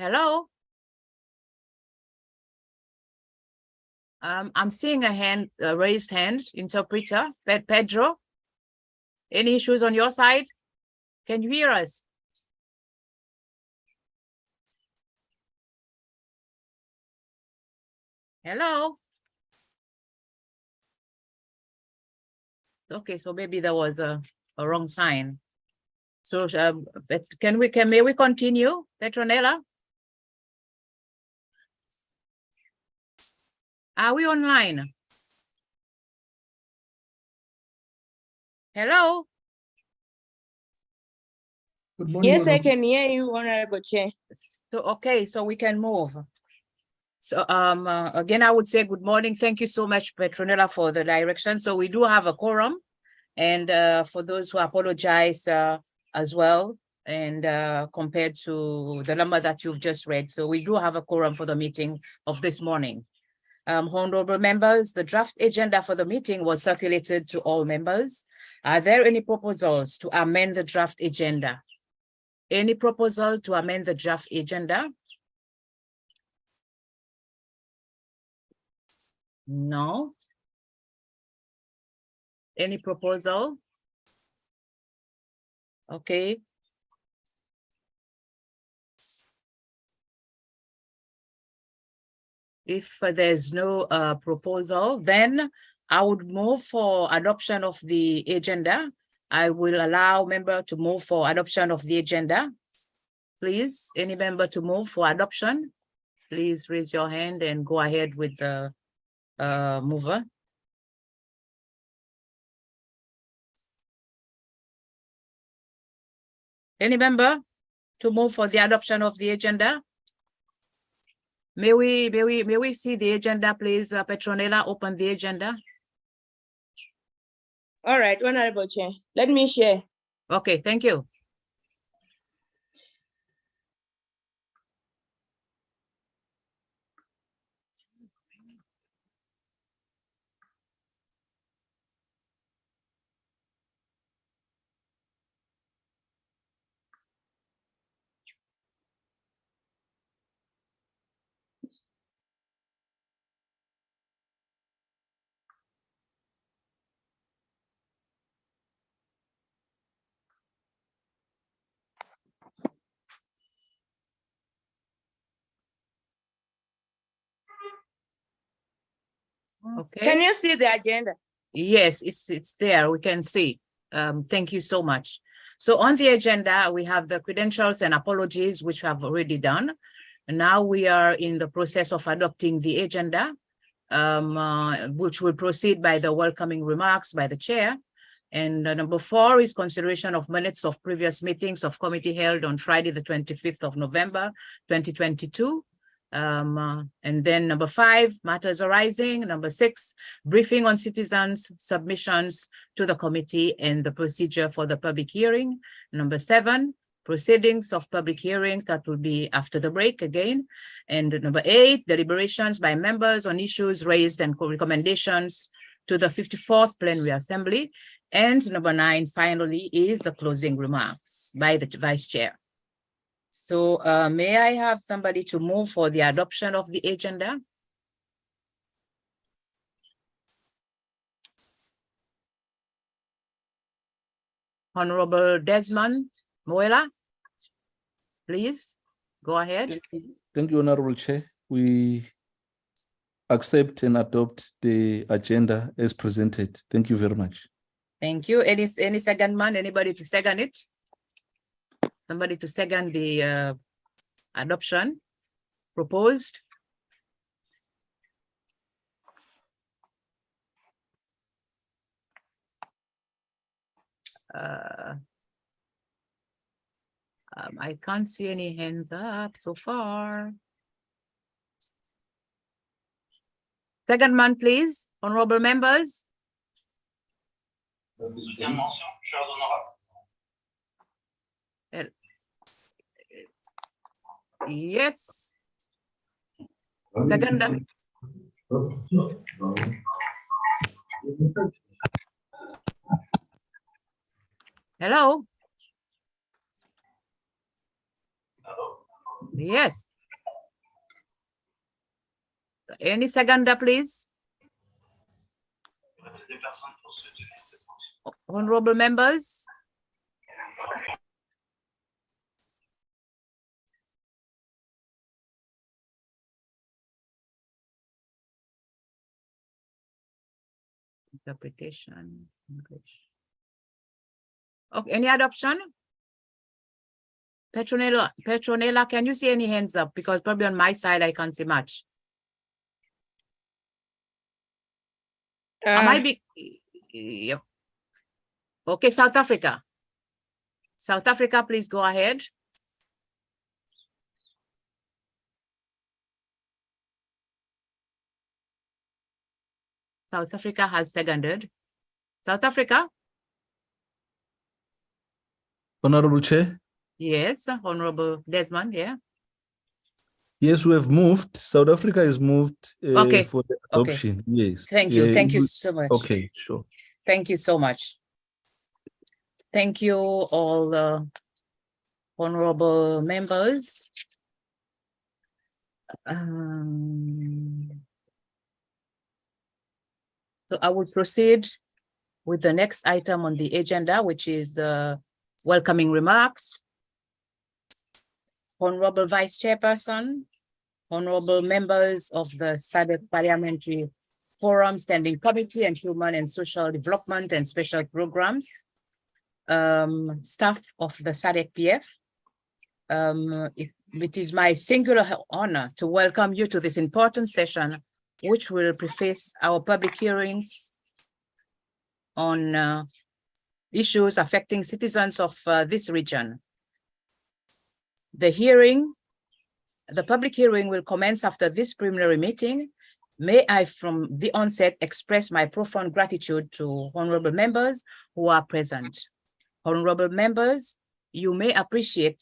Hello? I'm seeing a hand, a raised hand, interpreter, Pedro. Any issues on your side? Can you hear us? Hello? Okay, so maybe there was a wrong sign. So may we continue, Petronella? Are we online? Hello? Good morning. Yes, I can hear you, Honorable Chair. So, okay, so we can move. So again, I would say good morning. Thank you so much, Petronella, for the direction. So we do have a quorum. And for those who apologize as well, and compared to the number that you've just read. So we do have a quorum for the meeting of this morning. Honorable members, the draft agenda for the meeting was circulated to all members. Are there any proposals to amend the draft agenda? Any proposal to amend the draft agenda? No. Any proposal? Okay. If there's no proposal, then I would move for adoption of the agenda. I will allow member to move for adoption of the agenda. Please, any member to move for adoption, please raise your hand and go ahead with the mover. Any member to move for the adoption of the agenda? May we see the agenda, please, Petronella, open the agenda. All right, Honorable Chair, let me share. Okay, thank you. Okay. Can you see the agenda? Yes, it's there. We can see. Thank you so much. So on the agenda, we have the credentials and apologies, which we have already done. And now we are in the process of adopting the agenda, which will proceed by the welcoming remarks by the chair. And number 4 is consideration of minutes of previous meetings of committee held on Friday, the 25th of November, 2022. And then number 5, matters arising. Number 6, briefing on citizens' submissions to the committee and the procedure for the public hearing. Number 7, proceedings of public hearings that will be after the break again. And number 8, deliberations by members on issues raised and recommendations to the 54th Plenary Assembly. And number 9, finally, is the closing remarks by the Vice Chair. So may I have somebody to move for the adoption of the agenda? Honorable Desmond Moela, please go ahead. Thank you, Honorable Chair. We accept and adopt the agenda as presented. Thank you very much. Thank you. Any second man? Anybody to second it? Somebody to second the adoption proposed? I can't see any hands up so far. Second man, please, honorable members. Yes. Second. Hello. Yes. Any seconder, please? Honorable members? Interpretation, English. Okay, any other option? Petronella, can you see any hands up? Because probably on my side, I can't see much. Am I big? Yep. Okay, South Africa. South Africa, please go ahead. South Africa has seconded. South Africa? Honorable Chair. Yes, Honorable Desmond, yeah. Yes, we have moved. South Africa is moved Okay, for the okay. adoption. Yes. Thank you. Thank you we- so much. Okay, sure. Thank you so much. Thank you, all honorable members. So I will proceed with the next item on the agenda, which is the welcoming remarks. Honorable Vice Chairperson, honorable members of the SADC Parliamentary Forum Standing Committee on Human and Social Development and Special Programs, staff of the SADC PF. It is my singular honor to welcome you to this important session, which will preface our public hearings on issues affecting citizens of this region. The public hearing will commence after this preliminary meeting. May I from the onset express my profound gratitude to honorable members who are present. Honorable members, you may appreciate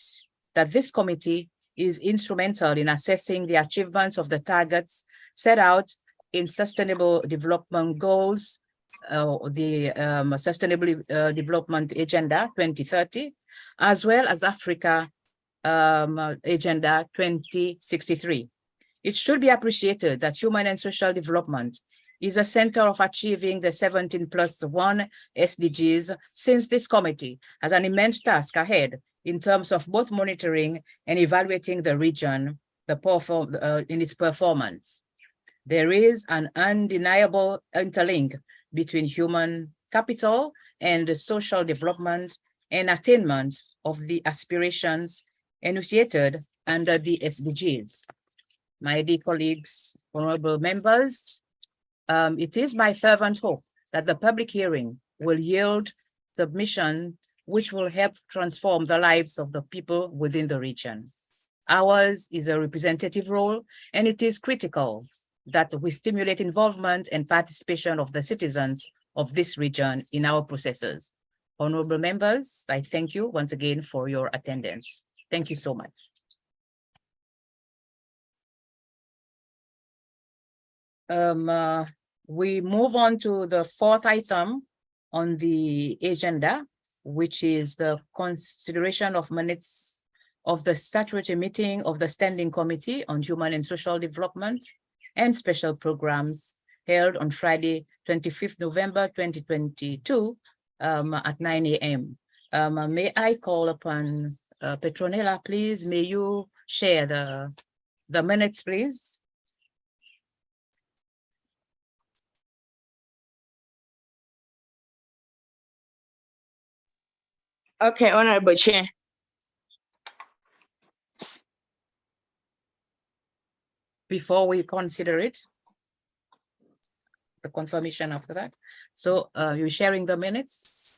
that this committee is instrumental in assessing the achievements of the targets set out in Sustainable Development Goals, the Sustainable Development Agenda 2030, as well as Africa Agenda 2063. It should be appreciated that human and social development is a center of achieving the 17+1 SDGs, since this committee has an immense task ahead in terms of both monitoring and evaluating the region in its performance. There is an undeniable interlink between human capital and the social development and attainment of the aspirations enunciated under the SDGs. My dear colleagues, honorable members, it is my fervent hope that the public hearing will yield submission which will help transform the lives of the people within the region. Ours is a representative role, and it is critical that we stimulate involvement and participation of the citizens of this region in our processes. Honorable members, I thank you once again for your attendance. Thank you so much. We move on to the fourth item on the agenda, which is the consideration of minutes of the statutory meeting of the Standing Committee on Human and Social Development and Special Programs held on Friday, 25th November 2022 at 9 a.m. May I call upon Petronella, please? May you share the minutes, please? Okay, Honorable Chair. Before we consider it, the confirmation after that. So you're sharing the minutes?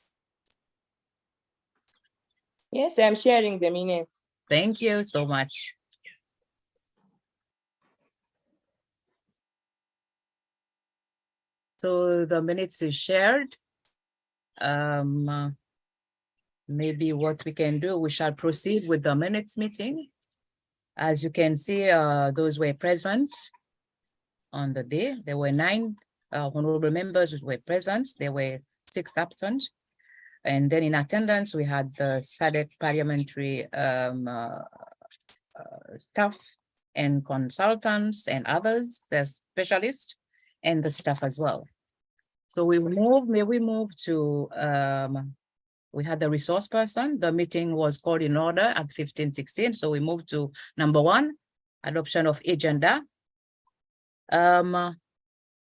Yes, I'm sharing the minutes. Thank you so much. So the minutes is shared. Maybe what we can do, we shall proceed with the minutes meeting. As you can see, those were present on the day. There were 9 honorable members who were present. There were 6 absent. And then in attendance, we had the SADC parliamentary staff and consultants and others. There's specialist and the staff as well. So may we move to, we had the resource person. The meeting was called in order at 15:16. So we move to number 1, adoption of agenda.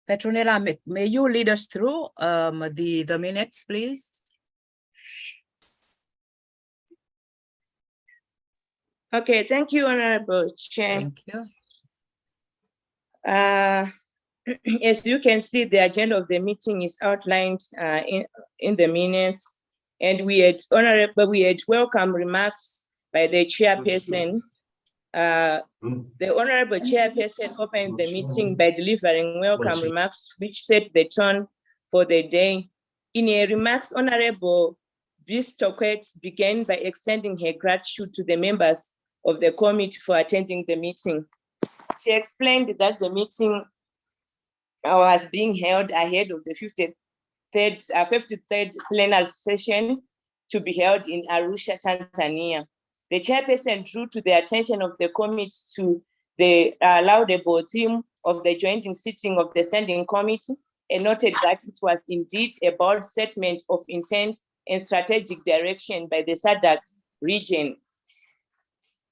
Petronella, may you lead us through the minutes, please? Okay, thank you, Honorable Chair. Thank you. As you can see, the agenda of the meeting is outlined in the minutes, and we had welcome remarks by the chairperson. The Honorable Chairperson opened the meeting by delivering welcome remarks, which set the tone for the day. In her remarks, Honorable Bistokwet began by extending her gratitude to the members of the committee for attending the meeting. She explained that the meeting was being held ahead of the 53rd plenary session to be held in Arusha, Tanzania. The chairperson drew to the attention of the committee to the laudable theme of the joint sitting of the standing committee and noted that it was indeed a bold statement of intent and strategic direction by the SADC region.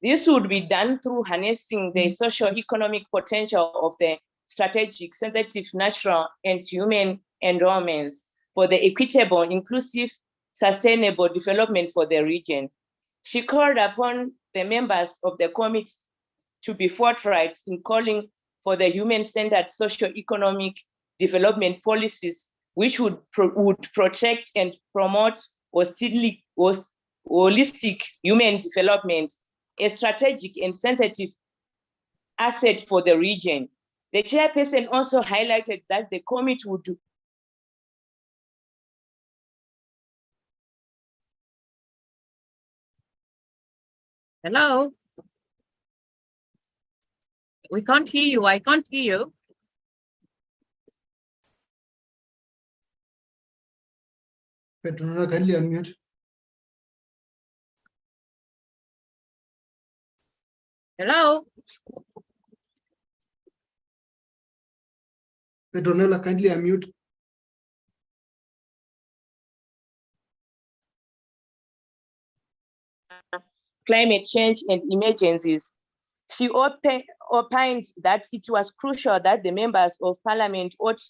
This would be done through harnessing the socio-economic potential of the strategic, sensitive, natural, and human endowments for the equitable, inclusive, sustainable development for the region. She called upon the members of the committee to be forthright in calling for the human-centered socio-economic development policies, which would protect and promote holistic human development, a strategic and sensitive asset for the region. The chairperson also highlighted that the committee would do. Hello? We can't hear you. I can't hear you. Petronella, kindly unmute. Hello? Petronella, kindly unmute. Climate change and emergencies. She opined that it was crucial that the members of parliament ought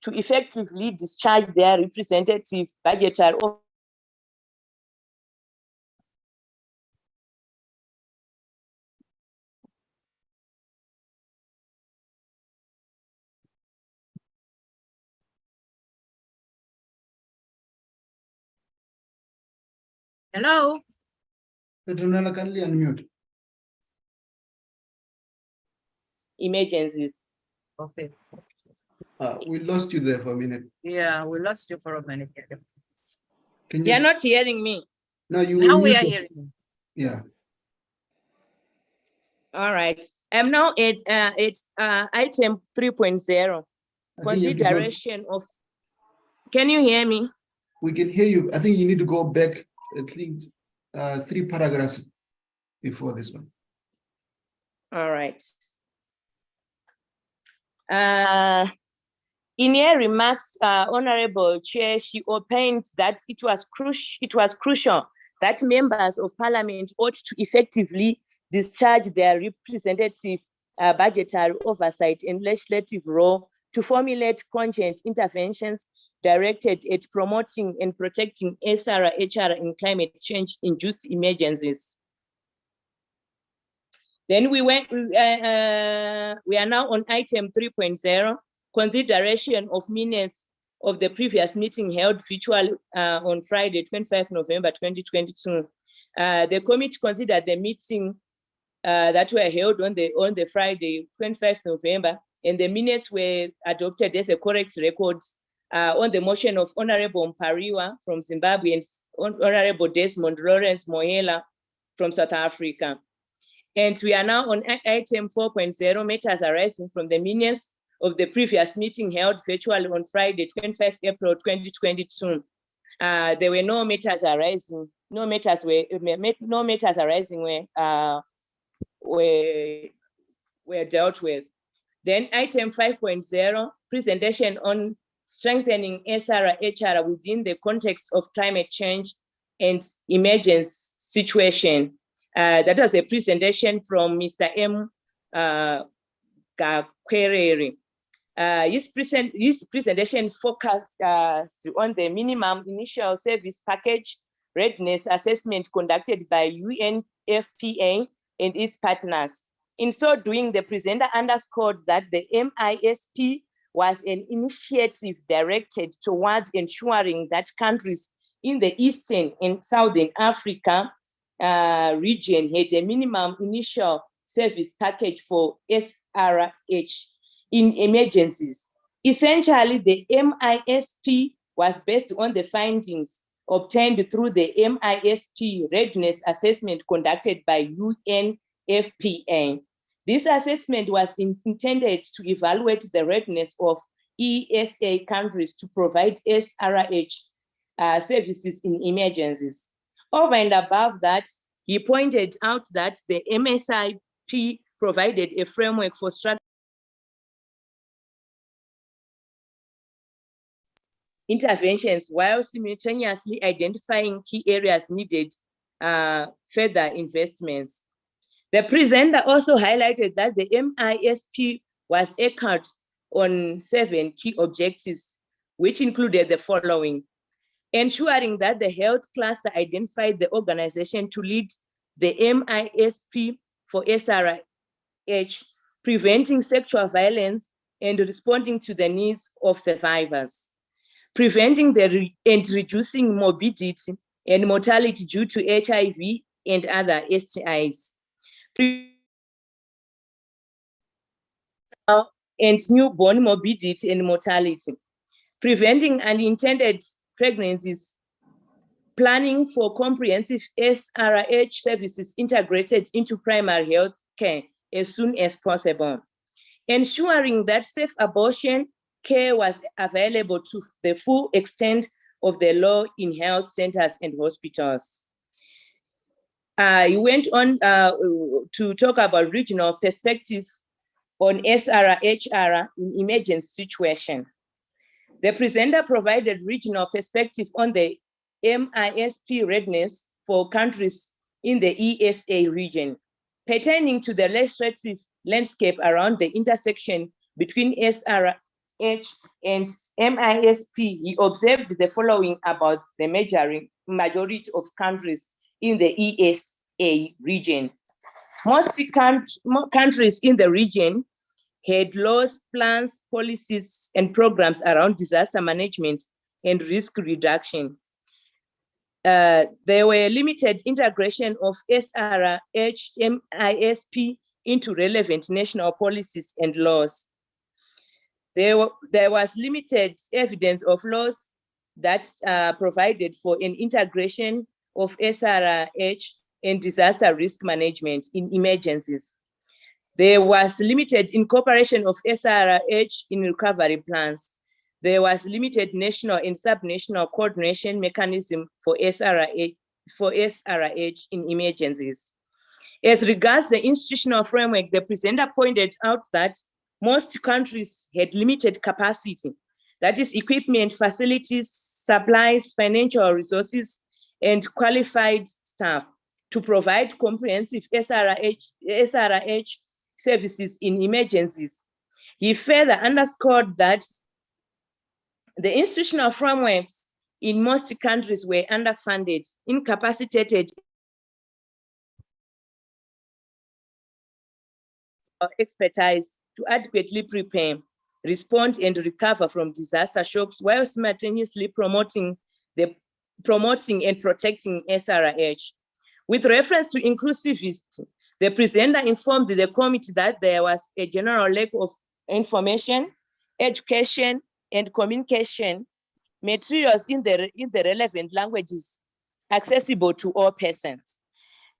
to effectively discharge their representative budgetary. Hello? Petronella, kindly unmute. Emergencies. Okay. We lost you there for a minute. Yeah, we lost you for a minute. Can you? You're not hearing me. Now you. Now we are unmute. hearing you. Yeah. All right. I'm now at item 3.0. I think you have to go- Consideration of. Can you hear me? We can hear you. I think you need to go back at least 3 paragraphs before this one. All right. In her remarks, Honorable Chair, she opined that it was crucial that members of parliament ought to effectively discharge their representative budgetary oversight and legislative role to formulate cogent interventions directed at promoting and protecting SRHR in climate change-induced emergencies. Then we are now on item 3.0, consideration of minutes of the previous meeting held virtual on Friday, 25 November 2022. The committee considered the meeting that were held on the Friday, 25 November, and the minutes were adopted as a correct record on the motion of Honorable Mpariwa from Zimbabwe and Honorable Desmond Lawrence Mohela from South Africa. And we are now on item 4.0, matters arising from the minutes of the previous meeting held virtually on Friday, 25 April 2022. There were no matters arising. No matters arising were dealt with. Then item 5.0, presentation on strengthening SRHR within the context of climate change and emergency situation. That was a presentation from Mr. M. Gakwerere. His presentation focused on the minimum initial service package readiness assessment conducted by UNFPA and its partners. In so doing, the presenter underscored that the MISP was an initiative directed towards ensuring that countries in the Eastern and Southern Africa region had a minimum initial service package for SRH in emergencies. Essentially, the MISP was based on the findings obtained through the MISP readiness assessment conducted by UNFPA. This assessment was intended to evaluate the readiness of ESA countries to provide SRH services in emergencies. Over and above that, he pointed out that the MSIP provided a framework for interventions while simultaneously identifying key areas needed further investments. The presenter also highlighted that the MISP was anchored on 7 key objectives, which included the following: ensuring that the health cluster identified the organization to lead the MISP for SRH, preventing sexual violence and responding to the needs of survivors, preventing and reducing morbidity and mortality due to HIV and other STIs, and newborn morbidity and mortality, preventing unintended pregnancies, planning for comprehensive SRH services integrated into primary health care as soon as possible, ensuring that safe abortion care was available to the full extent of the law in health centers and hospitals. He went on to talk about regional perspective on SRHR in emergency situation. The presenter provided regional perspective on the MISP readiness for countries in the ESA region, pertaining to the legislative landscape around the intersection between SRH and MISP. He observed the following about the majority of countries in the ESA region. Most countries in the region had laws, plans, policies, and programs around disaster management and risk reduction. There were limited integration of SRH, MISP into relevant national policies and laws. There was limited evidence of laws that provided for an integration of SRH and disaster risk management in emergencies. There was limited incorporation of SRH in recovery plans. There was limited national and subnational coordination mechanism for SRH in emergencies. As regards the institutional framework, the presenter pointed out that most countries had limited capacity, that is equipment, facilities, supplies, financial resources, and qualified staff to provide comprehensive SRH services in emergencies. He further underscored that the institutional frameworks in most countries were underfunded, incapacitated, expertise to adequately prepare, respond, and recover from disaster shocks while simultaneously promoting and protecting SRH. With reference to inclusivity, the presenter informed the committee that there was a general lack of information, education, and communication materials in the relevant languages accessible to all persons.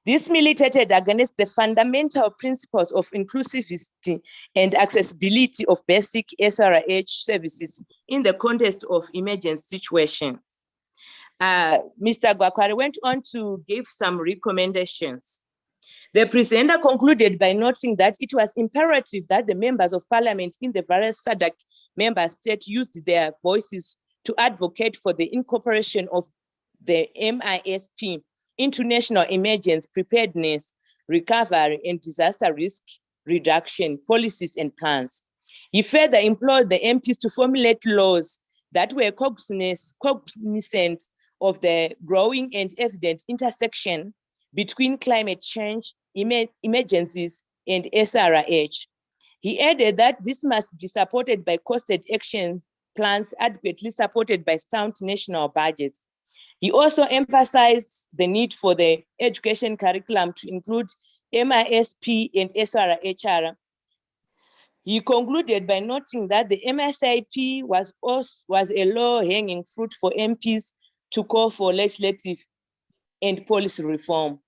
This militated against the fundamental principles of inclusivity and accessibility of basic SRH services in the context of emergency situation. Mr. Gwakware went on to give some recommendations. The presenter concluded by noting that it was imperative that the members of parliament in the various SADC member states used their voices to advocate for the incorporation of the MISP into national emergency preparedness, recovery, and disaster risk reduction policies and plans. He further implored the MPs to formulate laws that were cognizant of the growing and evident intersection between climate change, emergencies, and SRH. He added that this must be supported by costed action plans adequately supported by sound national budgets. He also emphasized the need for the education curriculum to include MISP and SRHR. He concluded by noting that the MSIP was a low-hanging fruit for MPs to call for legislative and policy reform.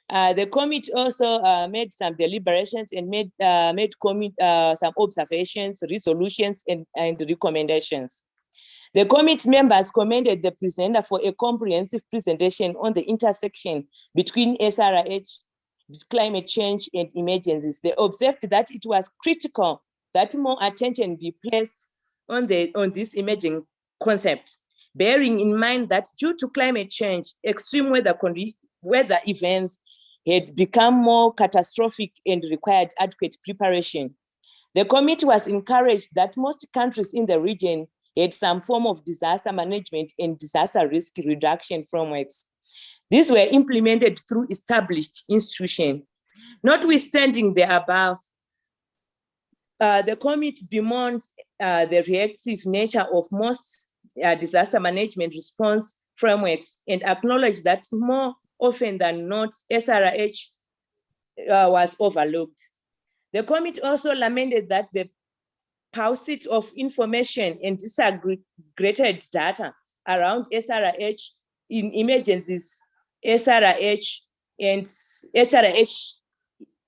The committee also made some deliberations and made some observations, resolutions, and recommendations. The committee members commended the presenter for a comprehensive presentation on the intersection between SRH, climate change, and emergencies. They observed that it was critical that more attention be placed on this emerging concept, bearing in mind that due to climate change, extreme weather events had become more catastrophic and required adequate preparation. The committee was encouraged that most countries in the region had some form of disaster management and disaster risk reduction frameworks. These were implemented through established institutions. Notwithstanding the above, the committee bemoaned the reactive nature of most disaster management response frameworks and acknowledged that more often than not, SRH was overlooked. The committee also lamented that the pursuit of information and disaggregated data around SRH in emergencies, SRH and HRH,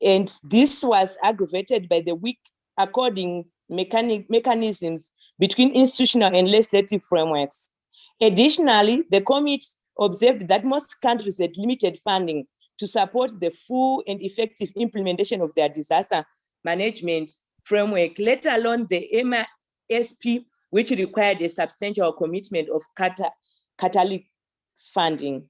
and this was aggravated by the weak according mechanisms between institutional and legislative frameworks. Additionally, the committee observed that most countries had limited funding to support the full and effective implementation of their disaster management framework, let alone the MISP, which required a substantial commitment of catalytic funding.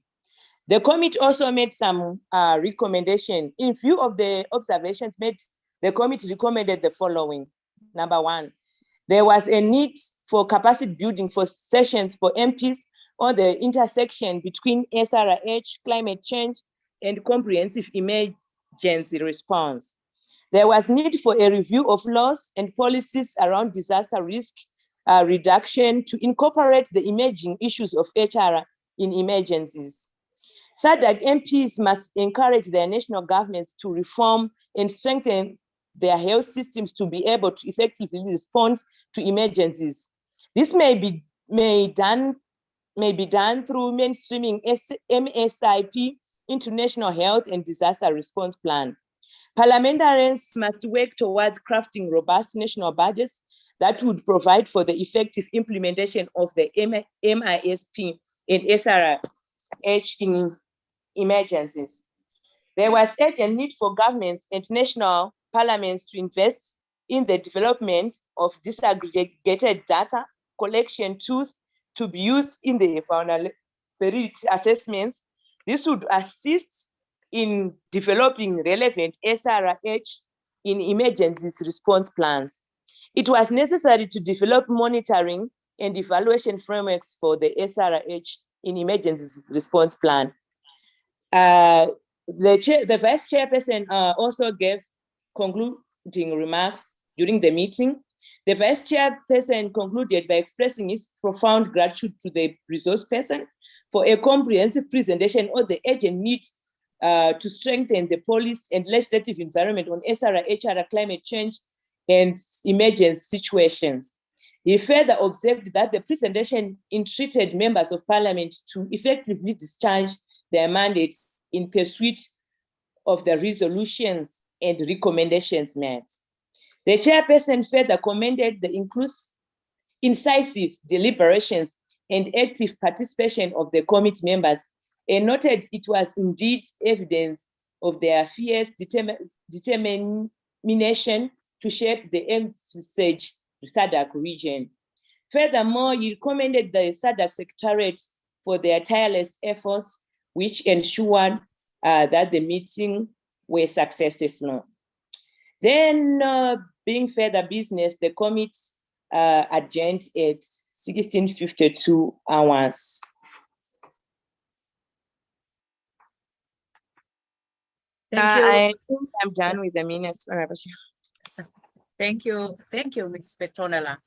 The committee also made some recommendations. In view of the observations made, the committee recommended the following. Number one, there was a need for capacity building for sessions for MPs on the intersection between SRH, climate change, and comprehensive emergency response. There was need for a review of laws and policies around disaster risk reduction to incorporate the emerging issues of HR in emergencies. SADC MPs must encourage their national governments to reform and strengthen their health systems to be able to effectively respond to emergencies. This may be done through mainstreaming MSIP into national health and disaster response plan. Parliamentarians must work towards crafting robust national budgets that would provide for the effective implementation of the MISP and SRH in emergencies. There was urgent need for governments and national parliaments to invest in the development of disaggregated data collection tools to be used in the vulnerability assessments. This would assist in developing relevant SRH in emergencies response plans. It was necessary to develop monitoring and evaluation frameworks for the SRH in emergencies response plan. The vice chairperson also gave concluding remarks during the meeting. The vice chairperson concluded by expressing his profound gratitude to the resource person for a comprehensive presentation on the urgent need to strengthen the policy and legislative environment on SRHR, climate change, and emergency situations. He further observed that the presentation entreated members of parliament to effectively discharge their mandates in pursuit of the resolutions and recommendations made. The chairperson further commended the incisive deliberations and active participation of the committee members and noted it was indeed evidence of their fierce determination to shape the envisaged SADC region. Furthermore, he commended the SADC Secretariat for their tireless efforts, which ensured that the meeting were successful. Then, being further business, the committee adjourned at 16:52 hours. Thank you. I think I'm done with the minutes, Honorable Chair. Thank you, Ms. Petronella.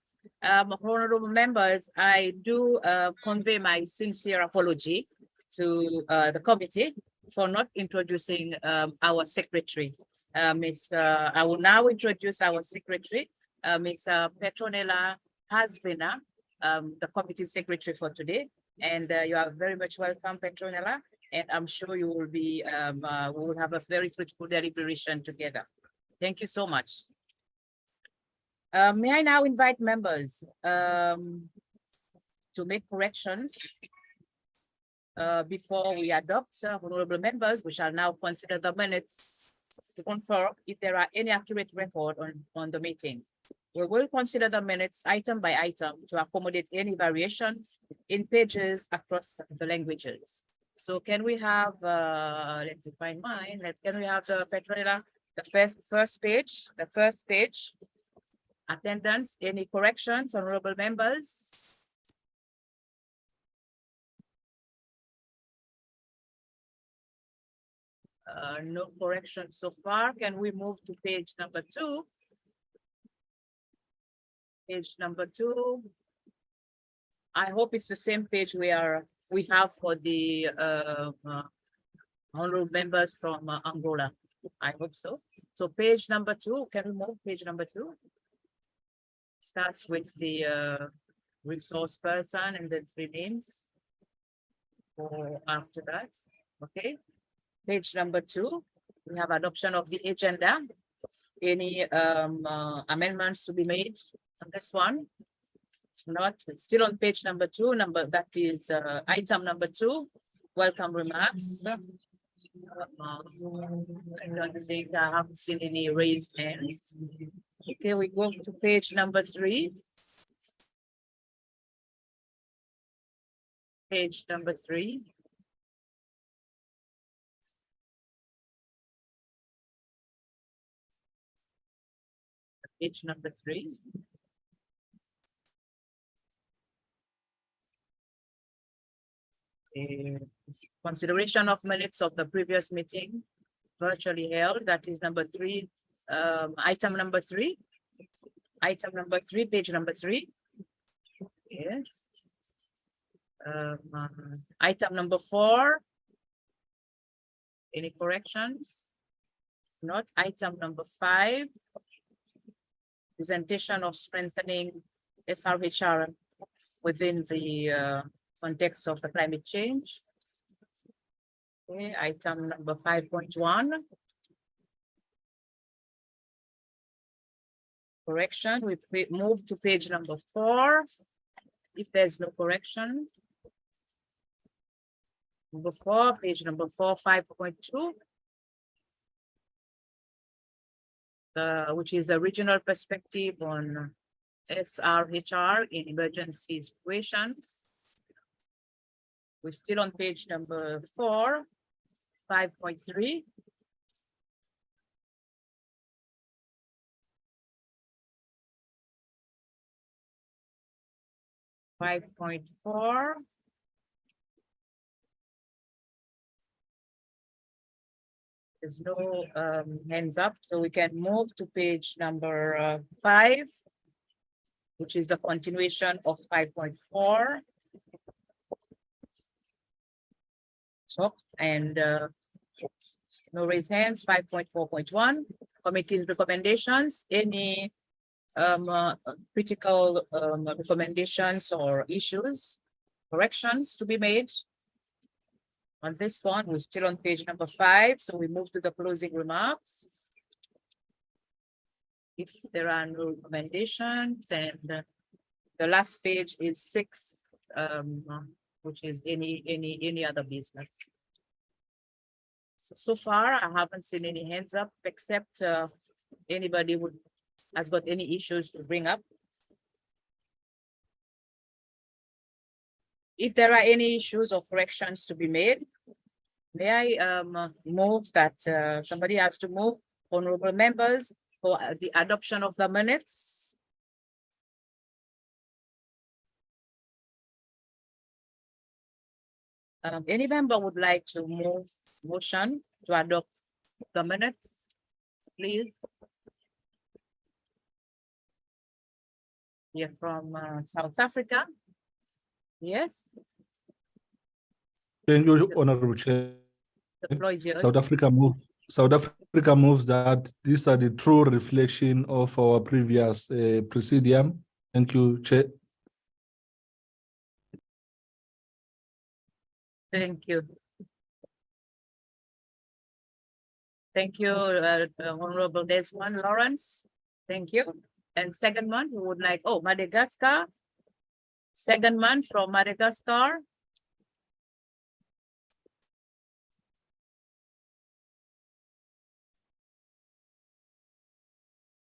Honorable members, I do convey my sincere apology to the committee for not introducing our secretary. I will now introduce our secretary, Ms. Petronella Hasvina, the committee secretary for today. And you are very much welcome, Petronella. And I'm sure you will be, we will have a very fruitful deliberation together. Thank you so much. May I now invite members to make corrections before we adopt, honorable members. We shall now consider the minutes to confirm if there are any accurate record on the meeting. We will consider the minutes item by item to accommodate any variations in pages across the languages. So can we have, let's define mine, can we have the Petronella, the first page, attendance, any corrections, honorable members? No correction so far. Can we move to page number 2? Page number 2. I hope it's the same page where we have for the honorable members from Angola. I hope so. So page number 2, can we move page number 2? Starts with the resource person and then 3 names. Or after that, okay. Page number 2, we have adoption of the agenda. Any amendments to be made on this one? Not, it's still on page number 2, that is item number 2, welcome remarks. I don't think I haven't seen any raised hands. Okay, we go to page number 3. Page number 3. Page number 3. Consideration of minutes of the previous meeting virtually held, that is number 3, item number 3, page number 3. Yes. Item number 4. Any corrections? Not. Item number 5. Presentation of strengthening SRHR within the context of the climate change. Okay, item number 5.1. Correction, we move to page number 4. If there's no correction. Number 4, page number 4, 5.2. Which is the regional perspective on SRHR in emergency situations. We're still on page number 4, 5.3. There's no hands up, so we can move to page number 5, which is the continuation of 5.4. So, and no raised hands. 5.4.1, committee's recommendations. Any critical recommendations or issues, corrections to be made? On this one, we're still on page number 5, so we move to the closing remarks. If there are no recommendations, and the last page is 6, which is any other business. So far, I haven't seen any hands up except anybody who has got any issues to bring up. If there are any issues or corrections to be made, may I move that somebody has to move, honorable members, for the adoption of the minutes? Any member would like to move motion to adopt the minutes, please? You're from South Africa? Yes, Thank you, Honorable Chair. the floor is yours. South Africa moves that these are the true reflection of our previous presidium. Thank you, Chair. Thank you. Thank you, Honorable Desmond Lawrence. Thank you. And second one, who would like, oh, Madagascar. Second man from Madagascar.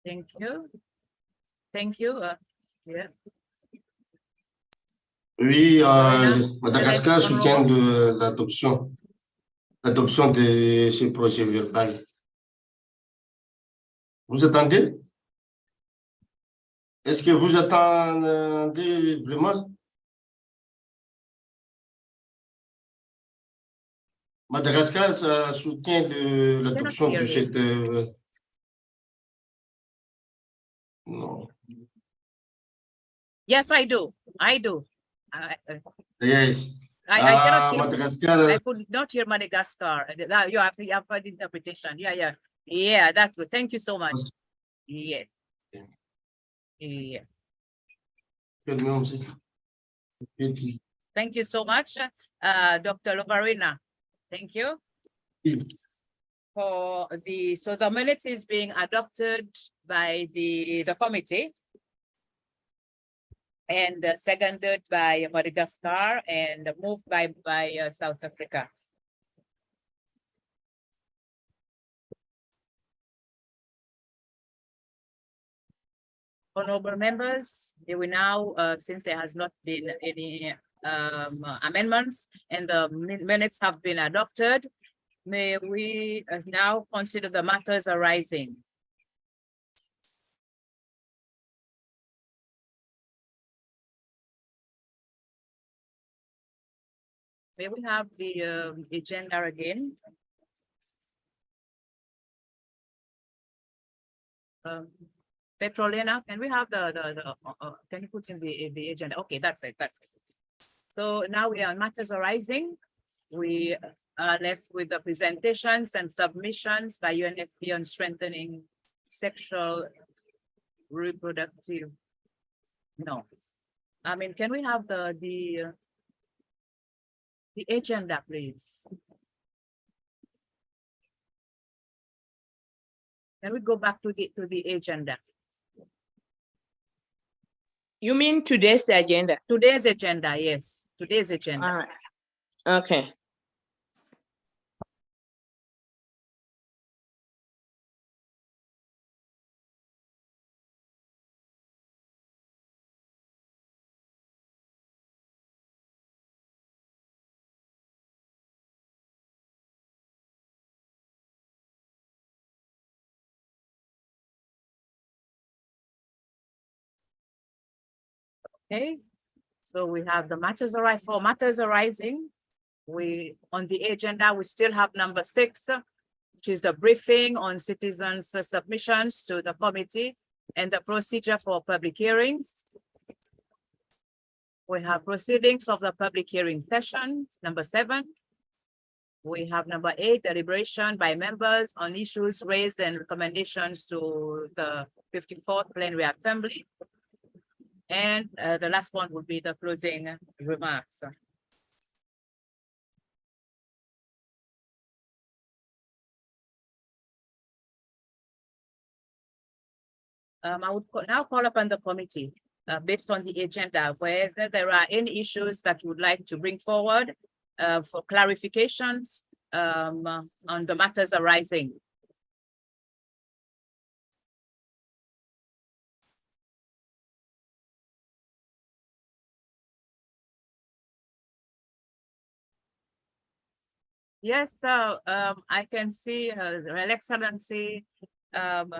Thank you. Thank you. Yeah. Oui, Voilà. Madagascar Céleste, soutient honorable. l'adoption de ce projet verbal. Vous attendez? Est-ce que vous attendez vraiment? Madagascar soutient l'adoption de cette... non. Yes, I do. Yes. I cannot hear. Madagascar. I could not hear Madagascar. You have the interpretation. Yeah, that's good. Thank you so much. Yeah. Yeah. Thank you so much, Dr. Lovarina. Thank you. So the minutes is being adopted by the committee and seconded by Madagascar and moved by South Africa. Honorable members, they will now, since there has not been any amendments and the minutes have been adopted, may we now consider the matters arising. May we have the agenda again? Petrolina, can we have can you put in the agenda? Okay, that's it. So now we are on matters arising. We are left with the presentations and submissions by UNFP on strengthening sexual reproductive. No, I mean, can we have the agenda, please? Can we go back to the agenda? You mean today's agenda? Today's agenda, yes. Today's agenda. All right. Okay. Okay, so we have the matters arising. For matters arising, we on the agenda, we still have number 6, which is the briefing on citizens' submissions to the committee and the procedure for public hearings. We have proceedings of the public hearing session, number 7. We have number 8, deliberation by members on issues raised and recommendations to the 54th Plenary Assembly. And the last one will be the closing remarks. I would now call upon the committee based on the agenda, whether there are any issues that you would like to bring forward for clarifications on the matters arising. Yes, so I can see Her Excellency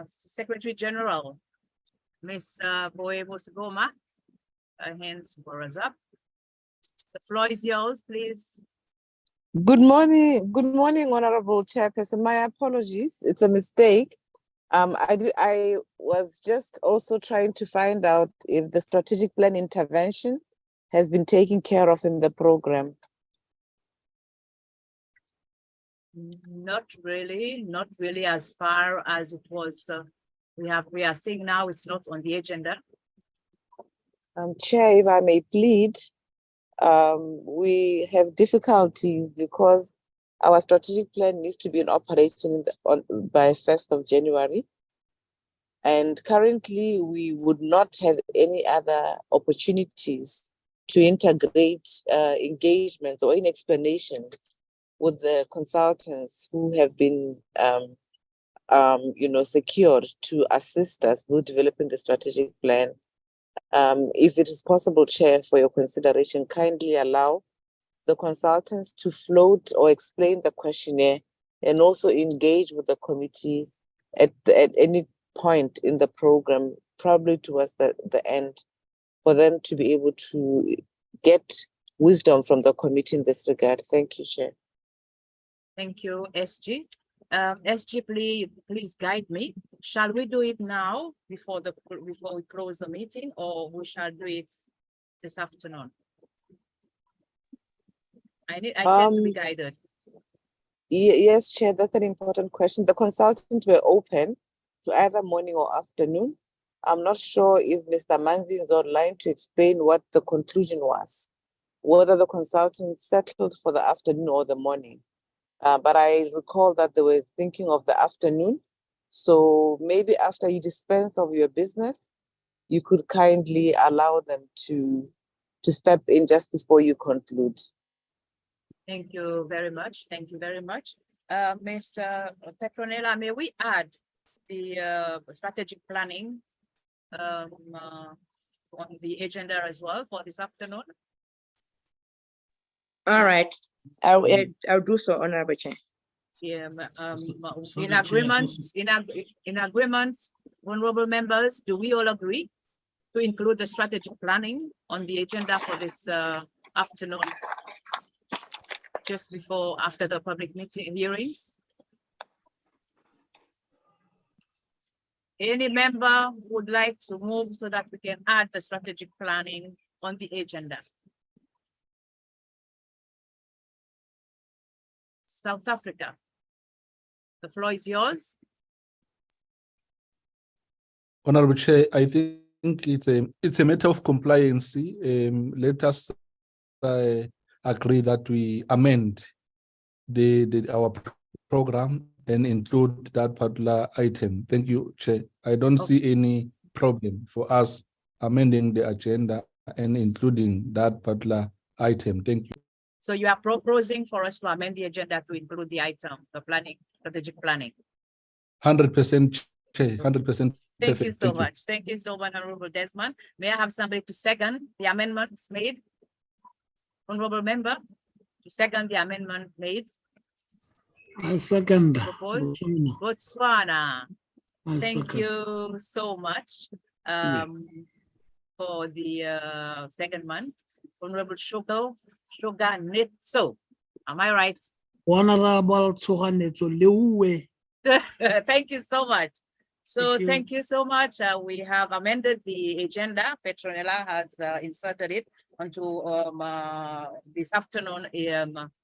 Secretary General, Ms. Boevos Goma. Her hands were up. The floor is yours, please. Good morning, Honorable Chairperson. My apologies, it's a mistake. I was just also trying to find out if the strategic plan intervention has been taken care of in the program. Not really as far as it was. We are seeing now it's not on the agenda. Chair, if I may plead, we have difficulties because our strategic plan needs to be in operation by 1st of January. And currently we would not have any other opportunities to integrate engagements or any explanation with the consultants who have been secured to assist us with developing the strategic plan. If it is possible, Chair, for your consideration, kindly allow the consultants to float or explain the questionnaire and also engage with the committee at any point in the program, probably towards the end, for them to be able to get wisdom from the committee in this regard. Thank you, Chair. Thank you, SG. SG, please guide me. Shall we do it now before we close the meeting, or we shall do it this afternoon? I need to be guided. Yes, Chair, that's an important question. The consultants were open to either morning or afternoon. I'm not sure if Mr. Manzi is online to explain what the conclusion was, whether the consultants settled for the afternoon or the morning. But I recall that they were thinking of the afternoon. So maybe after you dispense of your business, you could kindly allow them to step in just before you conclude. Thank you very much. Thank you very much. Ms. Petronella, may we add the strategic planning on the agenda as well for this afternoon? All right, I'll do so, Honorable Chair. Yeah, Sorry, in agreement, Chair, in agreement, honorable members, do we all agree to include the strategic planning on the agenda for this afternoon, just after the public meeting hearings? Any member would like to move so that we can add the strategic planning on the agenda? South Africa, the floor is yours. Honorable Chair, I think it's a matter of compliance. Let us agree that we amend our program and include that particular item. Thank you, Chair. I don't see any problem for us amending the agenda and including that particular item. Thank you. So you are proposing for us to amend the agenda to include the item, the planning, strategic planning. 100%, Chair, 100%. Thank you so much. Thank you so much, Honorable Desmond. May I have somebody to second the amendments made? Honorable member, to second the amendment made. I second. Proposed. Botswana. I Thank second. you so much for the second month. Honorable Shogo Nitso. Am I right? Honorable Tsoganetso Lewe. Thank you so much. So Thank you. thank you so much. We have amended the agenda. Petronella has inserted it onto this afternoon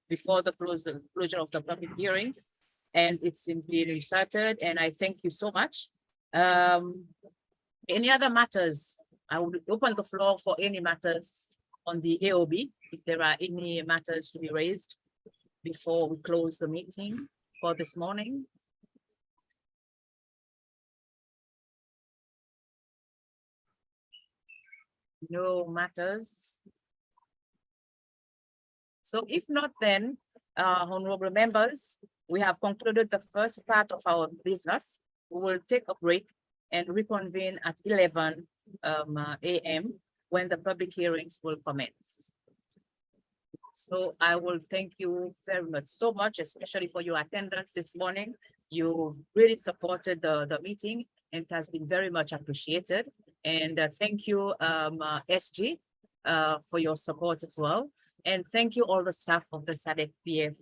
before the closure of the public hearings, and it's been inserted, and I thank you so much. Any other matters? I will open the floor for any matters on the AOB, if there are any matters to be raised before we close the meeting for this morning. No matters. So if not, then honorable members, we have concluded the first part of our business. We will take a break and reconvene at 11 a.m. when the public hearings will commence. So I will thank you very much, so much, especially for your attendance this morning. You really supported the meeting and it has been very much appreciated. And thank you, SG, for your support as well. And thank you all the staff of the SADC PF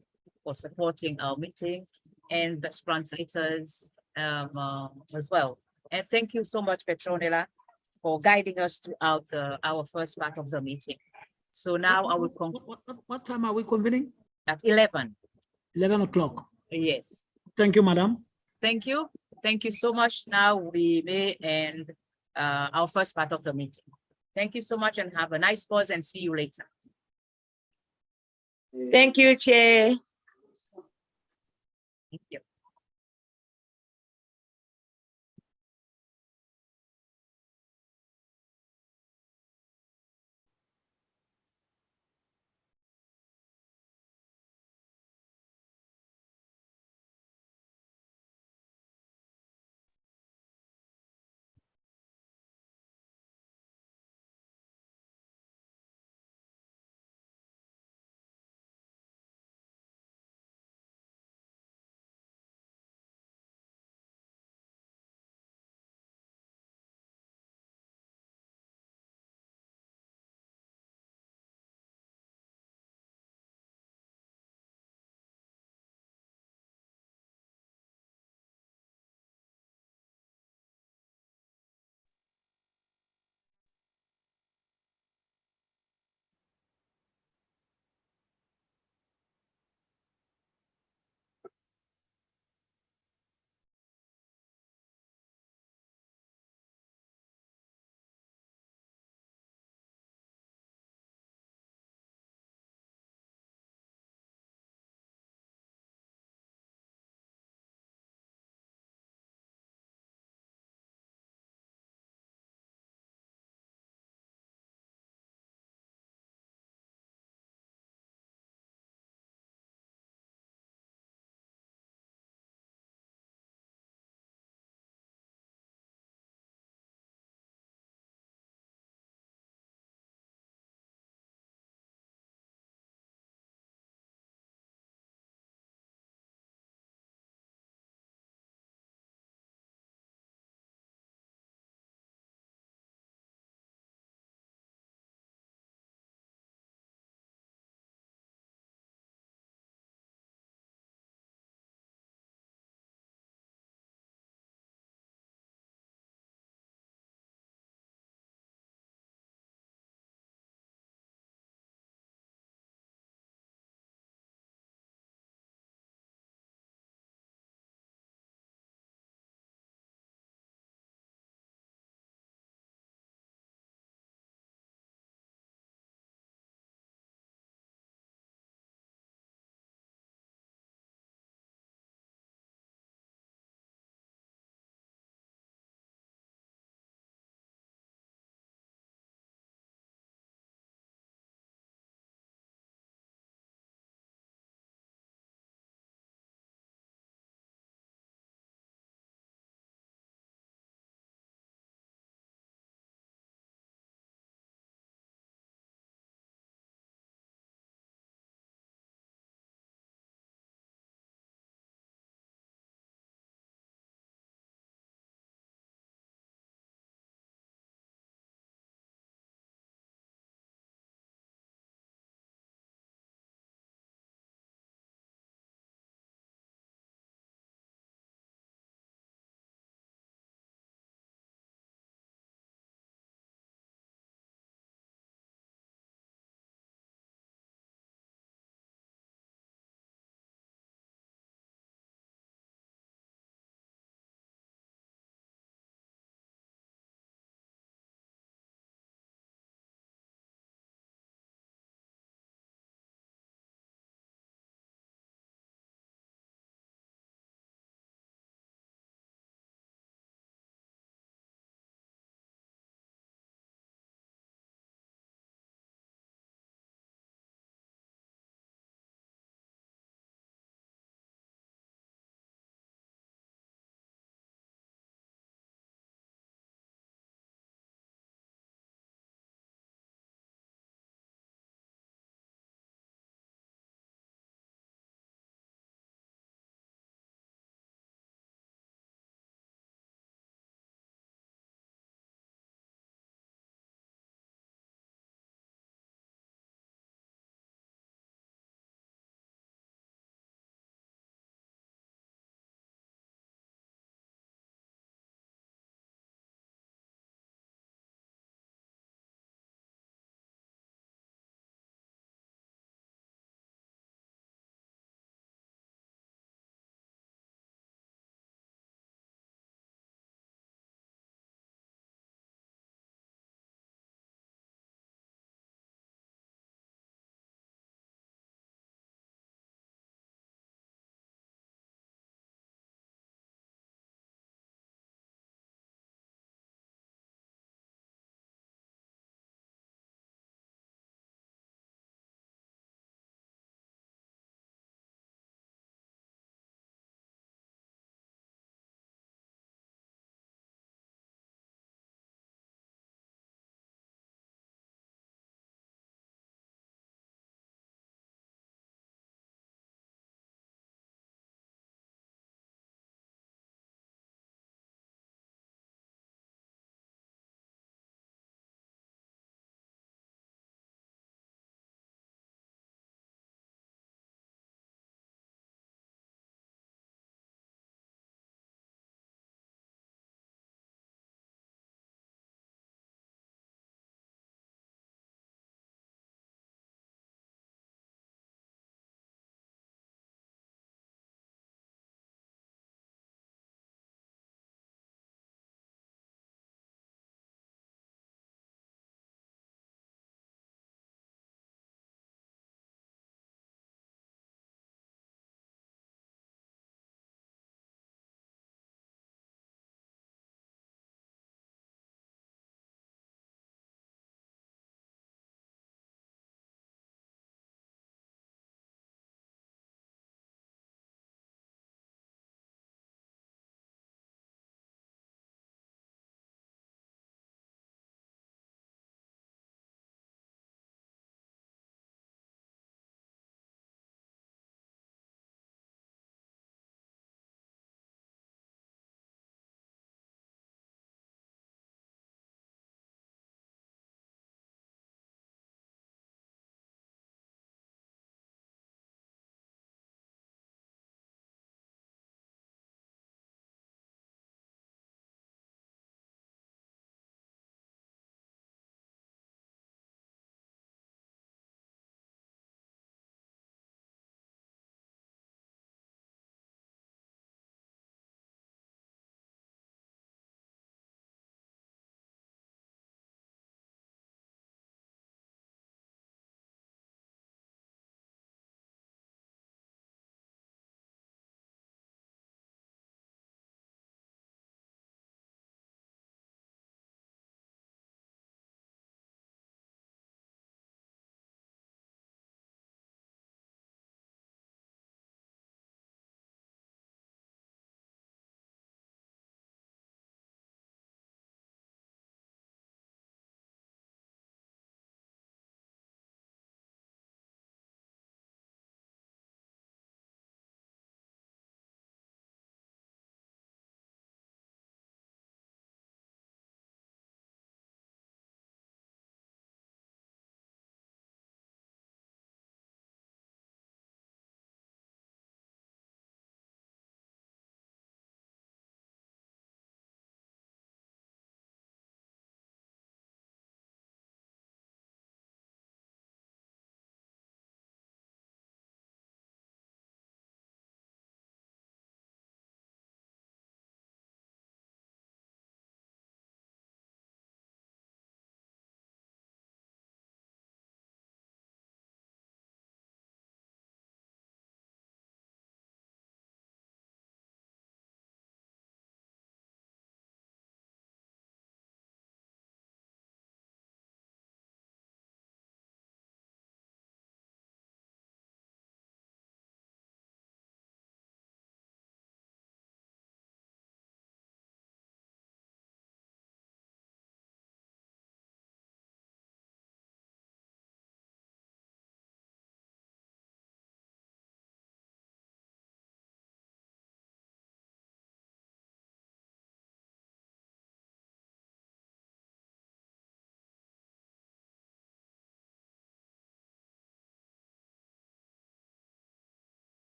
for supporting our meeting and the translators as well. And thank you so much, Petronella, for guiding us throughout our first part of the meeting. So now I will conclude What time are we convening? at 11. 11 o'clock. Yes. Thank you, madam. Thank you. Thank you so much. Now we may end our first part of the meeting. Thank you so much and have a nice pause and see you later. Thank you, Chair. Thank you.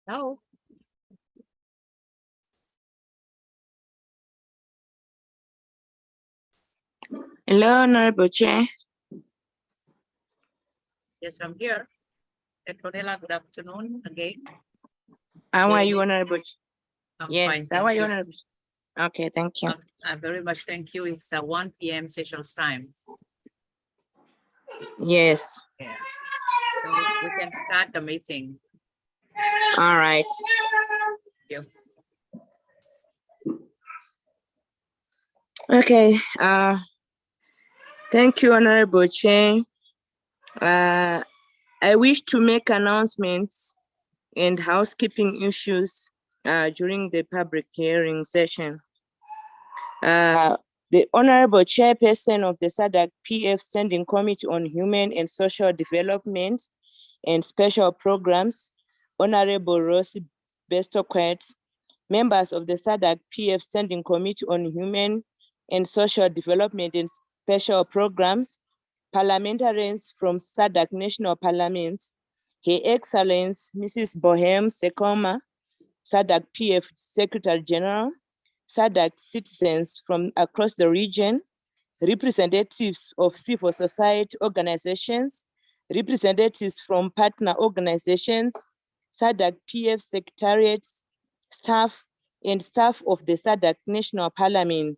No. Hello, Honorable Chair. Yes, I'm here. Petronella, good afternoon again. How So are you you, need- Honorable? I'm Yes, fine, how thank are you, you. Honorable? Okay, thank you. I very much thank you. It's 1 p.m. Seychelles time. Yes, Yeah. So we can start the meeting. all right. Thank you. Okay, thank you, Honorable Chair. I wish to make announcements and housekeeping issues during the public hearing session. The Honorable Chairperson of the SADC PF Standing Committee on Human and Social Development and Special Programs, Honorable Rosie Bestoquet, members of the SADC PF Standing Committee on Human and Social Development and Special Programs, parliamentarians from SADC National Parliaments, Her Excellence Mrs. Bohem Sekoma, SADC PF Secretary General, SADC citizens from across the region, representatives of civil society organizations, representatives from partner organizations, SADC PF secretariats, staff, and staff of the SADC National Parliament,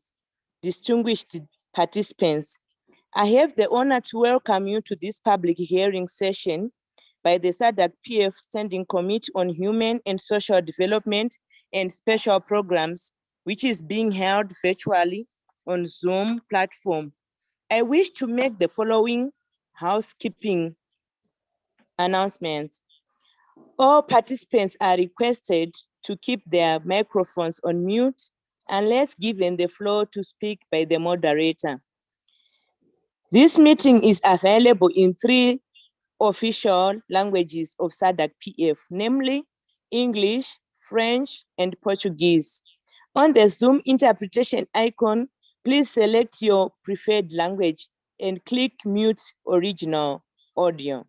distinguished participants. I have the honor to welcome you to this public hearing session by the SADC PF Standing Committee on Human and Social Development and Special Programs, which is being held virtually on Zoom platform. I wish to make the following housekeeping announcements. All participants are requested to keep their microphones on mute unless given the floor to speak by the moderator. This meeting is available in 3 official languages of SADC PF, namely English, French, and Portuguese. On the Zoom interpretation icon, please select your preferred language and click mute original audio.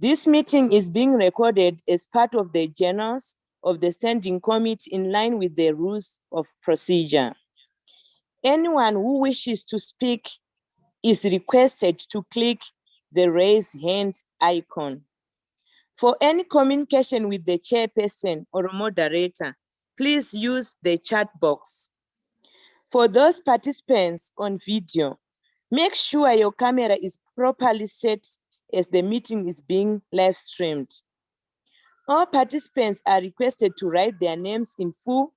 This meeting is being recorded as part of the journals of the Standing Committee in line with the rules of procedure. Anyone who wishes to speak is requested to click the raise hand icon. For any communication with the chairperson or moderator, please use the chat box. For those participants on video, make sure your camera is properly set as the meeting is being live streamed. All participants are requested to write their names in full.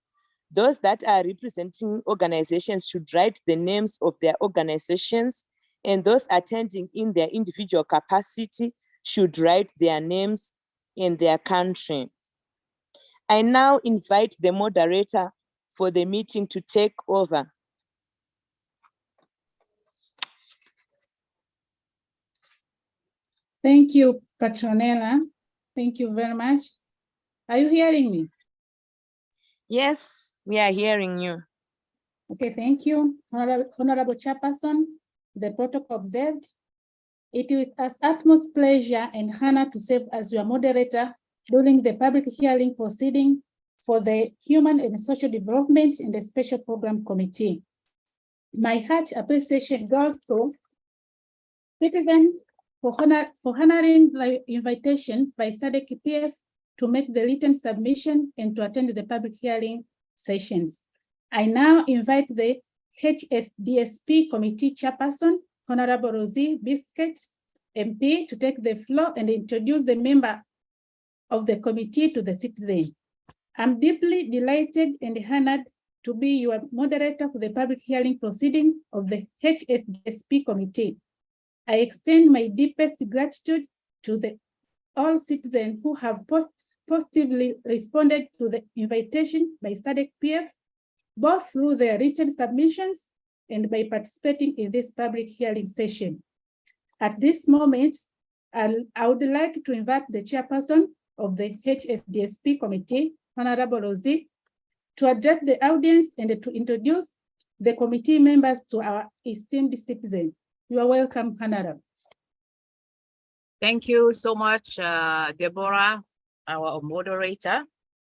Those that are representing organizations should write the names of their organizations, and those attending in their individual capacity should write their names in their country. I now invite the moderator for the meeting to take over. Thank you, Petronella. Thank you very much. Are you hearing me? Yes, we are hearing you. Okay, thank you. Honorable Chairperson, the protocol observed. It is with utmost pleasure and honor to serve as your moderator during the public hearing proceeding for the Human and Social Development and the Special Program Committee. My heart appreciation goes to citizens for honoring the invitation by SADC PF to make the written submission and to attend the public hearing sessions. I now invite the HSDSP Committee Chairperson, Honorable Rosie Biscuit, MP, to take the floor and introduce the member of the committee to the citizen. I'm deeply delighted and honored to be your moderator for the public hearing proceeding of the HSDSP Committee. I extend my deepest gratitude to all citizens who have positively responded to the invitation by SADC PF, both through their written submissions and by participating in this public hearing session. At this moment, I would like to invite the chairperson of the HSDSP Committee, Honorable Rosie, to address the audience and to introduce the committee members to our esteemed citizens. You are welcome, Honorable. Thank you so much, Deborah. our moderator.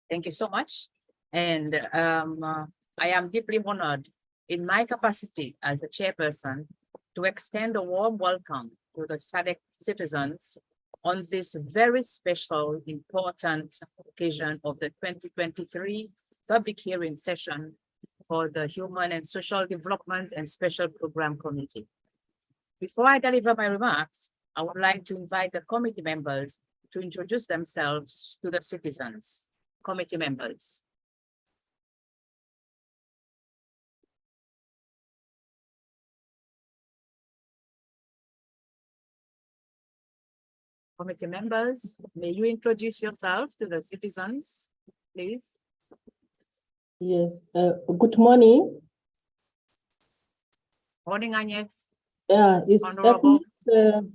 Thank you so much. And I am deeply honored in my capacity as a chairperson to extend a warm welcome to the SADC citizens on this very special, important occasion of the 2023 public hearing session for the Human and Social Development and Special Program Committee. Before I deliver my remarks, I would like to invite the committee members to introduce themselves to the citizens. Committee members. Committee members, may you introduce yourself to the citizens, please? Yes, good morning. Morning, Agnes. It's Honorable.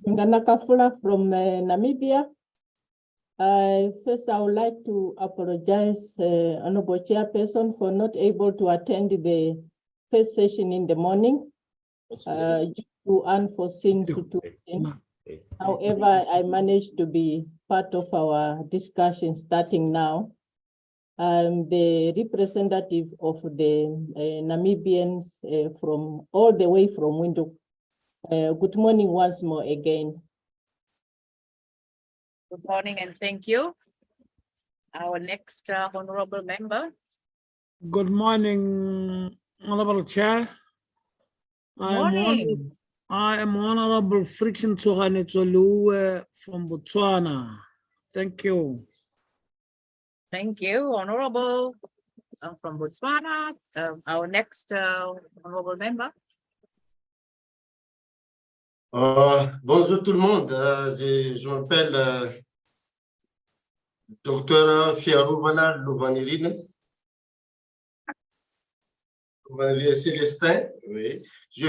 Nganakafula from Namibia. First, I would like to apologize, Honorable Chairperson, for not able to attend the first session in the morning due to unforeseen situation. However, I managed to be part of our discussion starting now. I'm the representative of the Namibians from all the way from Windhoek. Good morning once more again. Good morning and thank you. Our next honorable member. Good morning, Honorable Chair. Morning. I am Honorable Friction Tsoganetsolu from Botswana. Thank you. Thank you, Honorable. From Botswana. Our next honorable member. Bonjour tout le monde. Je m'appelle Dr Fiarouvala Louvanirine. Célestin, oui. Je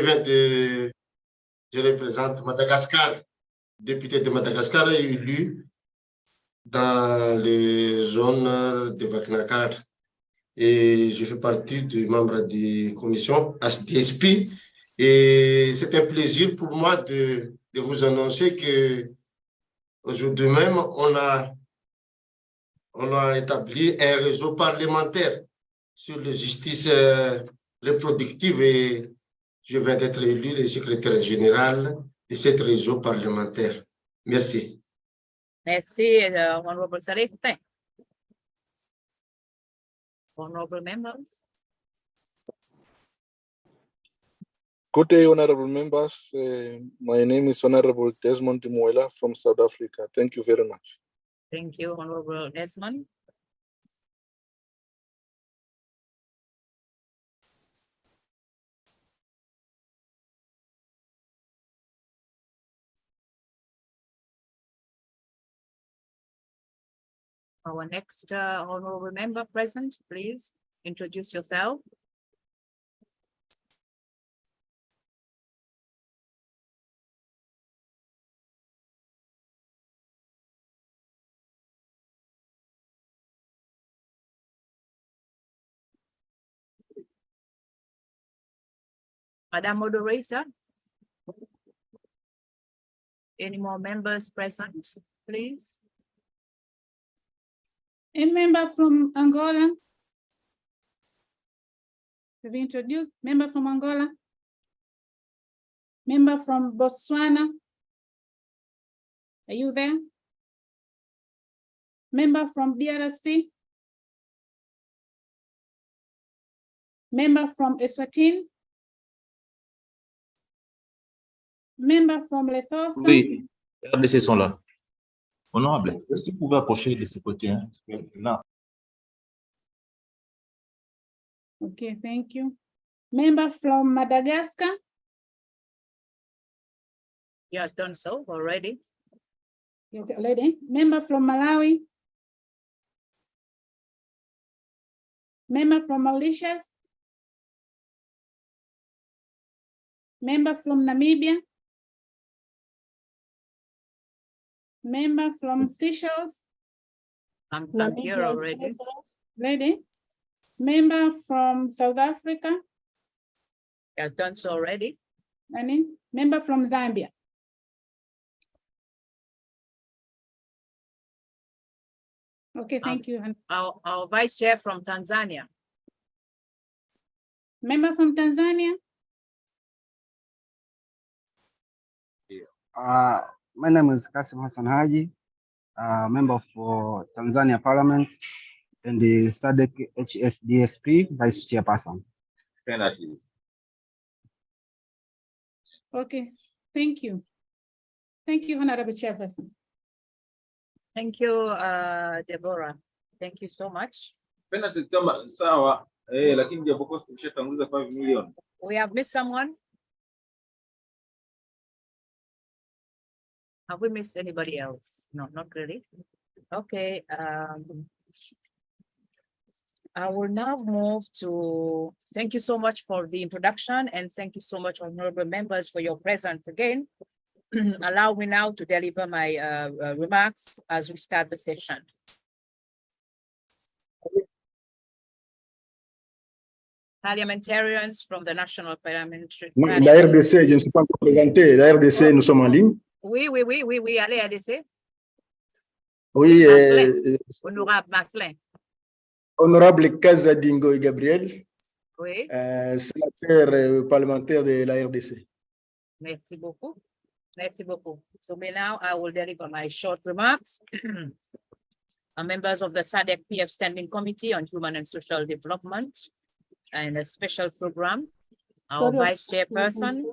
représente Madagascar, député de Madagascar élu dans les zones de Vaknakar. Et je fais partie du membre de la commission HSDSP. Et c'est un plaisir pour moi de vous annoncer que aujourd'hui même, on a établi un réseau parlementaire sur la justice reproductive et je viens d'être élu le secrétaire général de ce réseau parlementaire. Merci. Merci, Honorable Celestin. Honorable members. Good day, honorable members. My name is Honorable Desmond Muela from South Africa. Thank you very much. Thank you, Honorable Desmond. Our next honorable member present, please introduce yourself. Madam Moderator. Any more members present, please? A member from Angola. Have you introduced? Member from Angola? Member from Botswana? Are you there? Member from DRC? Member from Eswatini? Member from Lesotho? Oui, RDC sont là. Honorable, est-ce que vous pouvez approcher de ce côté? Hein? Là. Okay, thank you. Member from Madagascar? He has done so already. Okay, already. Member from Malawi? Member from Mauritius? Member from Namibia? Member from Seychelles? I'm Namibia here is already. present. Ready? Member from South Africa? He has done so already. Any? Member from Zambia? Okay, thank you. And Our Vice Chair from Tanzania. member from Tanzania? My name is Kasim Hassan Haji, member for Tanzania Parliament and the SADC HSDSP Vice Chairperson. Okay, thank you. Thank you, Honorable Chairperson. Thank you, Deborah. Thank you so much. We have missed someone. Have we missed anybody else? No, not really. Okay. I will now move to, thank you so much for the introduction and thank you so much, honorable members, for your presence again. Allow me now to deliver my remarks as we start the session. Parliamentarians from the National Parliamentary. La RDC, je ne suis pas représenté. La RDC, nous sommes en ligne. Oui, allez, RDC. Oui, Honorable Marcelin. Honorable Kazadingo et Gabriel, Oui, sénateur parlementaire de la RDC. merci beaucoup. Merci beaucoup. So now I will deliver my short remarks. Members of the SADC PF Standing Committee on Human and Social Development and a special program, our Vice Chairperson,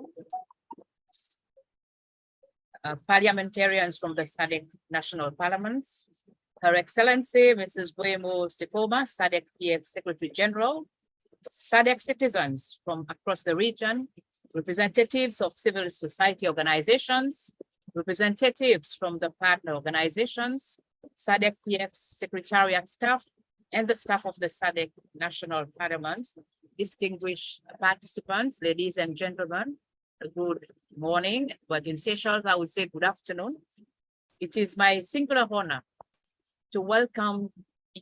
parliamentarians from the SADC National Parliaments, Her Excellency Mrs. Buemo Sikoma, SADC PF Secretary General, SADC citizens from across the region, representatives of civil society organizations, representatives from the partner organizations, SADC PF Secretariat staff, and the staff of the SADC National Parliaments, distinguished participants, ladies and gentlemen, good morning, but in Seychelles, I would say good afternoon. It is my singular honor to welcome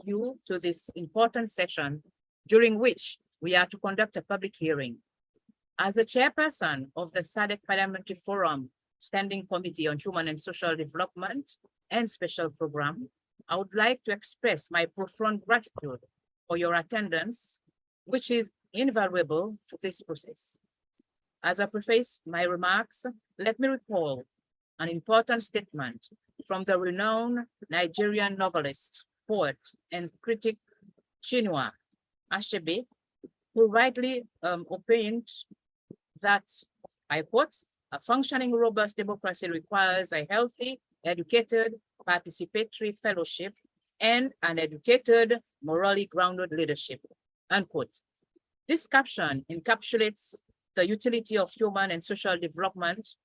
you to this important session during which we are to conduct a public hearing. As the chairperson of the SADC Parliamentary Forum Standing Committee on Human and Social Development and Special Program, I would like to express my profound gratitude for your attendance, which is invaluable to this process. As I preface my remarks, let me recall an important statement from the renowned Nigerian novelist, poet, and critic Chinua Achebe, who rightly opined that, I quote, "A functioning robust democracy requires a healthy, educated, participatory fellowship and an educated, morally grounded leadership," unquote. This caption encapsulates the utility of human and social development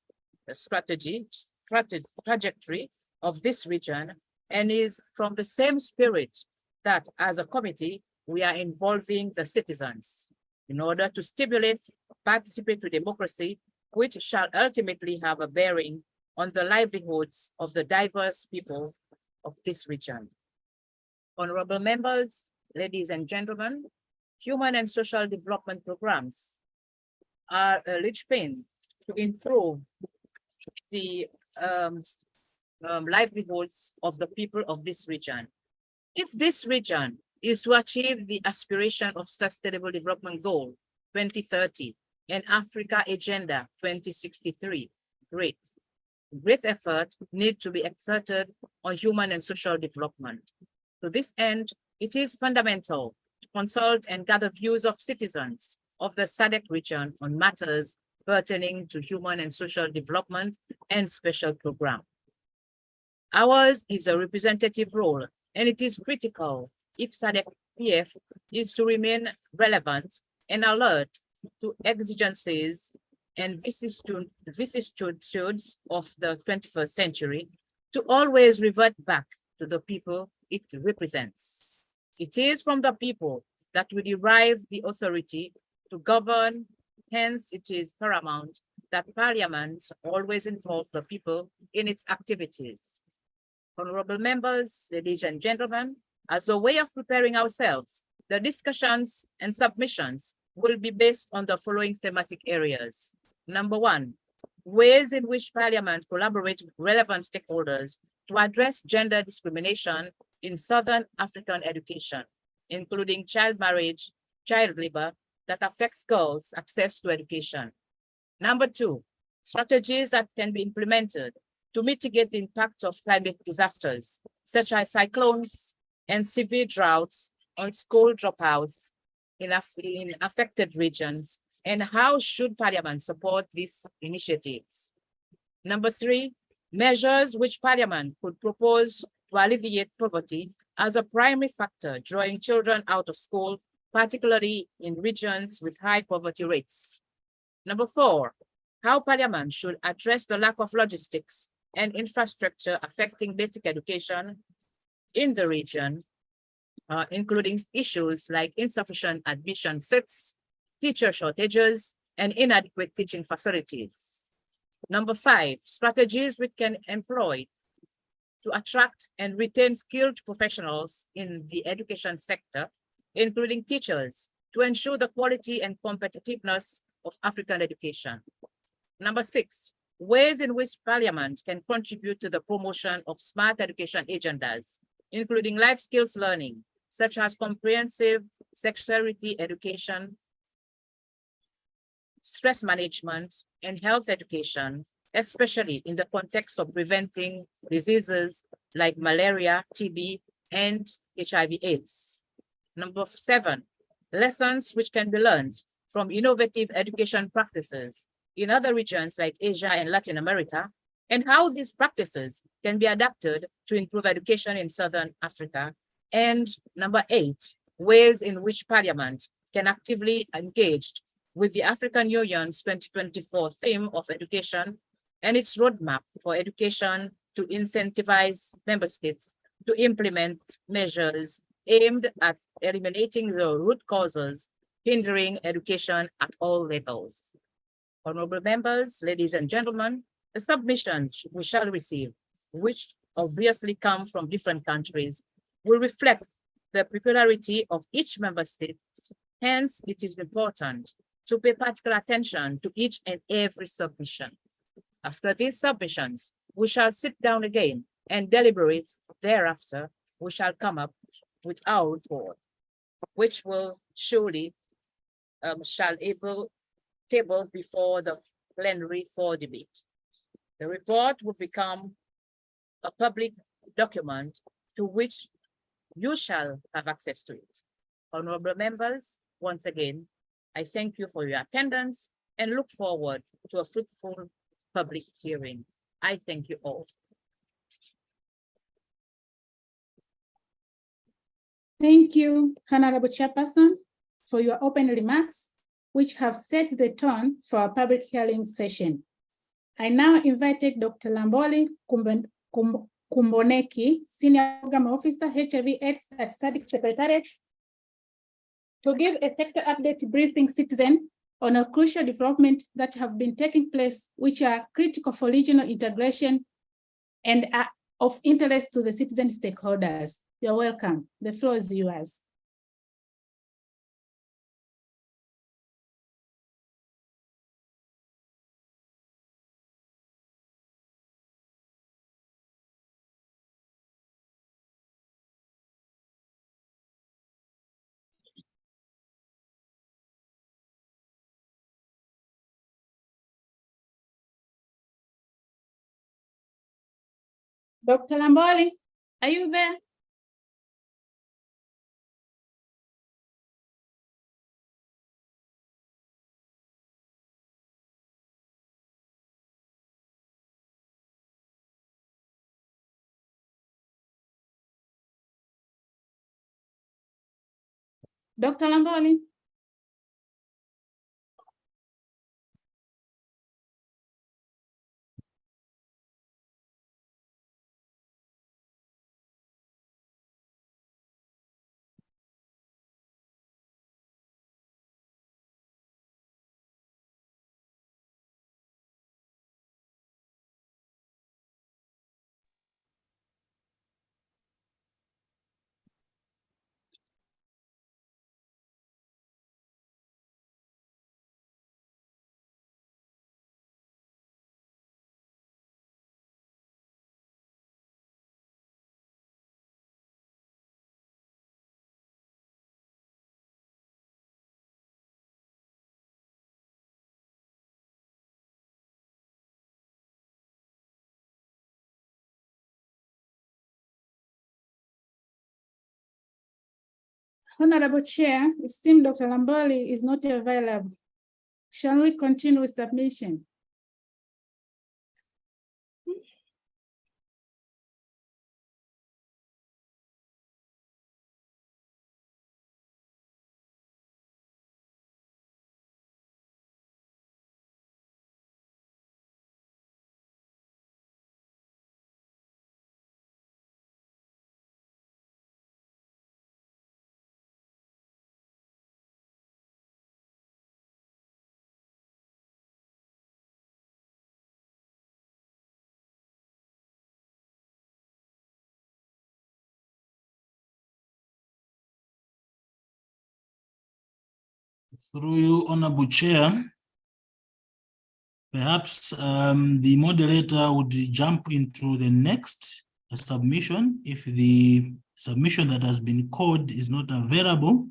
trajectory of this region and is from the same spirit that as a committee, we are involving the citizens in order to stimulate participatory democracy, which shall ultimately have a bearing on the livelihoods of the diverse people of this region. Honorable members, ladies and gentlemen, human and social development programs are a linchpin to improve the livelihoods of the people of this region. If this region is to achieve the aspiration of Sustainable Development Goal 2030 and Africa Agenda 2063, great effort need to be exerted on human and social development. To this end, it is fundamental to consult and gather views of citizens of the SADC region on matters pertaining to human and social development and special program. Ours is a representative role, and it is critical if SADC PF is to remain relevant and alert to exigencies and vicissitudes of the 21st century, to always revert back to the people it represents. It is from the people that we derive the authority to govern. Hence, it is paramount that Parliament always involve the people in its activities. Honorable members, ladies and gentlemen, as a way of preparing ourselves, the discussions and submissions will be based on the following thematic areas. Number one, ways in which Parliament collaborates with relevant stakeholders to address gender discrimination in Southern African education, including child marriage, child labor that affects girls' access to education. Number two, strategies that can be implemented to mitigate the impact of climate disasters, such as cyclones and severe droughts on school dropouts in affected regions, and how should Parliament support these initiatives? Number three, measures which Parliament could propose to alleviate poverty as a primary factor drawing children out of school, particularly in regions with high poverty rates. Number four, how Parliament should address the lack of logistics and infrastructure affecting basic education in the region, including issues like insufficient admission seats, teacher shortages, and inadequate teaching facilities. Number five, strategies we can employ to attract and retain skilled professionals in the education sector, including teachers, to ensure the quality and competitiveness of African education. Number six, ways in which Parliament can contribute to the promotion of smart education agendas, including life skills learning, such as comprehensive sexuality education, stress management, and health education, especially in the context of preventing diseases like malaria, TB, and HIV/AIDS. Number seven, lessons which can be learned from innovative education practices in other regions like Asia and Latin America, and how these practices can be adapted to improve education in Southern Africa. And number eight, ways in which Parliament can actively engage with the African Union's 2024 theme of education and its roadmap for education to incentivize member states to implement measures aimed at eliminating the root causes hindering education at all levels. Honorable members, ladies and gentlemen, the submissions we shall receive, which obviously come from different countries, will reflect the peculiarity of each member state. Hence, it is important to pay particular attention to each and every submission. After these submissions, we shall sit down again and deliberate. Thereafter, we shall come up with our report, which will surely table before the plenary for debate. The report will become a public document to which you shall have access to it. Honorable members, once again, I thank you for your attendance and look forward to a fruitful public hearing. I thank you all. Thank you, Honorable Chairperson, for your open remarks, which have set the tone for our public hearing session. I now invited Dr. Lamboli Kumboneki, Senior Program Officer, HIV/AIDS at SADC Secretariat, to give a sector update briefing citizen on a crucial development that have been taking place, which are critical for regional integration and are of interest to the citizen stakeholders. You're welcome. The floor is yours. Dr. Lamboli, are you there? Dr. Lamboli? Honorable Chair, it seems Dr. Lamboli is not available. Shall we continue with submission? Through you, Honorable Chair, perhaps the moderator would jump into the next submission if the submission that has been called is not available.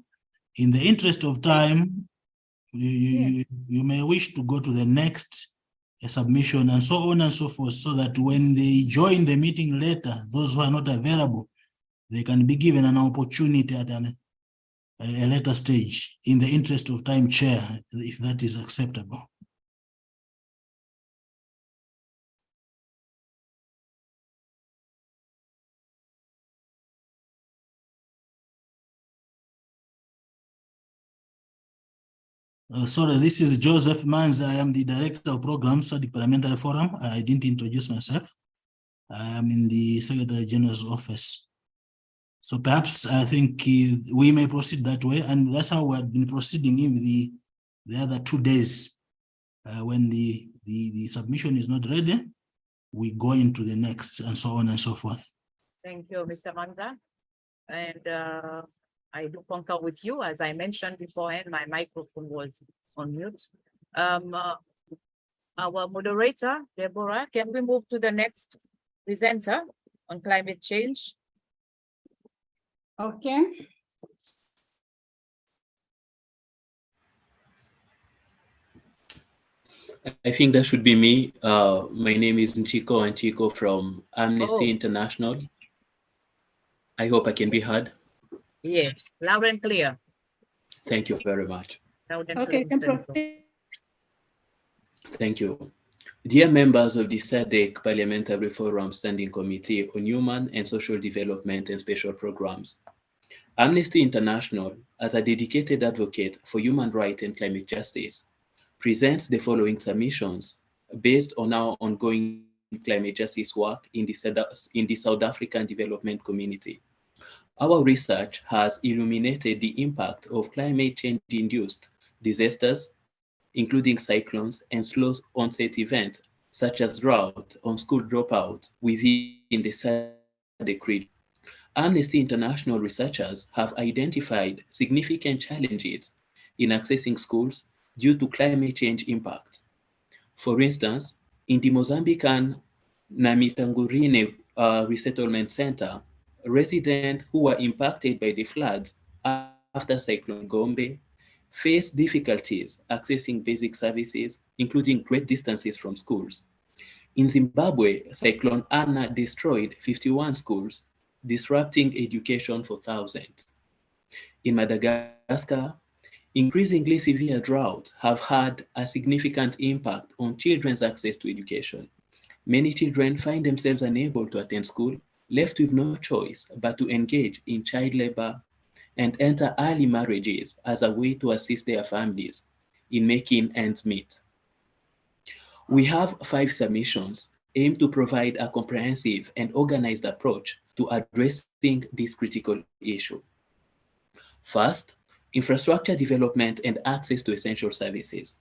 In the interest of time, you may wish to go to the next submission and so on and so forth, so that when they join the meeting later, those who are not available, they can be given an opportunity at a later stage, in the interest of time, Chair, if that is acceptable. Sorry, this is Joseph Manz. I am the Director of Programs at the Parliamentary Forum. I didn't introduce myself. I am in the Secretary General's office. So perhaps I think we may proceed that way, and that's how we have been proceeding in the other 2 days. When the submission is not ready, we go into the next and so on and so forth. Thank you, Mr. Manza. And I do concur with you. As I mentioned beforehand, my microphone was on mute. Our moderator, Deborah, can we move to the next presenter on climate change? Okay. I think that should be me. My name is Nchiko from Amnesty International. I hope I can be heard. Yes, loud and clear. Thank you very much. Loud and Okay, clear, can Mr. Nico. proceed. Thank you. Dear members of the SADC Parliamentary Forum Standing Committee on Human and Social Development and Special Programs, Amnesty International, as a dedicated advocate for human rights and climate justice, presents the following submissions based on our ongoing climate justice work in the South African development community. Our research has illuminated the impact of climate change-induced disasters, including cyclones and slow onset events, such as drought on school dropout within the SADC region. Amnesty International researchers have identified significant challenges in accessing schools due to climate change impacts. For instance, in the Mozambican Namitangurine Resettlement Center, residents who were impacted by the floods after Cyclone Gombe face difficulties accessing basic services, including great distances from schools. In Zimbabwe, Cyclone Anna destroyed 51 schools, disrupting education for thousands. In Madagascar, increasingly severe droughts have had a significant impact on children's access to education. Many children find themselves unable to attend school, left with no choice but to engage in child labor and enter early marriages as a way to assist their families in making ends meet. We have 5 submissions aimed to provide a comprehensive and organized approach to addressing this critical issue. First, infrastructure development and access to essential services.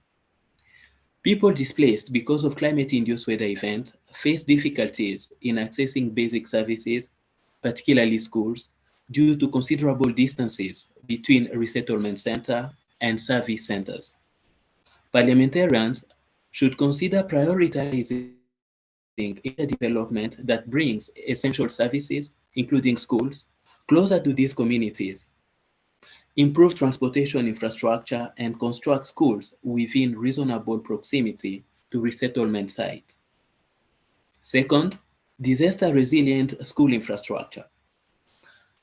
People displaced because of climate-induced weather events face difficulties in accessing basic services, particularly schools, due to considerable distances between a resettlement center and service centers. Parliamentarians should consider prioritizing development that brings essential services, including schools, closer to these communities, improve transportation infrastructure, and construct schools within reasonable proximity to resettlement sites. Second, disaster-resilient school infrastructure.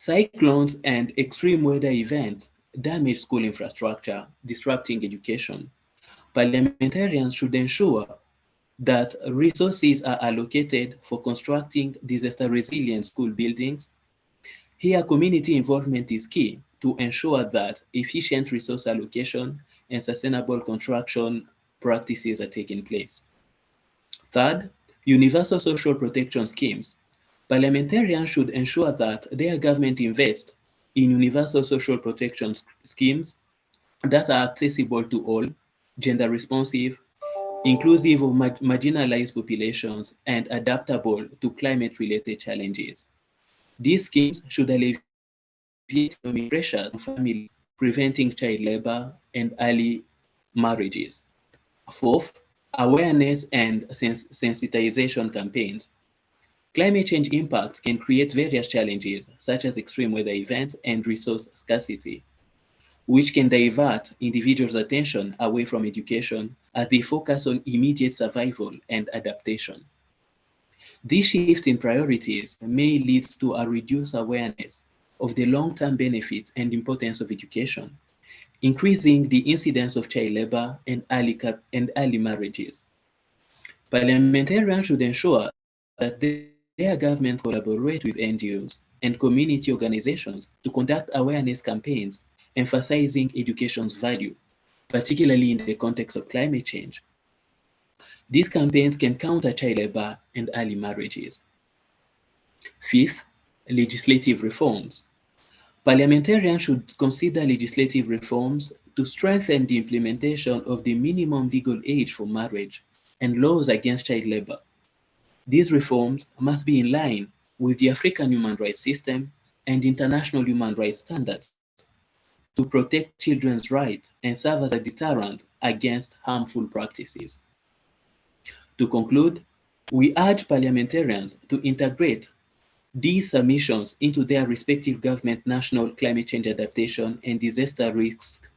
Cyclones and extreme weather events damage school infrastructure, disrupting education. Parliamentarians should ensure that resources are allocated for constructing disaster-resilient school buildings. Here, community involvement is key to ensure that efficient resource allocation and sustainable construction practices are taking place. Third, universal social protection schemes. Parliamentarians should ensure that their government invests in universal social protection schemes that are accessible to all, gender responsive, inclusive of marginalized populations, and adaptable to climate-related challenges. These schemes should alleviate economic pressures on families, preventing child labor and early marriages. Fourth, awareness and sensitization campaigns. Climate change impacts can create various challenges, such as extreme weather events and resource scarcity, which can divert individuals' attention away from education as they focus on immediate survival and adaptation. This shift in priorities may lead to a reduced awareness of the long-term benefits and importance of education, increasing the incidence of child labor and early marriages. Parliamentarians should ensure that their government collaborate with NGOs and community organizations to conduct awareness campaigns emphasizing education's value, particularly in the context of climate change. These campaigns can counter child labor and early marriages. Fifth, legislative reforms. Parliamentarians should consider legislative reforms to strengthen the implementation of the minimum legal age for marriage and laws against child labor. These reforms must be in line with the African human rights system and international human rights standards to protect children's rights and serve as a deterrent against harmful practices. To conclude, we urge parliamentarians to integrate these submissions into their respective government national climate change adaptation and disaster risk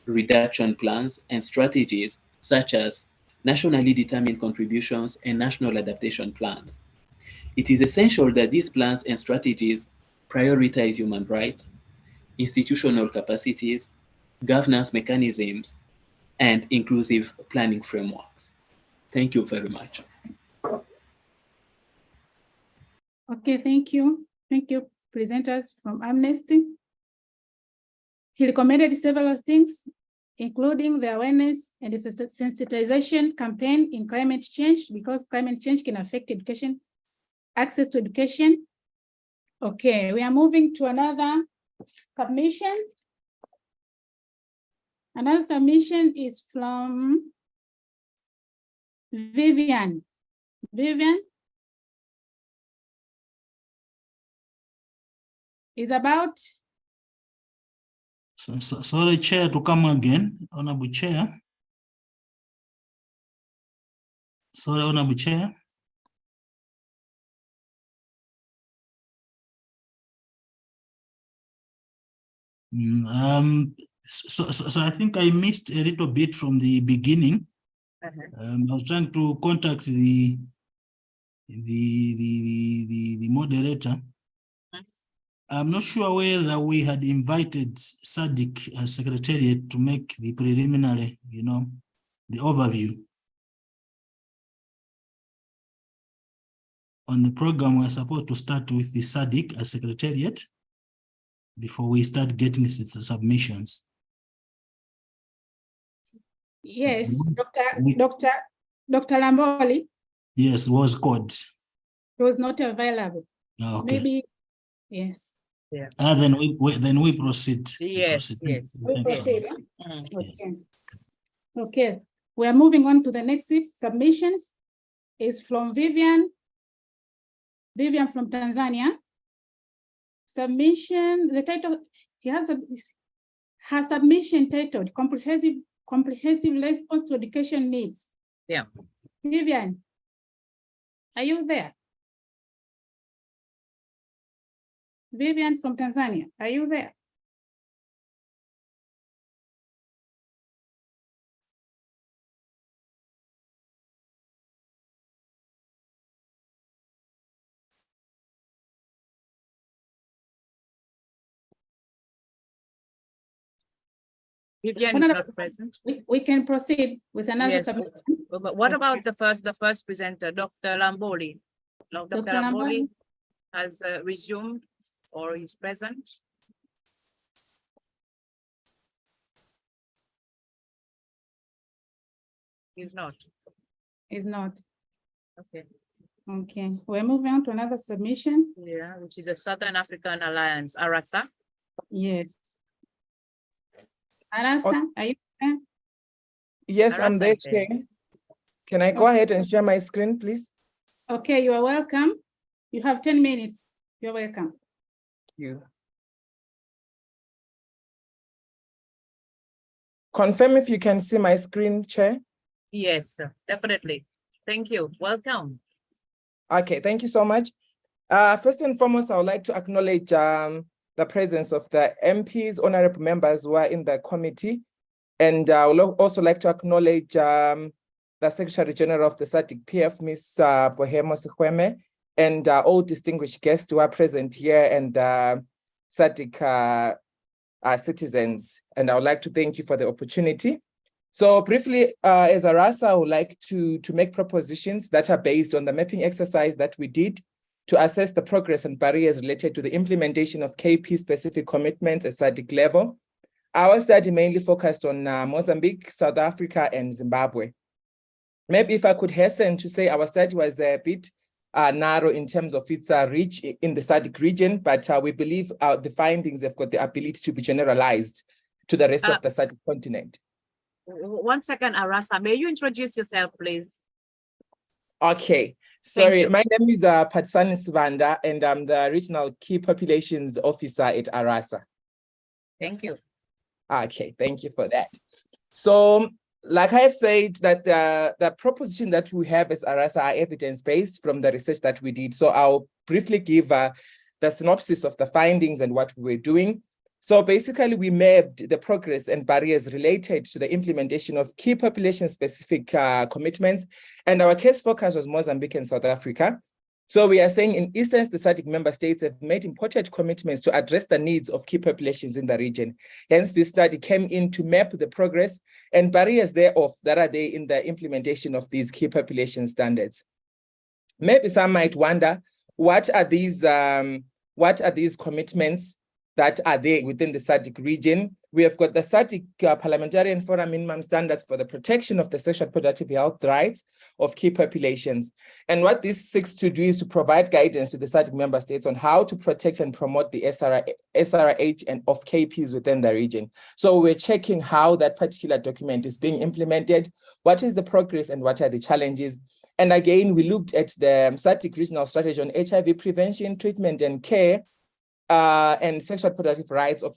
reduction plans and strategies, such as nationally determined contributions and national adaptation plans. It is essential that these plans and strategies prioritize human rights, institutional capacities, governance mechanisms, and inclusive planning frameworks. Thank you very much. Okay, thank you. Thank you, presenters from Amnesty. He recommended several things, including the awareness and the sensitization campaign in climate change, because climate change can affect education, access to education. Okay, we are moving to another submission. Another submission is from Vivian. Vivian is about. Sorry, Chair, to come again, Honorable Chair. Sorry, Honorable Chair. So I think I missed a little bit from the beginning. I was trying to contact the moderator. I'm not sure whether we had invited SADC as Secretariat to make the preliminary, the overview. On the program, we're supposed to start with the SADC as Secretariat before we start getting submissions. Yes, Dr. Lamboli. Yes, was called. He was not available. Okay. Maybe, yes. Yeah. Then we proceed. Yes, yes. We proceed, huh? Yes. Okay. Okay, we are moving on to the next submissions. Is from Vivian from Tanzania. Submission, the title, he has her submission titled Comprehensive Response to Education Needs. Yeah. Vivian, are you there? Vivian from Tanzania, are you there? Vivian is not present. We can proceed with another Yes, submission. but what about the first presenter, Dr. Lamboli? Now, Dr. Dr. Lamboli Lamboli? has resumed or is present. He's not. Is not. Okay. Okay, we're moving on to another submission. Yeah, which is the Southern African Alliance, ARASA. Yes. Arasa, are you there? Yes, I'm Arasa there, is there. Chair. Can I go ahead and share my screen, please? Okay, you are welcome. You have 10 minutes. You're welcome. You. Confirm if you can see my screen, Chair. Yes, definitely. Thank you. Welcome. Okay, thank you so much. First and foremost, I would like to acknowledge the presence of the MPs, honorable members who are in the committee. And I would also like to acknowledge the Secretary General of the SADC PF, Ms. Bohemo Sikweme, and all distinguished guests who are present here and SADC citizens. And I would like to thank you for the opportunity. So briefly, as ARASA, I would like to make propositions that are based on the mapping exercise that we did to assess the progress and barriers related to the implementation of KP-specific commitments at SADC level. Our study mainly focused on Mozambique, South Africa, and Zimbabwe. Maybe if I could hasten to say our study was a bit narrow in terms of its reach in the SADC region, but we believe the findings have got the ability to be generalized to the rest of the SADC continent. 1 second, Arasa. May you introduce yourself, please? Okay. Sorry, my name is Patsani Sivanda, and I'm the Regional Key Populations Officer at ARASA. Thank you. Okay, thank you for that. So, like I have said, that the proposition that we have as ARASA are evidence-based from the research that we did. So I'll briefly give the synopsis of the findings and what we were doing. So basically, we mapped the progress and barriers related to the implementation of key population-specific commitments, and our case focus was Mozambique and South Africa. So we are saying, in essence, the SADC member states have made important commitments to address the needs of key populations in the region. Hence, this study came in to map the progress and barriers thereof that are there in the implementation of these key population standards. Maybe some might wonder, what are these commitments that are there within the SADC region? We have got the SADC Parliamentarian Forum minimum standards for the protection of the sexual reproductive health rights of key populations. And what this seeks to do is to provide guidance to the SADC member states on how to protect and promote the SRH and of KPs within the region. So we're checking how that particular document is being implemented, what is the progress and what are the challenges. And again, we looked at the SADC regional strategy on HIV prevention, treatment and care, and sexual reproductive rights of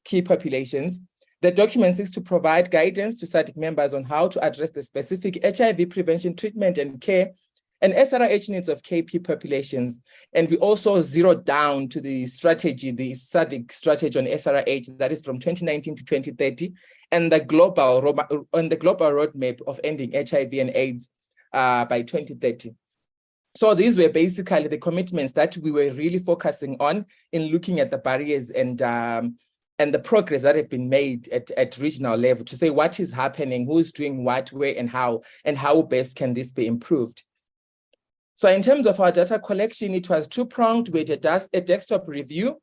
key populations. The document seeks to provide guidance to SADC members on how to address the specific HIV prevention, treatment, and care and SRH needs of KP populations. And we also zeroed down to the strategy, the SADC strategy on SRH that is from 2019 to 2030, and the global roadmap of ending HIV and AIDS by 2030. So these were basically the commitments that we were really focusing on in looking at the barriers and the progress that have been made at regional level to say what is happening, who's doing what, where, and how best can this be improved. So in terms of our data collection, it was two-pronged. We had a desktop review,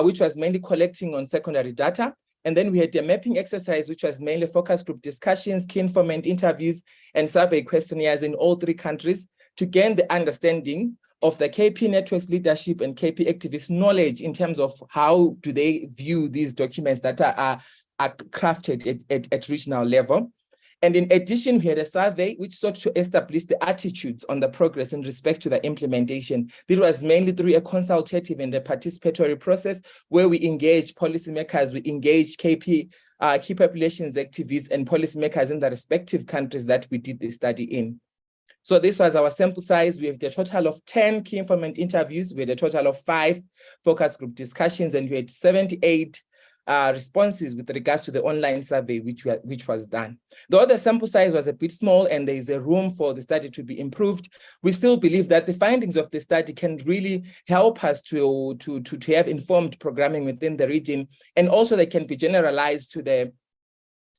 which was mainly collecting on secondary data. And then we had a mapping exercise, which was mainly focus group discussions, key informant interviews, and survey questionnaires in all three countries to gain the understanding of the KP network's leadership and KP activists' knowledge in terms of how do they view these documents that are crafted at regional level. And in addition, we had a survey which sought to establish the attitudes on the progress in respect to the implementation. This was mainly through a consultative and a participatory process where we engaged policymakers, we engaged KP, key populations activists and policymakers in the respective countries that we did the study in. So this was our sample size. We have a total of 10 key informant interviews. We had a total of 5 focus group discussions, and we had 78 responses with regards to the online survey which was done. Though the sample size was a bit small and there is a room for the study to be improved, we still believe that the findings of the study can really help us to have informed programming within the region, and also they can be generalized to the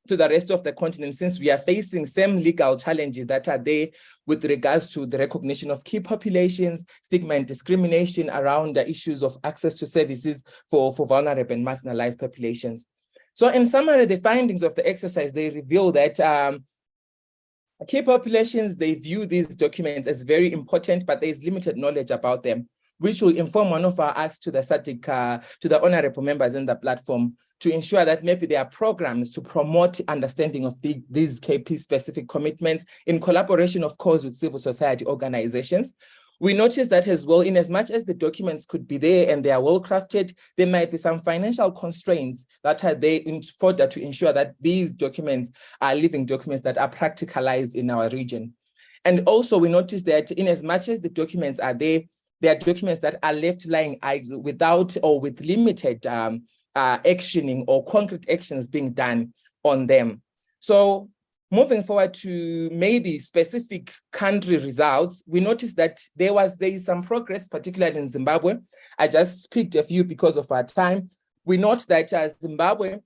rest of the continent, since we are facing same legal challenges that are there with regards to the recognition of key populations, stigma and discrimination around the issues of access to services for vulnerable and marginalized populations. So in summary, the findings of the exercise, they reveal that key populations, they view these documents as very important, but there is limited knowledge about them, which will inform one of our asks to the SADC, to the honorable members in the platform, to ensure that maybe there are programs to promote understanding of these KP-specific commitments in collaboration, of course, with civil society organizations. We noticed that as well, in as much as the documents could be there and they are well crafted, there might be some financial constraints that are there in order to ensure that these documents are living documents that are practicalized in our region. And also we noticed that in as much as the documents are there, there are documents that are left lying idle without or with limited actioning or concrete actions being done on them. So moving forward to maybe specific country results, we noticed that there is some progress, particularly in Zimbabwe. I just picked a few because of our time. We note that Zimbabwe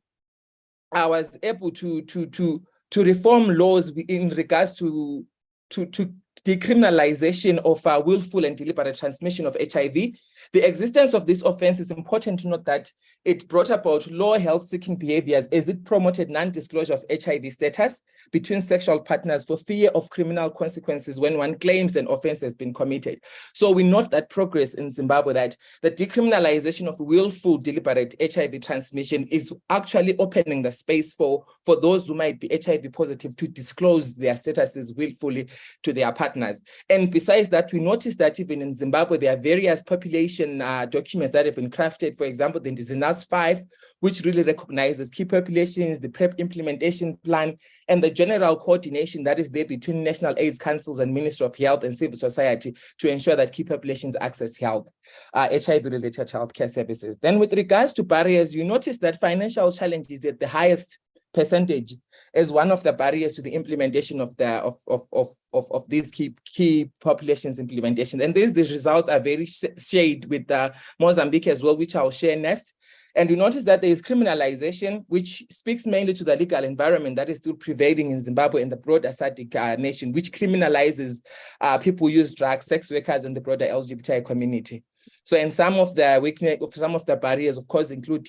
was able to reform laws in regards to decriminalization of willful and deliberate transmission of HIV. The existence of this offense is important to note that it brought about low health-seeking behaviors as it promoted non-disclosure of HIV status between sexual partners for fear of criminal consequences when one claims an offense has been committed. So we note that progress in Zimbabwe, that the decriminalization of willful, deliberate HIV transmission is actually opening the space for those who might be HIV positive to disclose their statuses willfully to their partners. And besides that, we noticed that even in Zimbabwe, there are various population documents that have been crafted. For example, the Indigenous 5, which really recognizes key populations, the PrEP implementation plan, and the general coordination that is there between national AIDS councils and Ministry of Health and civil society to ensure that key populations access health, HIV-related healthcare services. Then with regards to barriers, you notice that financial challenges at the highest percentage as one of the barriers to the implementation of these key populations implementation. And the results are very shared with Mozambique as well, which I'll share next. And you notice that there is criminalization, which speaks mainly to the legal environment that is still prevailing in Zimbabwe and the broader SADC nation, which criminalizes people who use drugs, sex workers, and the broader LGBTI community. So, and some of the barriers, of course, include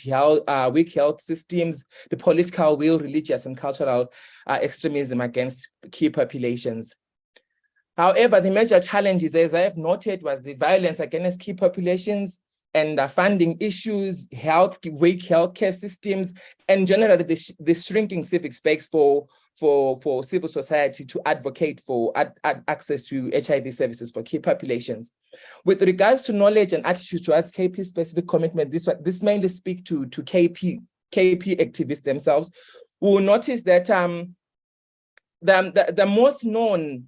weak health systems, the political will, religious and cultural extremism against key populations. However, the major challenges, as I have noted, was the violence against key populations and funding issues, weak healthcare systems, and generally the shrinking civic space for civil society to advocate for access to HIV services for key populations. With regards to knowledge and attitude towards KP-specific commitment, this mainly speak to KP activists themselves, who will notice that the most known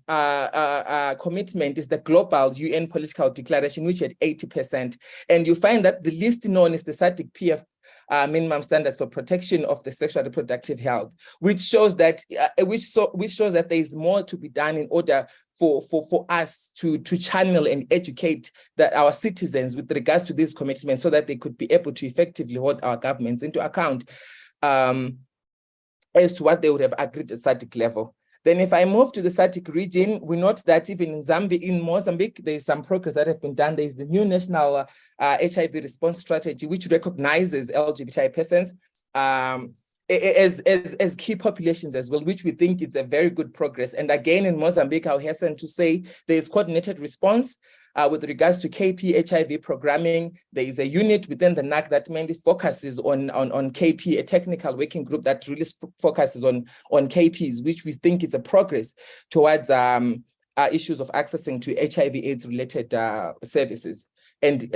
commitment is the global UN political declaration, which had 80%. And you find that the least known is the SADC PF minimum standards for protection of the sexual and reproductive health, which shows that there is more to be done in order for us to channel and educate our citizens with regards to these commitments, so that they could be able to effectively hold our governments into account as to what they would have agreed at SADC level. Then if I move to the SADC region, we note that even in Mozambique, there is some progress that have been done. There is the new national HIV response strategy, which recognizes LGBTI persons as key populations as well, which we think is a very good progress. And again, in Mozambique, I'll hasten to say there is coordinated response with regards to KP HIV programming. There is a unit within the NAC that mainly focuses on KP, a technical working group that really focuses on KPs, which we think is a progress towards issues of accessing to HIV/AIDS related services and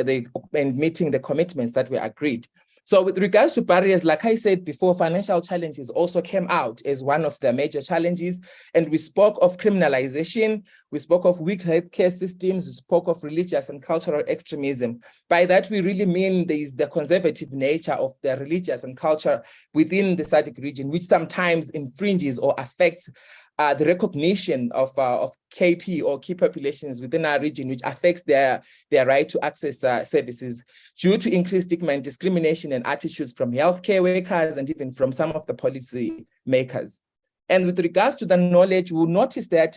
meeting the commitments that were agreed. So with regards to barriers, like I said before, financial challenges also came out as one of the major challenges. And we spoke of criminalization, we spoke of weak healthcare systems, we spoke of religious and cultural extremism. By that, we really mean there is the conservative nature of the religious and culture within the SADC region, which sometimes infringes or affects the recognition of KP or key populations within our region, which affects their right to access services due to increased stigma and discrimination and attitudes from healthcare workers and even from some of the policy makers. And with regards to the knowledge, we'll notice that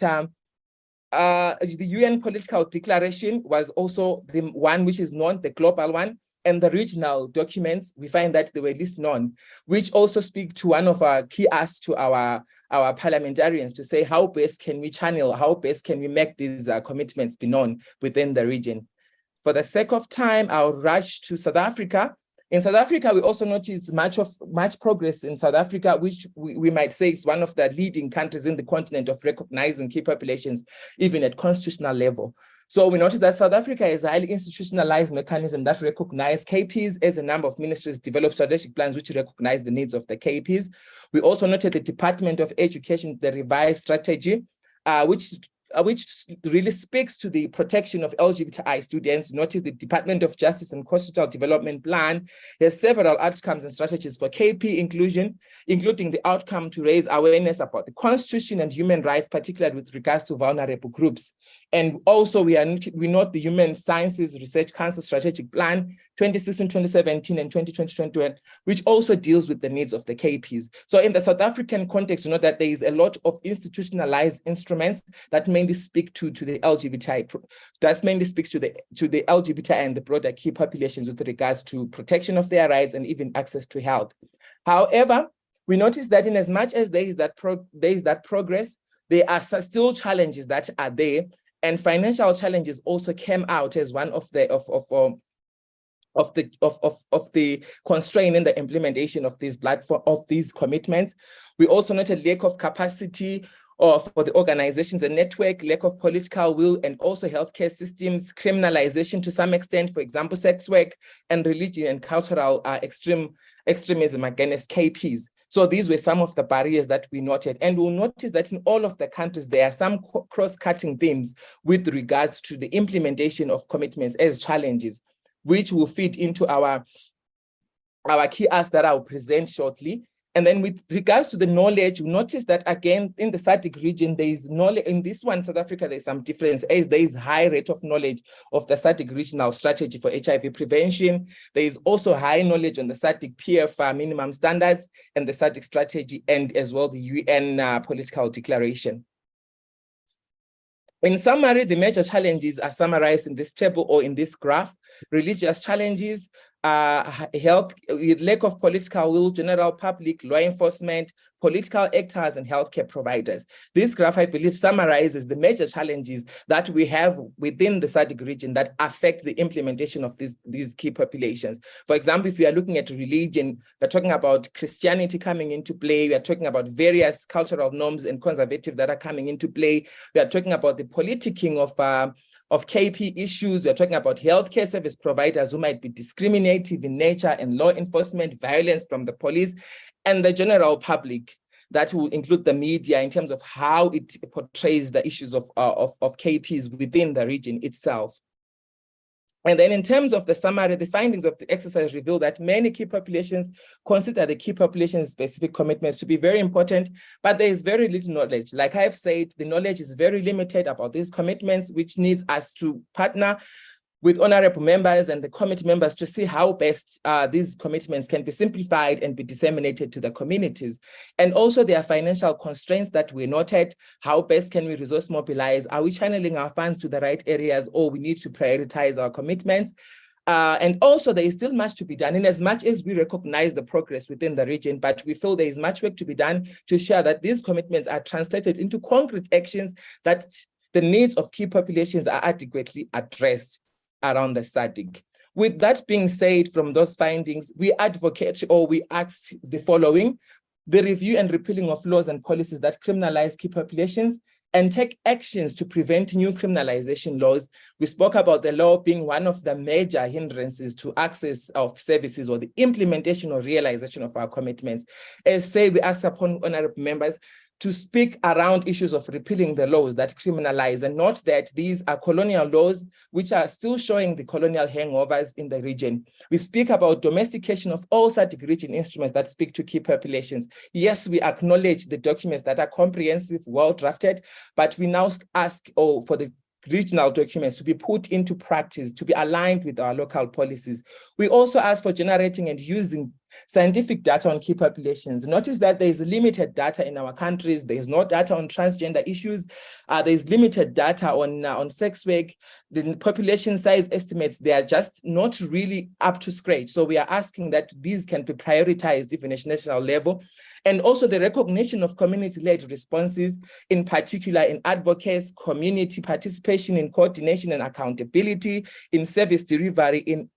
the UN political declaration was also the one which is known, the global one, and the regional documents, we find that they were least known, which also speak to one of our key asks to our parliamentarians to say how best can we channel, how best can we make these commitments be known within the region. For the sake of time, I'll rush to South Africa. In South Africa, we also noticed much progress in South Africa, which we might say is one of the leading countries in the continent of recognizing key populations, even at constitutional level. So we noticed that South Africa is a highly institutionalized mechanism that recognizes KPs as a number of ministries develop strategic plans which recognize the needs of the KPs. We also noted the Department of Education, the revised strategy, which really speaks to the protection of LGBTI students. Notice the Department of Justice and Constitutional Development Plan has several outcomes and strategies for KP inclusion, including the outcome to raise awareness about the Constitution and human rights, particularly with regards to vulnerable groups. And also we note the Human Sciences Research Council Strategic Plan 2016, 2017, and 2020, which also deals with the needs of the KPs. So in the South African context, you know that there is a lot of institutionalized instruments that mainly speak to the LGBTI, that mainly speaks to the LGBTI and the broader key populations with regards to protection of their rights and even access to health. However, we notice that in as much as there is that progress, there are still challenges that are there, and financial challenges also came out as one of the constraint in the implementation of these commitments. We also noted lack of capacity for the organizations and network, lack of political will, and also healthcare systems, criminalization to some extent, for example, sex work, and religion and cultural extremism against KPs. So these were some of the barriers that we noted. And we'll notice that in all of the countries, there are some cross-cutting themes with regards to the implementation of commitments as challenges, which will feed into our key asks that I'll present shortly. And then with regards to the knowledge, you notice that again, in the SADC region, there is knowledge. In this one, South Africa, there's some difference as there is high rate of knowledge of the SADC regional strategy for HIV prevention. There is also high knowledge on the SADC PF minimum standards and the SADC strategy, and as well the UN political declaration. In summary, the major challenges are summarized in this table or in this graph: religious challenges, health, lack of political will, general public, law enforcement, political actors, and healthcare providers. This graph, I believe, summarizes the major challenges that we have within the SADC region that affect the implementation of these key populations. For example, if we are looking at religion, we're talking about Christianity coming into play. We are talking about various cultural norms and conservative that are coming into play. We are talking about the politicking of KP issues. We're talking about healthcare service providers who might be discriminative in nature, and law enforcement, violence from the police, and the general public that will include the media in terms of how it portrays the issues of KPs within the region itself. And then in terms of the summary, the findings of the exercise reveal that many key populations consider the key population specific commitments to be very important, but there is very little knowledge. Like I've said, the knowledge is very limited about these commitments, which needs us to partner with honorable members and the committee members to see how best these commitments can be simplified and be disseminated to the communities. And also there are financial constraints that we noted. How best can we resource mobilize? Are we channeling our funds to the right areas, or we need to prioritize our commitments? And also there is still much to be done in as much as we recognize the progress within the region, but we feel there is much work to be done to ensure that these commitments are translated into concrete actions, that the needs of key populations are adequately addressed around the SADC. With that being said, from those findings, we advocate, or we ask the following: the review and repealing of laws and policies that criminalize key populations, and take actions to prevent new criminalization laws. We spoke about the law being one of the major hindrances to access of services or the implementation or realization of our commitments. As say, we ask upon honorable members to speak around issues of repealing the laws that criminalize, and not that these are colonial laws which are still showing the colonial hangovers in the region. We speak about domestication of all SADC region instruments that speak to key populations. Yes, we acknowledge the documents that are comprehensive, well drafted, but we now ask for the regional documents to be put into practice, to be aligned with our local policies. We also ask for generating and using scientific data on key populations. Notice that there is limited data in our countries. There is no data on transgender issues. There is limited data on sex work. The population size estimates, they are just not really up to scratch. So we are asking that these can be prioritized even at national level. And also the recognition of community-led responses, in particular in advocacy, community participation, in coordination and accountability, in service delivery, in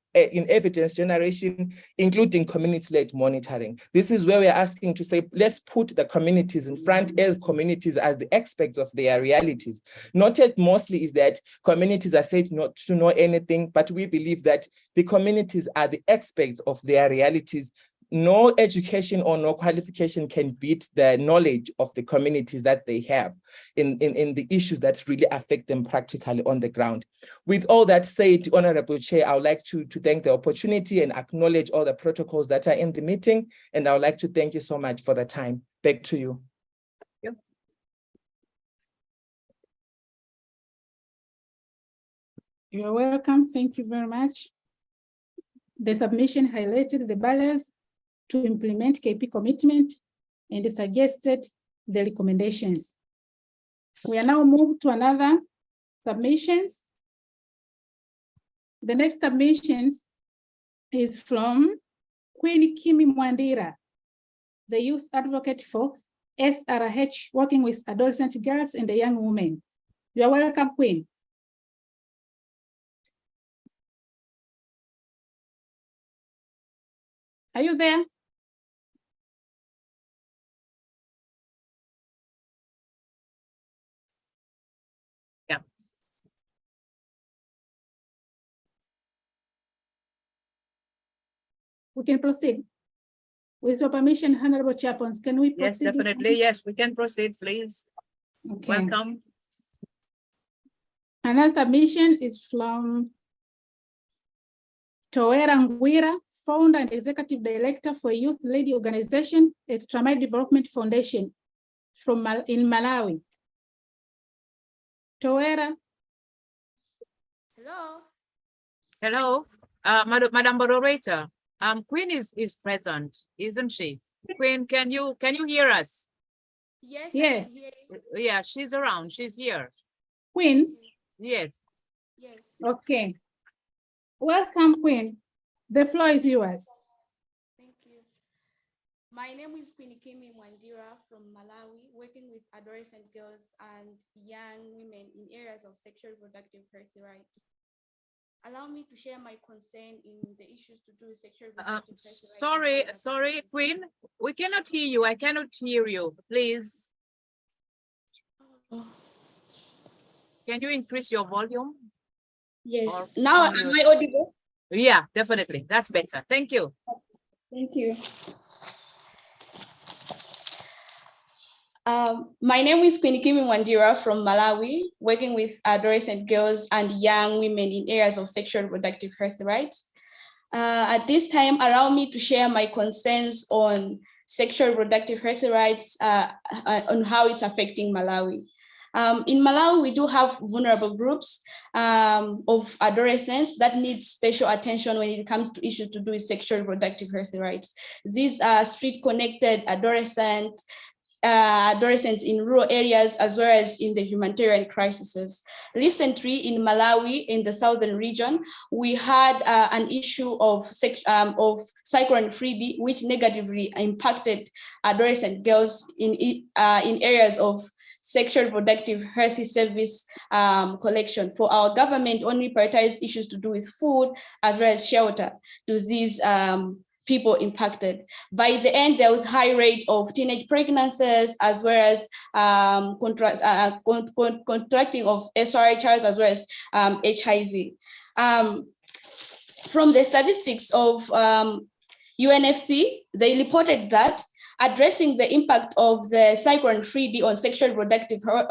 evidence generation, including community-led monitoring. This is where we're asking to say, let's put the communities in front as communities as the experts of their realities. Noted mostly is that communities are said not to know anything, but we believe that the communities are the experts of their realities. No education or no qualification can beat the knowledge of the communities that they have in the issues that really affect them practically on the ground. With all that said, Honorable Chair, I would like to thank the opportunity and acknowledge all the protocols that are in the meeting. And I would like to thank you so much for the time. Back to you. Yep. You're welcome. Thank you very much. The submission highlighted the barriers to implement KP commitment and suggested the recommendations. We are now moved to another submissions. The next submissions is from Queen Kimi Mwandira, the youth advocate for SRH, working with adolescent girls and young women. You are welcome, Queen. Are you there? Yeah. We can proceed. With your permission, Honorable Chaplains, can we proceed? Yes, definitely. Yes, we can proceed, please. Okay. Welcome. Another submission is from Toera Ngwira, founder and executive director for youth-led organization, Extramile Development Foundation in Malawi. Toera. Hello. Hello, Madam Moderator. Queen is present, isn't she? Queen, can you hear us? Yes. Yes. Yeah, she's around. She's here. Queen. Yes. Yes. Okay. Welcome, Queen. The floor is yours. Thank you. My name is Queen Kimi Mwandira from Malawi, working with adolescent girls and young women in areas of sexual reproductive health rights. Allow me to share my concern in the issues to do with sexual reproductive health rights. Sorry, Queen. We cannot hear you. I cannot hear you. Please. Can you increase your volume? Yes. Now, am I audible? Yeah, definitely. That's better. Thank you. Thank you. My name is Queen Kimi Mwandira from Malawi, working with adolescent girls and young women in areas of sexual reproductive health rights. At this time, allow me to share my concerns on sexual reproductive health rights, on how it's affecting Malawi. In Malawi, we do have vulnerable groups of adolescents that need special attention when it comes to issues to do with sexual reproductive health rights. These are street-connected adolescents in rural areas, as well as in the humanitarian crises. Recently in Malawi, in the southern region, we had an issue of Cyclone Freddie, which negatively impacted adolescent girls in areas of sexual reproductive health service collection. For our government, only prioritized issues to do with food as well as shelter to these people impacted. By the end, there was high rate of teenage pregnancies, as well as contracting of SRHRs, as well as HIV. From the statistics of UNFP, they reported that addressing the impact of the Cyclone 3D on sexual reproductive health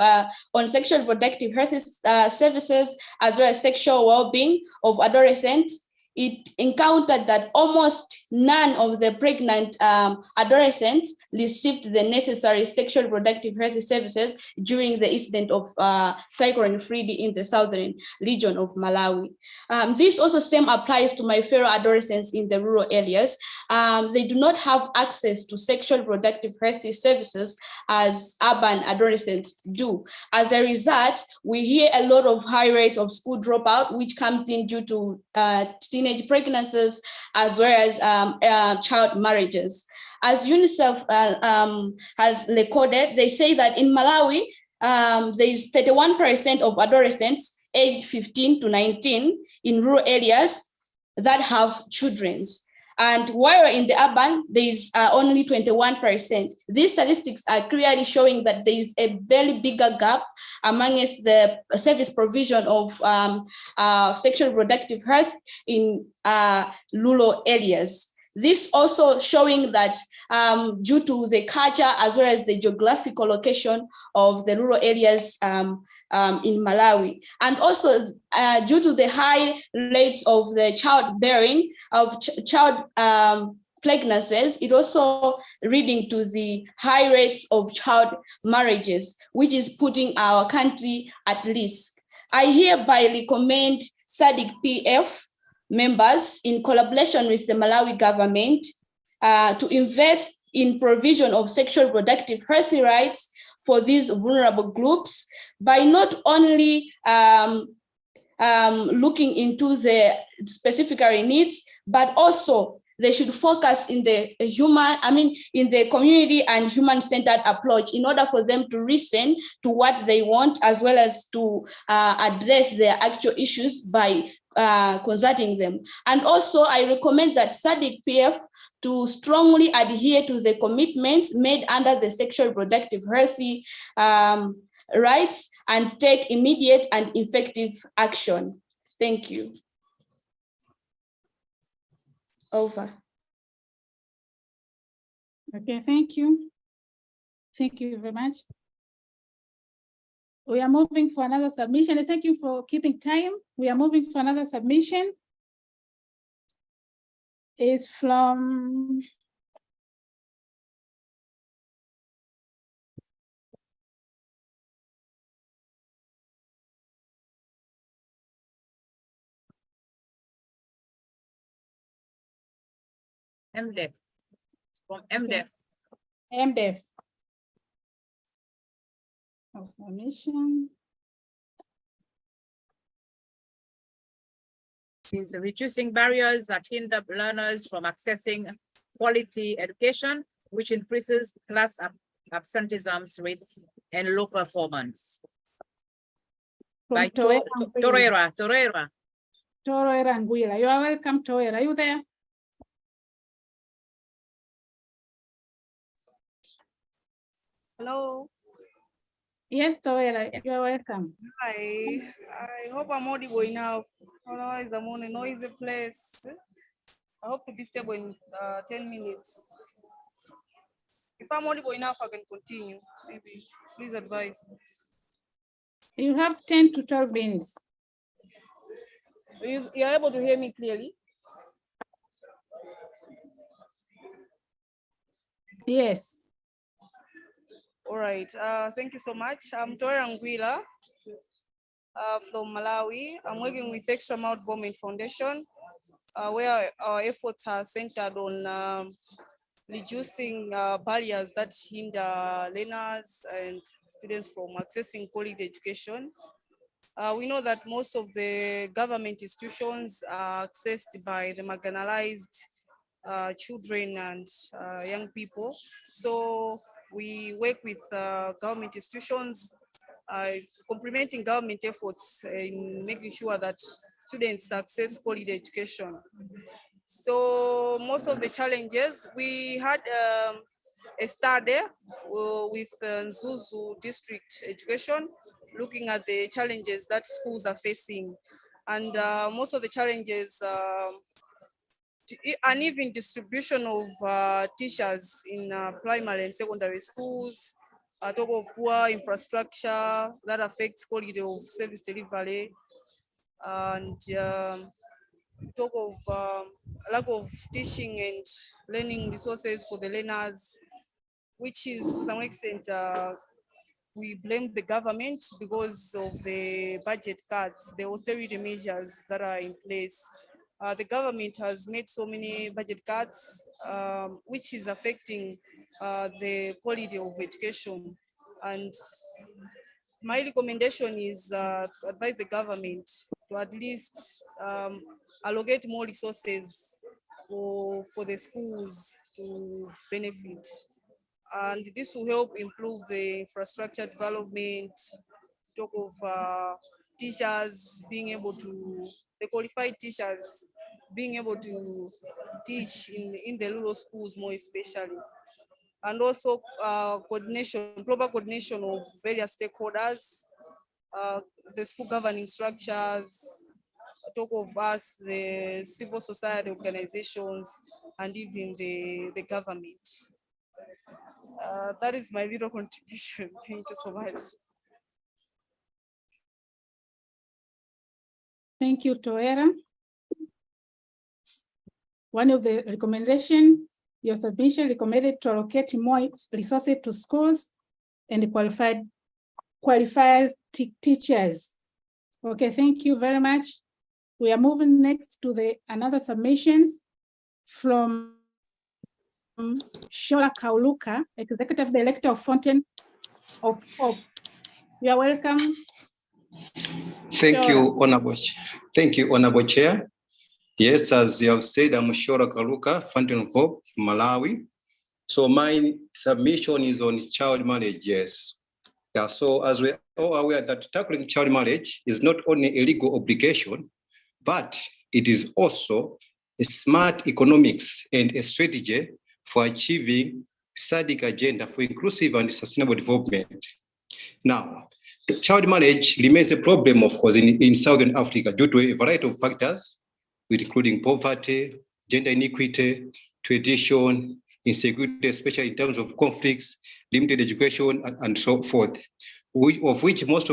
services, as well as sexual well-being of adolescents, it encountered that almost none of the pregnant adolescents received the necessary sexual reproductive health services during the incident of Cyclone 3D in the southern region of Malawi. This also same applies to my fellow adolescents in the rural areas. They do not have access to sexual reproductive health services as urban adolescents do. As a result, we hear a lot of high rates of school dropout, which comes in due to teenage pregnancies, as well as child marriages. As UNICEF has recorded, they say that in Malawi, there is 31% of adolescents aged 15 to 19 in rural areas that have children. And while in the urban, there is only 21%. These statistics are clearly showing that there is a very bigger gap amongst the service provision of sexual reproductive health in rural areas. This also showing that due to the culture as well as the geographical location of the rural areas in Malawi. And also due to the high rates of the childbearing, of child pregnancies, it also leading to the high rates of child marriages, which is putting our country at risk. I hereby recommend SADC-PF members in collaboration with the Malawi government to invest in provision of sexual reproductive health rights for these vulnerable groups by not only looking into the specific needs, but also they should focus in the in the community and human-centered approach in order for them to listen to what they want, as well as to address their actual issues by consulting them. And also I recommend that SADC-PF to strongly adhere to the commitments made under the sexual reproductive healthy rights and take immediate and effective action. Thank you. Over. Okay, thank you. Thank you very much. We are moving for another submission, and thank you for keeping time. We are moving for another submission. It's from MDEF. From MDEF. MDEF. Submission. Is reducing barriers that hinder learners from accessing quality education, which increases class absenteeism rates and low performance. By Torreira. Torreira Anguilla. You are welcome, Torreira. Are you there? Hello. Yes, Torreira, you are welcome. Hi. I hope I'm audible enough. Otherwise, I'm on a noisy place. I hope to be stable in 10 minutes. If I'm audible enough, I can continue. Maybe. Please advise. You have 10 to 12 minutes. You're able to hear me clearly? Yes. All right. Thank you so much. I'm Torreira Anguilla from Malawi. I'm working with Extra Mouth Bombing Foundation, where our efforts are centered on reducing barriers that hinder learners and students from accessing quality education. We know that most of the government institutions are accessed by the marginalized children and young people. So we work with government institutions, complementing government efforts in making sure that students access quality education. So for most of the challenges, we had a study with Nzuzu District Education, looking at the challenges that schools are facing. And most of the challenges, uneven distribution of teachers in primary and secondary schools, talk of poor infrastructure that affects quality of service delivery, and talk of lack of teaching and learning resources for the learners, which is to some extent we blame the government because of the budget cuts, the austerity measures that are in place. The government has made so many budget cuts, which is affecting the quality of education. And my recommendation is to advise the government to at least allocate more resources for the schools to benefit. And this will help improve the infrastructure development, talk of teachers being able to, the qualified teachers being able to teach in the rural schools more especially. And also coordination, proper coordination of various stakeholders, the school governing structures, talk of us, the civil society organizations, and even the government. That is my little contribution. Thank you so much. Thank you, Toera. One of the recommendations, your submission recommended to allocate more resources to schools and qualified teachers. Okay, thank you very much. We are moving next to another submissions from Shola Kauluka, Executive Director of Fountain of Hope. You are welcome. Thank you, Honorable. Thank you, Honorable Chair. Yes, as you have said, I'm Shola Kauluka, Fountain of Hope, Malawi. So my submission is on child marriage, yes. Yeah, so as we're all aware that tackling child marriage is not only a legal obligation, but it is also a smart economics and a strategy for achieving SADC agenda for inclusive and sustainable development. Now, child marriage remains a problem, of course, in Southern Africa due to a variety of factors, including poverty, gender inequity, tradition, insecurity, especially in terms of conflicts, limited education, and so forth, most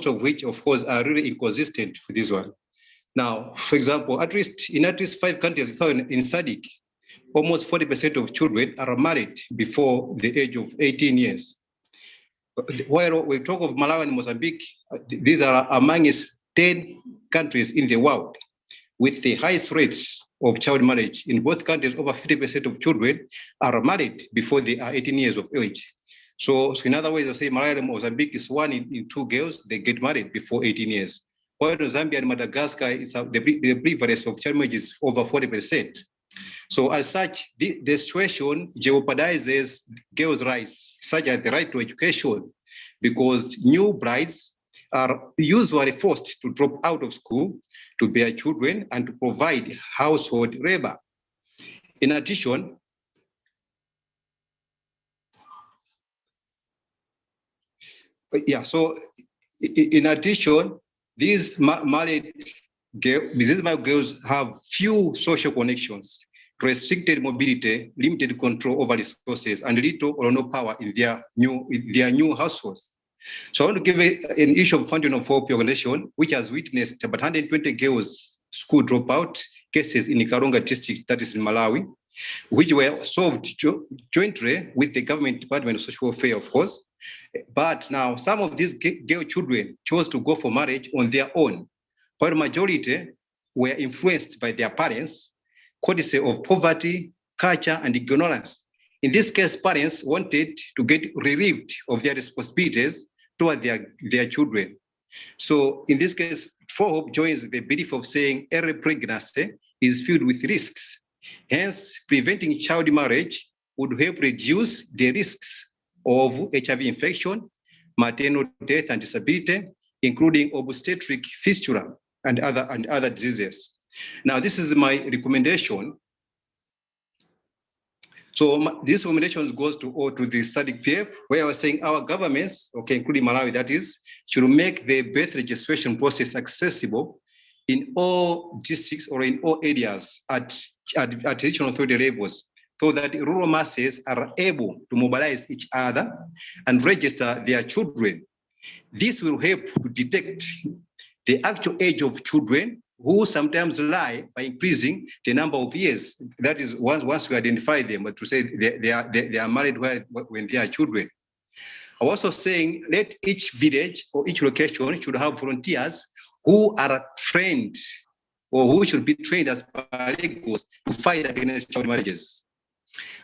of which, of course, are really inconsistent with this one. Now, for example, in at least 5 countries in SADC, almost 40% of children are married before the age of 18 years. While we talk of Malawi and Mozambique, these are amongst 10 countries in the world with the highest rates of child marriage. In both countries, over 50% of children are married before they are 18 years of age. So in other ways, I say Malawi and Mozambique is 1 in 2 girls, they get married before 18 years. While in Zambia and Madagascar, the prevalence of child marriage is over 40%. So as such, the situation jeopardizes girls' rights, such as the right to education, because new brides are usually forced to drop out of school to bear children and to provide household labor. In addition, these married girls have few social connections, restricted mobility, limited control over resources, and little or no power in their new households. So I want to give an issue of Fountain of Hope organization, which has witnessed about 120 girls school dropout cases in Karonga district, that is in Malawi, which were solved jointly with the government Department of Social Welfare, of course. But now some of these girl children chose to go for marriage on their own, while majority were influenced by their parents, courtesy of poverty, culture, and ignorance. In this case, parents wanted to get relieved of their responsibilities toward their children. So in this case, For Hope joins the belief of saying early pregnancy is filled with risks. Hence, preventing child marriage would help reduce the risks of HIV infection, maternal death and disability, including obstetric fistula and other diseases. Now, this is my recommendation So these recommendations goes to the SADC PF, where I was saying our governments, okay, including Malawi, that is, should make the birth registration process accessible in all districts or in all areas at regional authority levels, so that rural masses are able to mobilize each other and register their children. This will help to detect the actual age of children who sometimes lie by increasing the number of years. That is once we identify them, but to say they are married when they are children. I'm also saying let each village or each location should have volunteers who are trained or who should be trained as paralegals to fight against child marriages.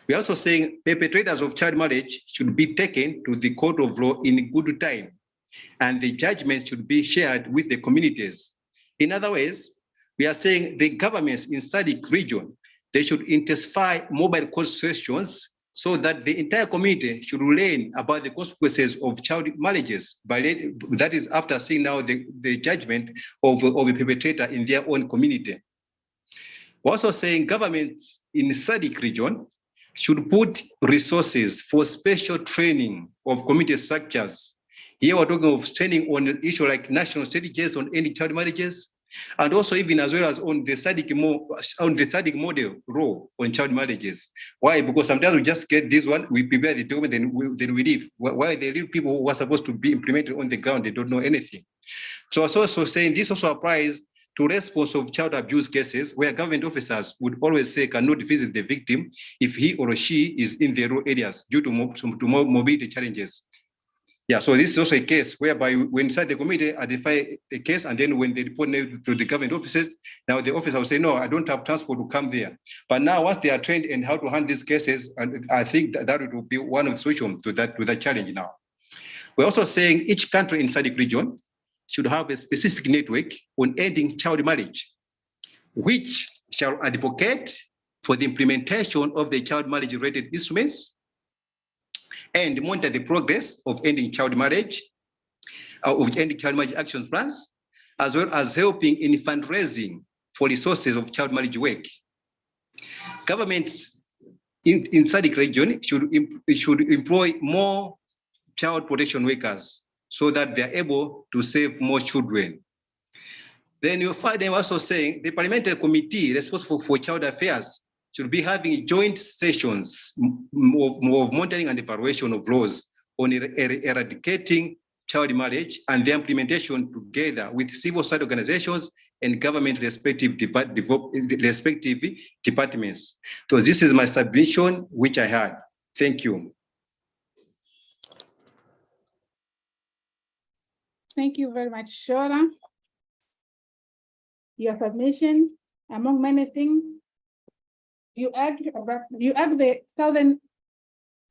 We're also saying perpetrators of child marriage should be taken to the court of law in good time, and the judgment should be shared with the communities. In other ways, we are saying the governments in SADC region, they should intensify mobile court sessions so that the entire community should learn about the consequences of child marriages. That is after seeing now the judgment of a perpetrator in their own community. We're also saying governments in SADC region should put resources for special training of community structures. Here we're talking of training on an issue like national strategies on any child marriages, and also even as well as on the SADC model role on child marriages. Why? Because sometimes we just get this one, we prepare the document, then we leave. Why the real people who are supposed to be implemented on the ground, they don't know anything. So I was also saying this also applies to response of child abuse cases where government officers would always say cannot visit the victim if he or she is in the rural areas due to mobility challenges. Yeah, so this is also a case whereby when inside the committee identify a case, and then when they report to the government offices, now the officer will say, no, I don't have transport to come there. But now once they are trained in how to handle these cases, and I think that will be one of the solutions to that challenge now. We're also saying each country in SADC region should have a specific network on ending child marriage, which shall advocate for the implementation of the child marriage-related instruments and monitor the progress of ending child marriage, action plans, as well as helping in fundraising for resources of child marriage work. Governments in SADC region should employ more child protection workers so that they're able to save more children. Then you'll find them also saying the parliamentary committee responsible for child affairs should be having joint sessions of monitoring and evaluation of laws on eradicating child marriage and their implementation together with civil society organizations and government respective departments. So this is my submission, which I had. Thank you. Thank you very much, Shora. Your submission, among many things, you argue the Southern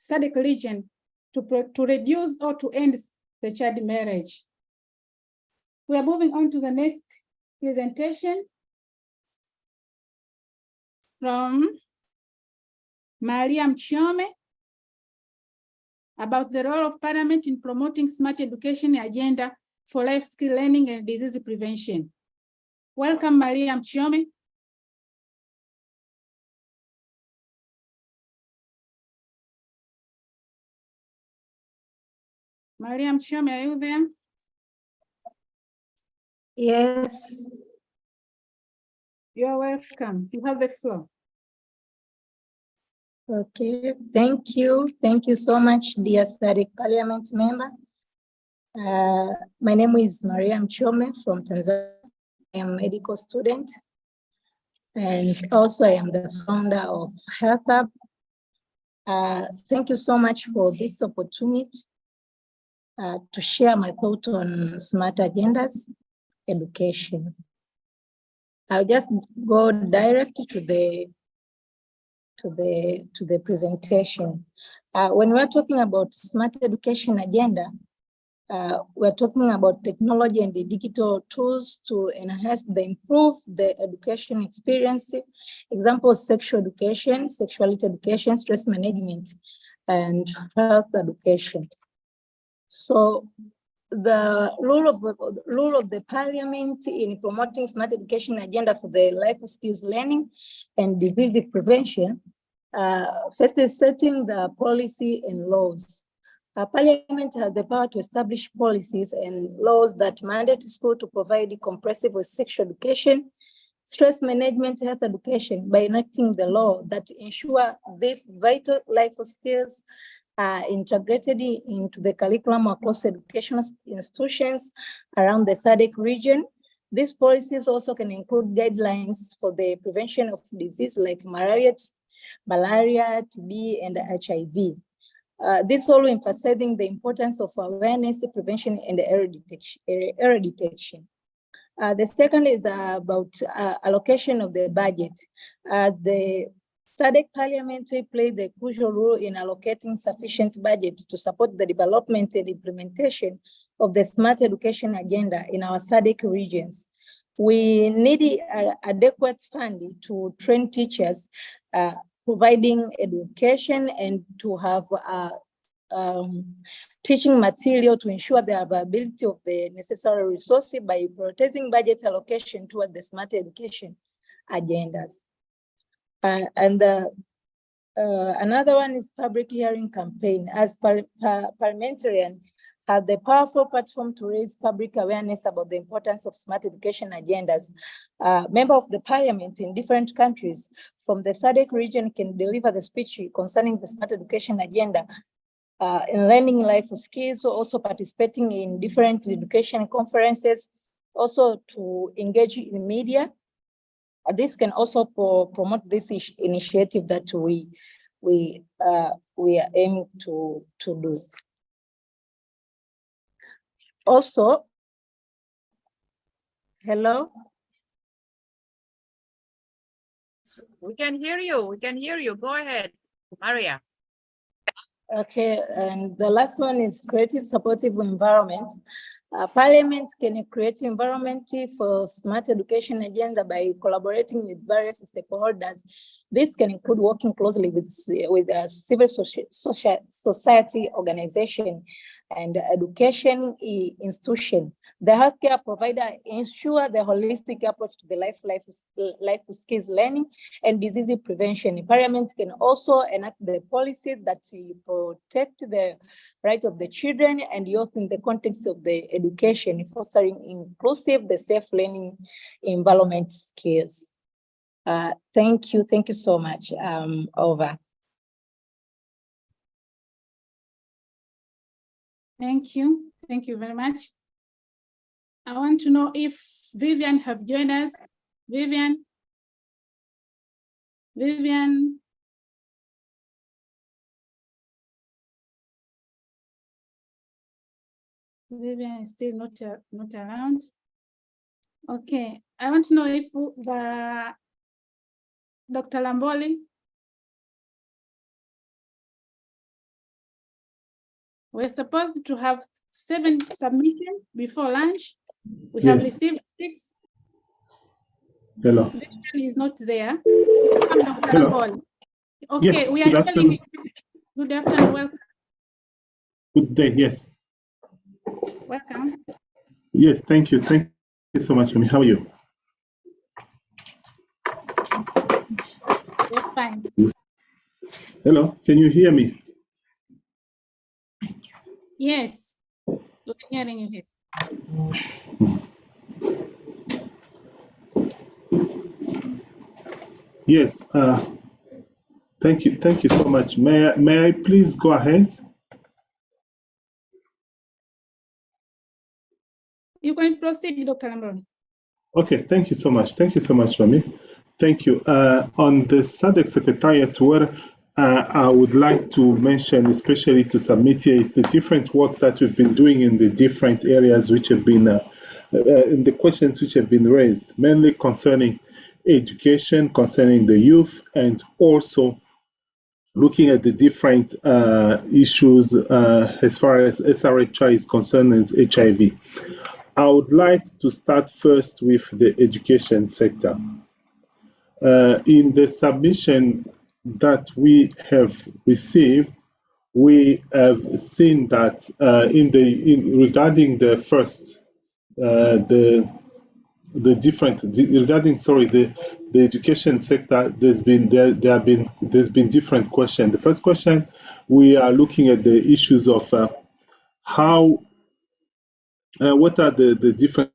SADC region to reduce or to end the child marriage. We are moving on to the next presentation from Maria Mchome about the role of Parliament in promoting smart education agenda for life skill learning and disease prevention. Welcome, Maria Mchome. Maria Mchome, are you there? Yes. You're welcome. You have the floor. Okay, thank you. Thank you so much, dear SADC Parliament member. My name is Maria Mchome from Tanzania. I am a medical student, and also I am the founder of Health Hub. Thank you so much for this opportunity to share my thought on smart agendas education. I'll just go direct to the presentation. When we're talking about smart education agenda, we're talking about technology and the digital tools to enhance improve the education experience. Examples: sexual education, sexuality education, stress management, and health education. So the role of the Parliament in promoting smart education agenda for the life skills learning and disease prevention First is setting the policy and laws. Parliament has the power to establish policies and laws that mandate school to provide comprehensive sexual education, stress management, health education by enacting the law that ensure these vital life skills are integrated into the curriculum across educational institutions around the SADC region. These policies also can include guidelines for the prevention of disease like malaria, TB, and HIV. This all emphasizing the importance of awareness, prevention, and error detection. The second is about allocation of the budget. The SADC Parliament played a crucial role in allocating sufficient budget to support the development and implementation of the smart education agenda in our SADC regions. We need adequate funding to train teachers, providing education, and to have teaching material to ensure the availability of the necessary resources by prioritizing budget allocation toward the smart education agendas. Another one is public hearing campaign. As parliamentarian, have the powerful platform to raise public awareness about the importance of smart education agendas. Member of the parliament in different countries from the SADC region can deliver the speech concerning the smart education agenda in learning life skills, also participating in different education conferences, also to engage in media. This can also promote this initiative that we are aiming to do. Also, hello? We can hear you. We can hear you. Go ahead, Maria. Okay, and the last one is creative supportive environment. Parliament can create environment for smart education agenda by collaborating with various stakeholders. This can include working closely with civil society organization and education institution. The healthcare provider ensure the holistic approach to the life skills learning and disease prevention. Parliament can also enact the policies that protect the right of the children and youth in the context of the education, fostering inclusive, the safe learning environment skills. Thank you so much. Over. Thank you very much. I want to know if Vivian have joined us. Vivian. Vivian is still not around. Okay, I want to know if Dr. Lamboli. We're supposed to have 7 submissions before lunch. We have received 6. Hello. Vivian is not there. Welcome, Dr. Lamboli. Okay, yes, we are hearing you. Good afternoon, welcome. Good day, yes. Welcome. Yes, thank you. Thank you so much, Amy. How are you? We're fine. Hello, can you hear me? Yes, we're hearing you. Yes. Yes, thank you so much. May I please go ahead? You can proceed, Dr. Lamboli. Okay, thank you so much. Thank you so much, Mami. Thank you. On the SADC Secretariat, where I would like to mention, especially to submit here, is the different work that we've been doing in the different areas which have been, in the questions which have been raised, mainly concerning education, concerning the youth, and also looking at the different issues as far as SRHI is concerned and HIV. I would like to start first with the education sector. In the submission that we have received, we have seen that regarding the first, the regarding the education sector, there's been different questions. The first question, we are looking at the issues of what are the different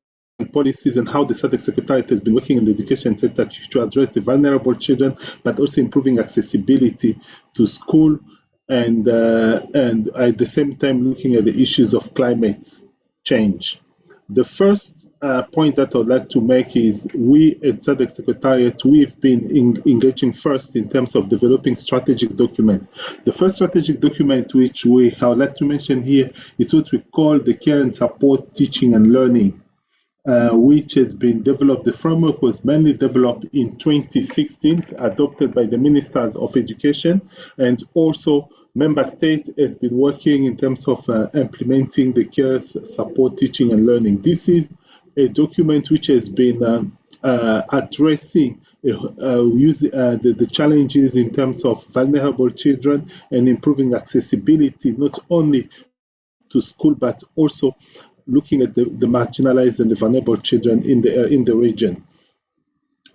policies and how the SADC Secretariat has been working in the education sector to address the vulnerable children, but also improving accessibility to school, and at the same time looking at the issues of climate change. The first point that I'd like to make is we at SADC Secretariat, we've been engaging first in terms of developing strategic documents. The first strategic document which I would like to mention here is what we call the Care and Support Teaching and Learning, which has been developed. The framework was mainly developed in 2016, adopted by the Ministers of Education, and also Member States has been working in terms of implementing the care, support, teaching, and learning. This is a document which has been addressing the challenges in terms of vulnerable children and improving accessibility, not only to school, but also looking at the marginalized and the vulnerable children in the region.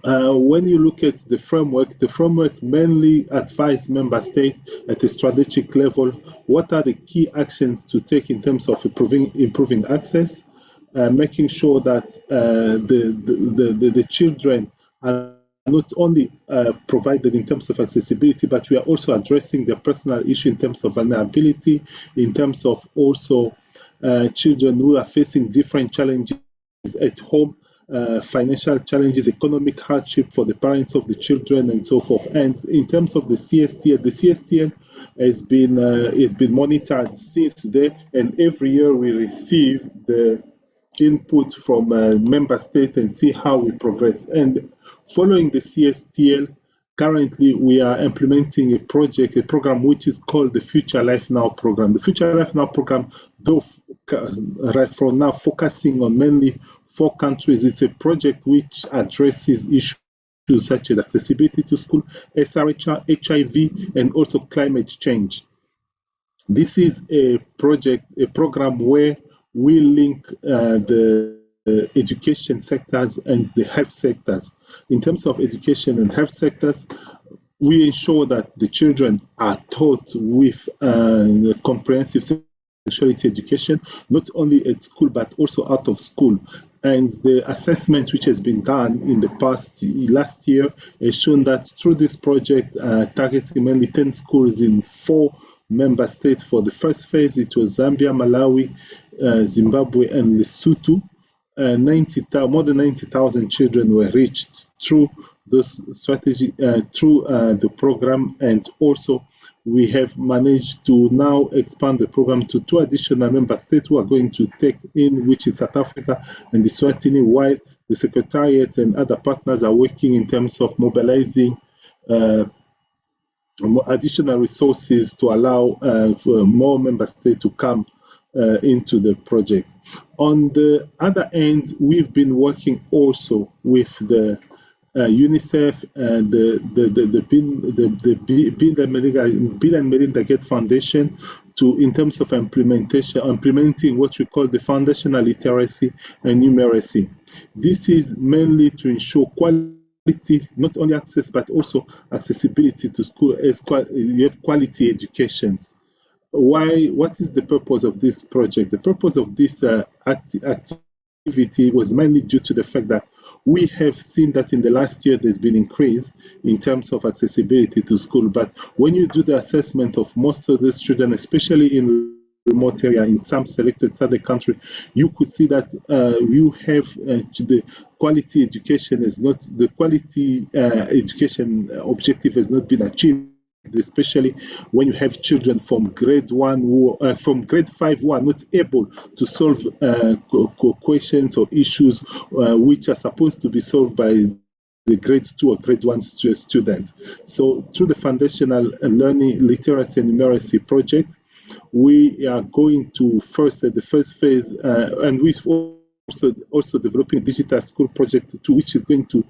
When you look at the framework mainly advises member states at a strategic level what are the key actions to take in terms of improving access, making sure that the children are not only provided in terms of accessibility, but we are also addressing the personal issue in terms of vulnerability, in terms of also children who are facing different challenges at home, financial challenges, economic hardship for the parents of the children, and so forth. And in terms of the CSTN has been monitored since then, and every year we receive the input from member states and see how we progress. And following the CSTL, currently we are implementing a program which is called the Future Life Now program. The Future Life Now program, though right from now focusing on mainly 4 countries, it's a project which addresses issues such as accessibility to school, SRHR, HIV, and also climate change. This is a program where we link the education sectors and the health sectors. In terms of education and health sectors, we ensure that the children are taught with comprehensive sexuality education, not only at school but also out of school. And the assessment which has been done in the last year has shown that through this project, targeting mainly 10 schools in 4 member states for the first phase, it was Zambia, Malawi, Zimbabwe, and Lesotho. More than 90,000 children were reached through those strategy, through the program, and also we have managed to now expand the program to 2 additional member states who are going to take in, which is South Africa and Eswatini, while the Secretariat and other partners are working in terms of mobilizing additional resources to allow for more member states to come into the project. On the other end, we've been working also with the UNICEF and the Bill and Melinda Gates Foundation in terms of implementing what we call the foundational literacy and numeracy. This is mainly to ensure quality, not only access but also accessibility to school as you have quality educations. What is the purpose of this project? The purpose of this activity was mainly due to the fact that we have seen that in the last year there's been increase in terms of accessibility to school. But when you do the assessment of most of these children, especially in remote area in some selected SADC country, you could see that you have the quality education education objective has not been achieved, especially when you have children from grade 1 from grade 5 who are not able to solve questions or issues which are supposed to be solved by the grade 2 or grade 1 students. So through the foundational learning literacy and numeracy project, we are going to the first phase, and we've also developing a digital school project which is going to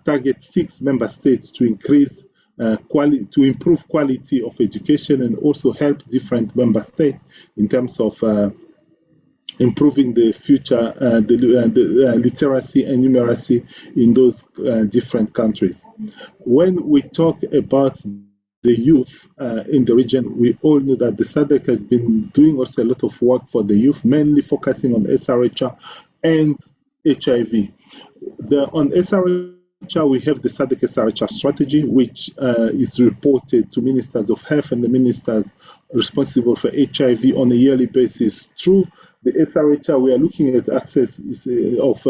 target 6 member states to increase to improve quality of education and also help different member states in terms of improving the future, the literacy and numeracy in those different countries. When we talk about the youth in the region, we all know that the SADC has been doing also a lot of work for the youth, mainly focusing on SRHR and HIV. On SRHR, we have the SADC SRHR strategy, which is reported to ministers of health and the ministers responsible for HIV on a yearly basis. Through the SRHR, we are looking at access of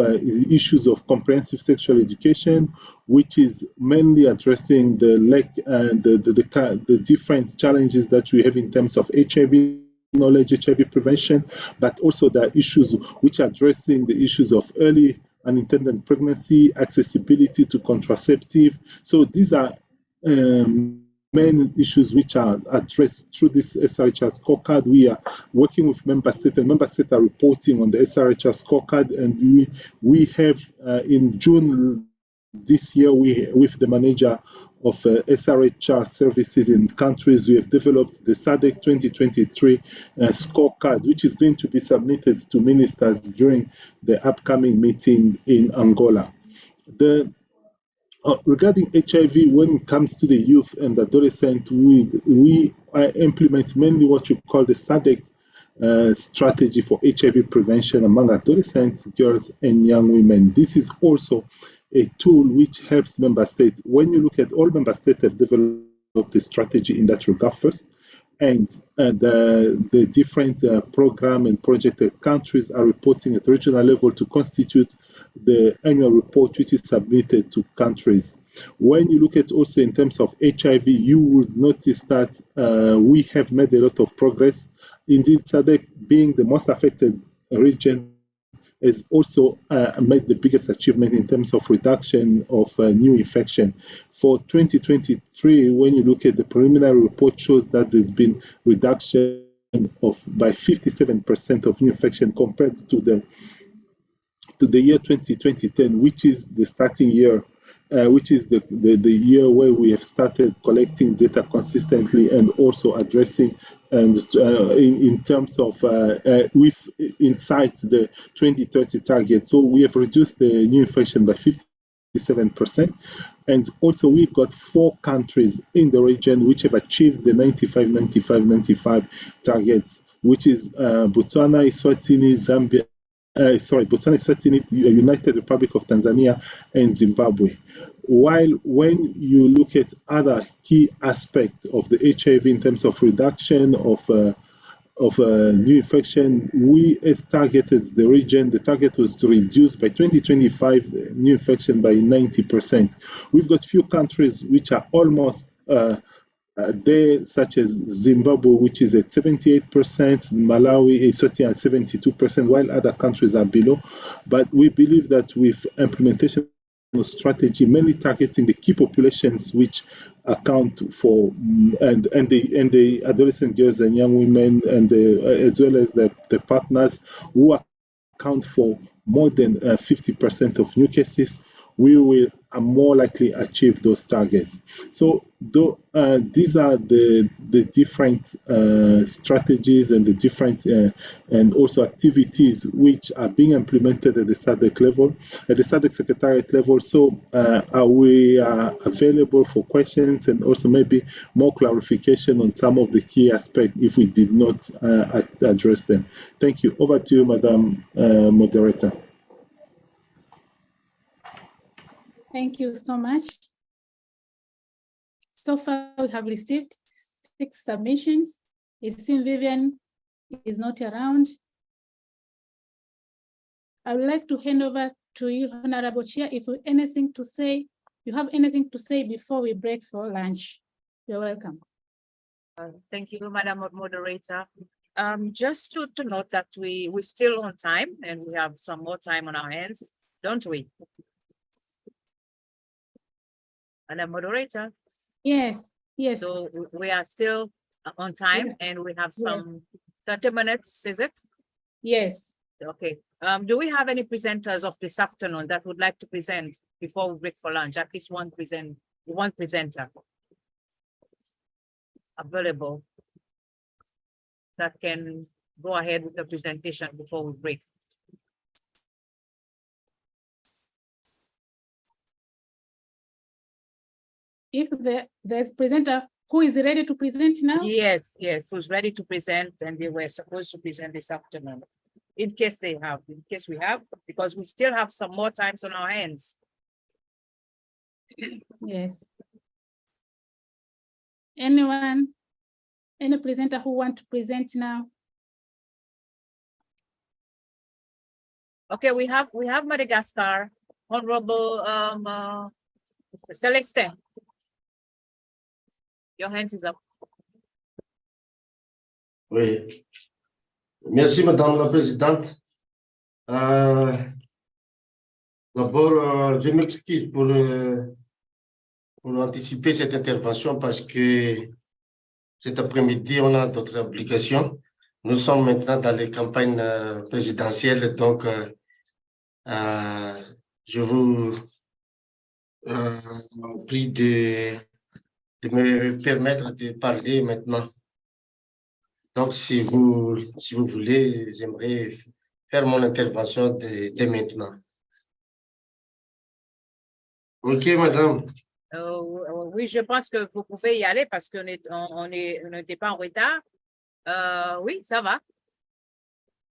issues of comprehensive sexual education, which is mainly addressing the lack and the different challenges that we have in terms of HIV knowledge, HIV prevention, but also the issues which are addressing the issues of early unintended pregnancy, accessibility to contraceptive. So these are main issues which are addressed through this SRHR scorecard. We are working with member states, and member states are reporting on the SRHR scorecard, and we have in June this year, with the manager of SRHR services in countries, we have developed the SADC 2023 scorecard, which is going to be submitted to ministers during the upcoming meeting in Angola. Regarding HIV, when it comes to the youth and adolescent, we implement mainly what you call the SADC strategy for HIV prevention among adolescents, girls, and young women. This is also a tool which helps member states. When you look at all member states have developed a strategy in that regard first, and the different program and projected countries are reporting at regional level to constitute the annual report which is submitted to countries. When you look at also in terms of HIV, you would notice that we have made a lot of progress. Indeed, SADC being the most affected region has also made the biggest achievement in terms of reduction of new infection. For 2023, when you look at the preliminary report, shows that there's been reduction of by 57% of new infection compared to the year 2010, which is the starting year, which is the year where we have started collecting data consistently and also addressing and in terms of with inside the 2030 target. So we have reduced the new infection by 57%. And also we've got 4 countries in the region which have achieved the 95 targets, which is Botswana, Eswatini, Zambia, Botswana, Eswatini, United Republic of Tanzania, and Zimbabwe. While when you look at other key aspects of the HIV in terms of reduction of new infection, we as targeted the region, the target was to reduce by 2025 new infection by 90%. We've got few countries which are almost there, such as Zimbabwe, which is at 78%, Malawi, Eswatini at 72%, while other countries are below. But we believe that with implementation strategy, mainly targeting the key populations which account for and the adolescent girls and young women, and as well as the partners who account for more than 50% of new cases, we will more likely achieve those targets. So these are the different strategies and the different and also activities which are being implemented at the SADC level, at the SADC Secretariat level. So we are available for questions and also maybe more clarification on some of the key aspects if we did not address them. Thank you. Over to you, Madam Moderator. Thank you so much. So far, we have received 6 submissions. It seems Vivian is not around. I would like to hand over to you, Honorable Chair, if you have anything to say. You have anything to say before we break for lunch? You're welcome. Thank you, Madam Moderator. Just to note that we're still on time and we have some more time on our hands, don't we? Madam Moderator. Yes, yes. So we are still on time, yes, and we have some 30 minutes, is it? Yes. Okay. Do we have any presenters of this afternoon that would like to present before we break for lunch? At least one presenter available that can go ahead with the presentation before we break. If there's presenter who is ready to present now? Yes, yes, who's ready to present, and they were supposed to present this afternoon. In case we have, because we still have some more times on our hands. Yes. Anyone, any presenter who want to present now? Okay, we have Madagascar, Honorable Celeste. Your hands is up. Oui. Merci, Madame la Présidente. D'abord, je m'excuse pour anticiper cette intervention parce que cet après-midi, on a d'autres obligations. Nous sommes maintenant dans les campagnes présidentielles, donc je vous prie de me permettre de parler maintenant. Donc, si vous voulez, j'aimerais faire mon intervention dès maintenant. OK, madame. Oui, je pense que vous pouvez y aller parce qu'on n'était pas en retard. Oui, ça va.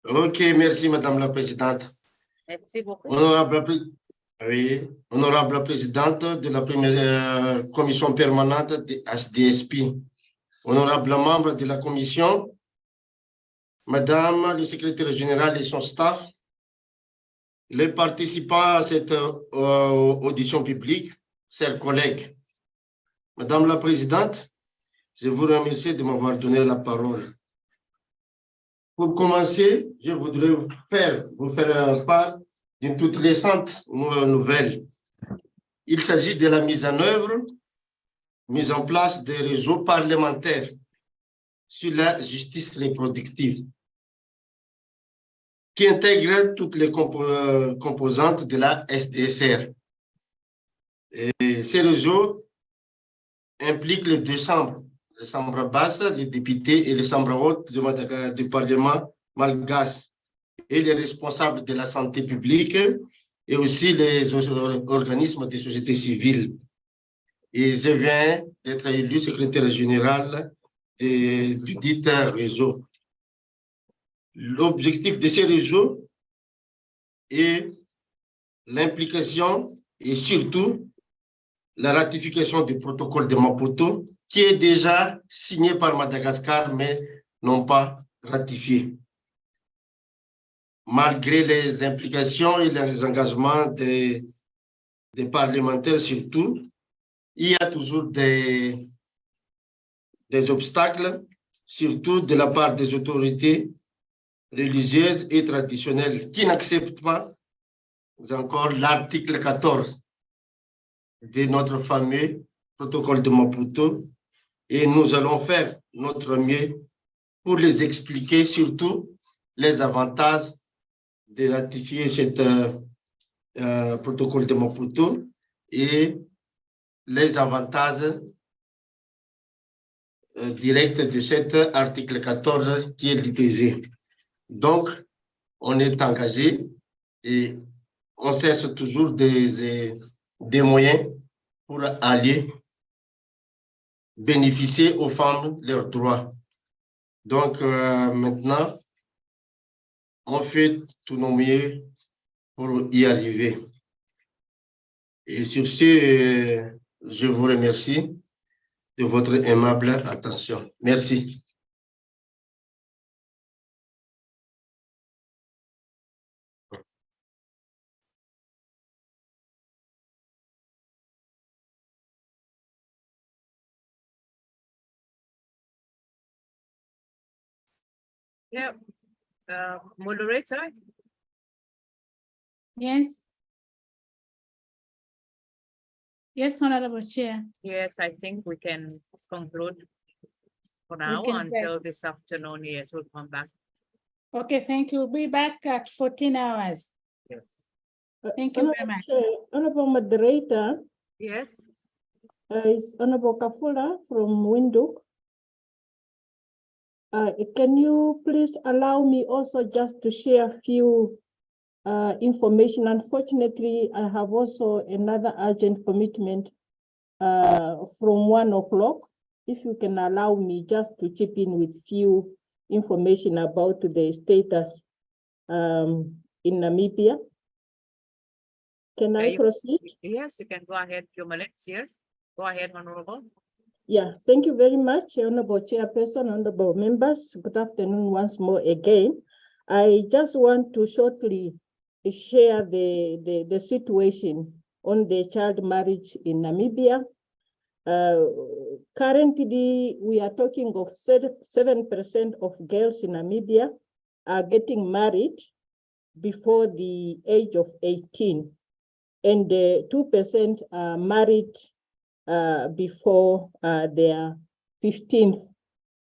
OK, merci, Madame la Présidente. Merci beaucoup. Honorable Présidente de la première commission permanente de HSDSP, honorable membre de la commission, Madame le secrétaire général et son staff, les participants à cette audition publique, chers collègues, Madame la Présidente, je vous remercie de m'avoir donné la parole. Pour commencer, je voudrais vous faire part d'une toute récente nouvelle. Il s'agit de la mise en place des réseaux parlementaires sur la justice reproductive qui intègrent toutes les composantes de la SDSR. Et ces réseaux impliquent les deux chambres, les chambres basses, les députés, et les chambres hautes du Parlement malgache, et les responsables de la santé publique, et aussi les organismes de société civile. Et je viens d'être élu secrétaire général du dit réseau. L'objectif de ces réseaux est l'implication et surtout la ratification du protocole de Maputo, qui est déjà signé par Madagascar, mais non pas ratifié. Malgré les implications et les engagements des parlementaires surtout, il y a toujours des obstacles, surtout de la part des autorités religieuses et traditionnelles qui n'acceptent pas encore l'article 14 de notre fameux protocole de Maputo, et nous allons faire notre mieux pour les expliquer surtout les avantages de ratifier ce protocole de Maputo et les avantages directs de cet article 14 qui est l'ITG. Donc, on est engagé et on cherche toujours des moyens pour aller bénéficier aux femmes leurs droits. Donc, maintenant, on fait tout nos mieux pour y arriver. Et sur ce, je vous remercie de votre aimable attention. Merci. Yeah. Moderator? Yes. Yes, Honorable Chair. Yes, I think we can conclude for now can until this afternoon. Yes, we'll come back. Okay, thank you. We'll be back at 14 hours. Yes. Thank you very much. Honorable Moderator. Yes. Is Honorable Kafula from Windhoek. Can you please allow me also just to share a few information? Unfortunately, I have also another urgent commitment from 1 o'clock. If you can allow me just to chip in with few information about the status in Namibia. Can I proceed? Yes, you can go ahead, few minutes, yes. Go ahead, Honorable. Yeah, thank you very much, Honorable Chairperson, Honorable members. Good afternoon once more again. I just want to shortly share the situation on the child marriage in Namibia. Currently, we are talking of 7% of girls in Namibia are getting married before the age of 18, and 2% are married before their 15th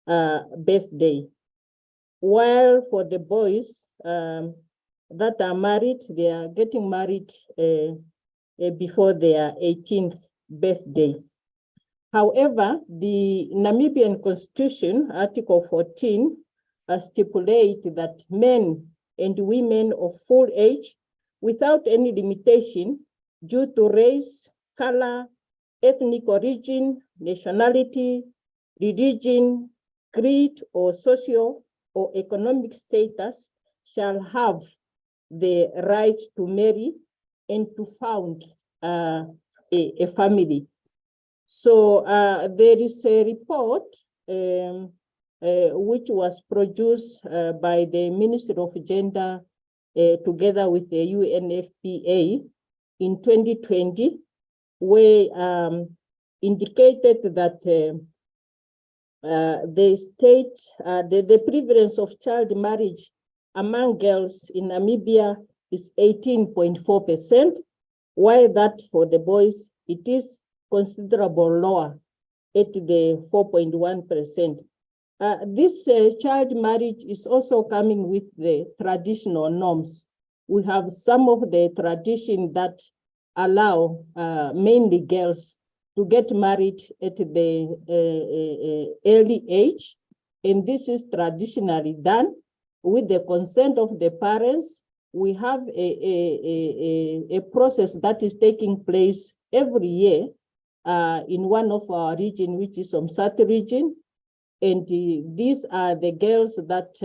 birthday. While for the boys that are married, they are getting married before their 18th birthday. However, the Namibian Constitution, Article 14, stipulates that men and women of full age, without any limitation, due to race, color, ethnic origin, nationality, religion, creed, or social or economic status, shall have the right to marry and to found a family. So there is a report which was produced by the Ministry of Gender together with the UNFPA in 2020, where indicated that the state, the prevalence of child marriage among girls in Namibia is 18.4%, while that for the boys, it is considerable lower at the 4.1%. This child marriage is also coming with the traditional norms. We have some of the tradition that allow mainly girls to get married at the early age, and this is traditionally done with the consent of the parents. We have a process that is taking place every year in one of our region, which is Umsati region. And these are the girls that,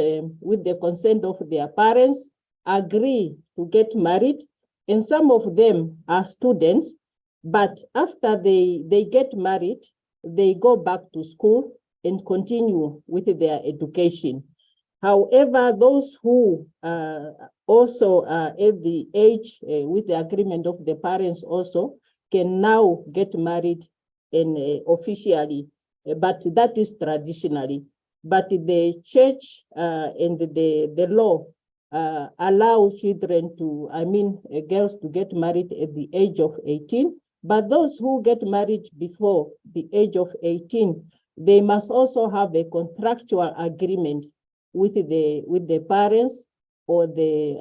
with the consent of their parents, agree to get married. And some of them are students, but after they get married, they go back to school and continue with their education. However, those who also are at the age with the agreement of the parents also can now get married and officially, but that is traditionally. But the church and the law allow children to, girls to get married at the age of 18, but those who get married before the age of 18, they must also have a contractual agreement with the parents or the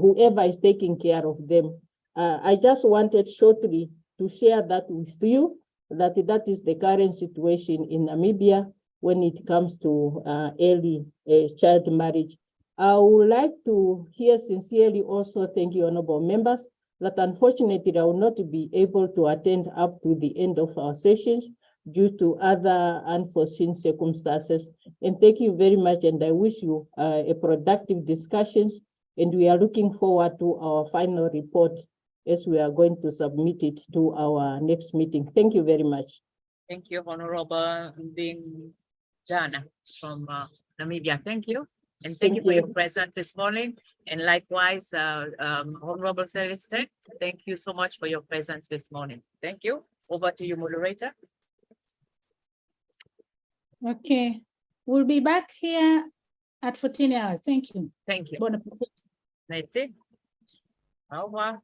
whoever is taking care of them. I just wanted shortly to share that with you, that is the current situation in Namibia when it comes to early child marriage. I would like to here sincerely also thank you, honorable members, that unfortunately I will not be able to attend up to the end of our sessions due to other unforeseen circumstances. And thank you very much, and I wish you a productive discussions, and we are looking forward to our final report as we are going to submit it to our next meeting. Thank you very much. Thank you, Honorable Ding Jana from Namibia. Thank you. And thank you for your presence this morning. And likewise, Honorable Celeste, thank you so much for your presence this morning. Thank you. Over to you, moderator. Okay, we'll be back here at 14 hours. Thank you. Thank you. Bon appetit. Merci. Au revoir.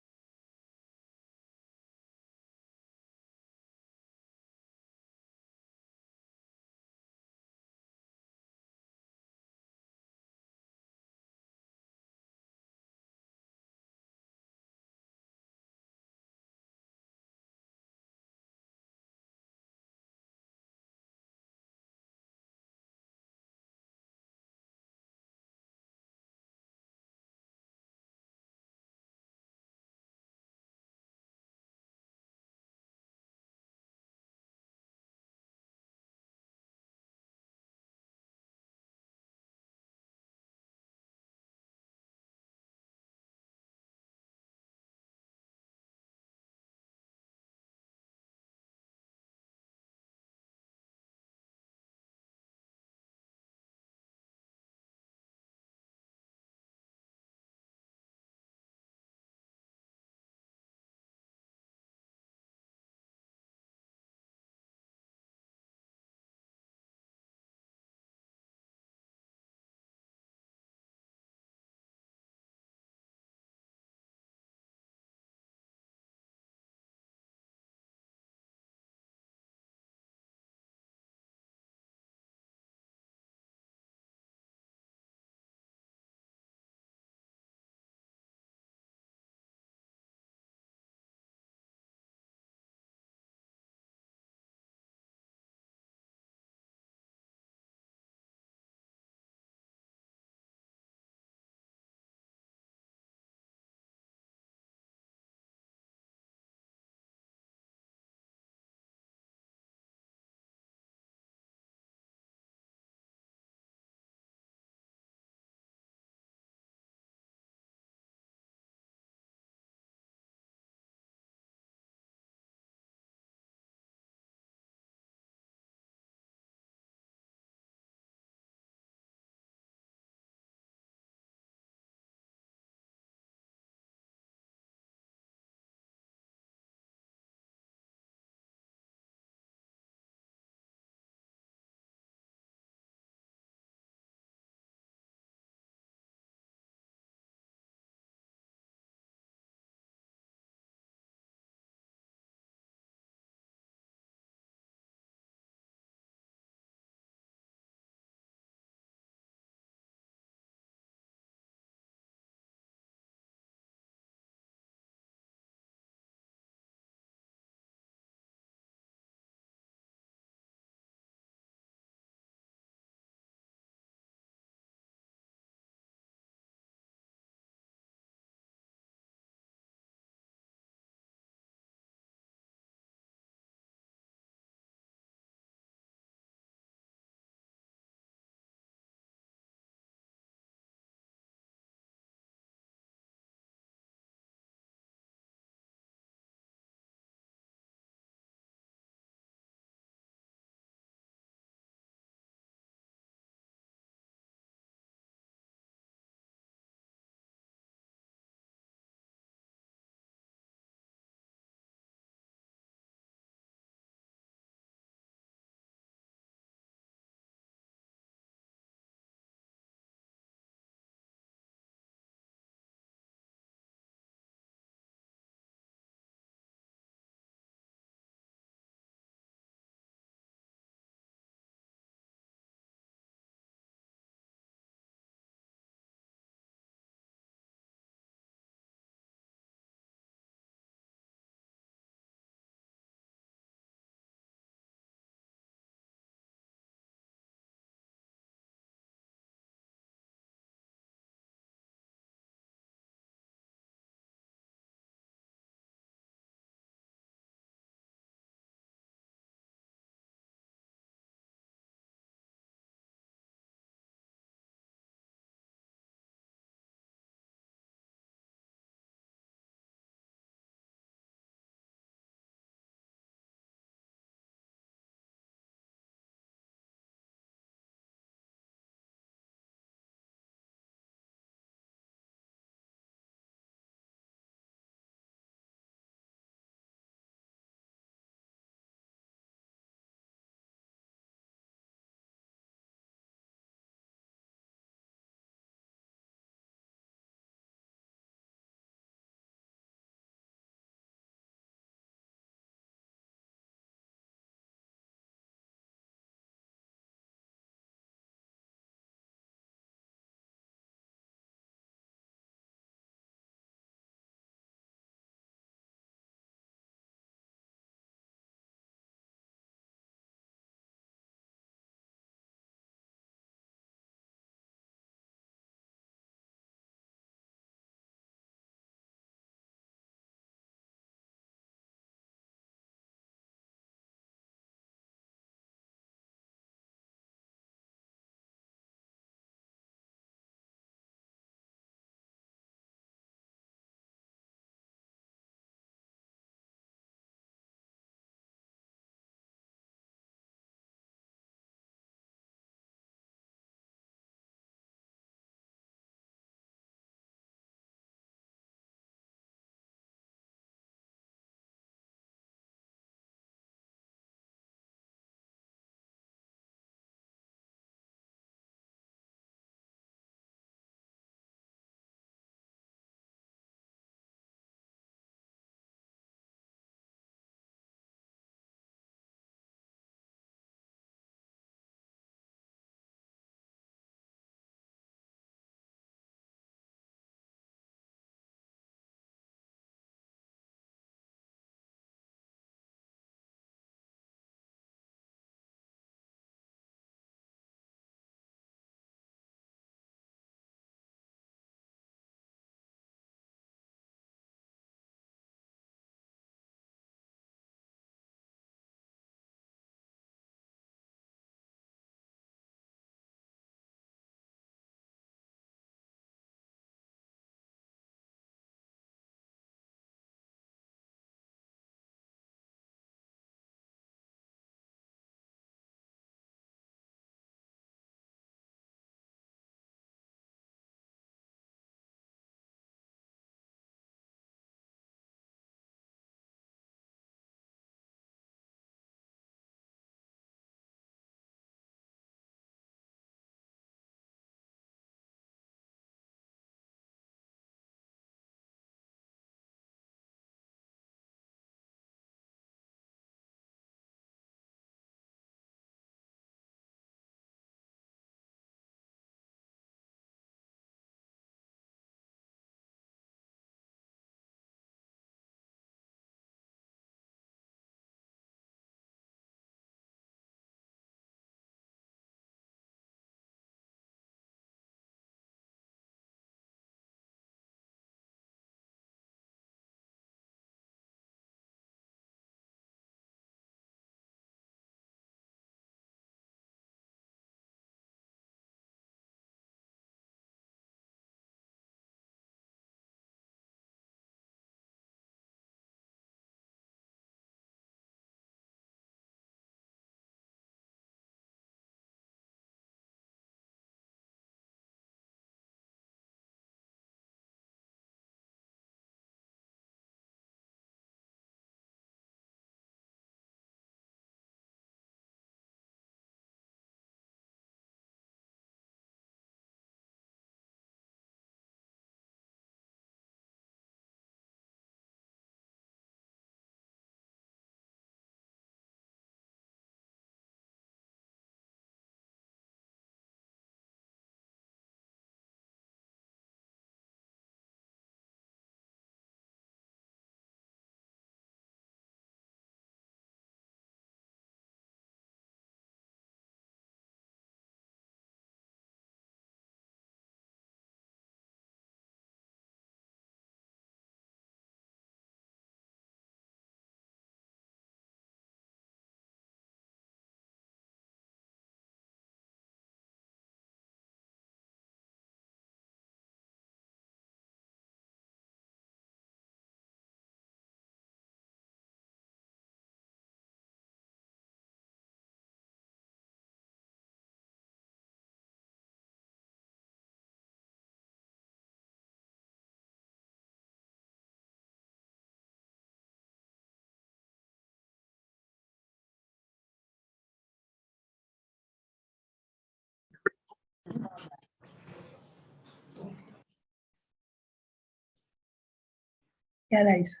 Realize.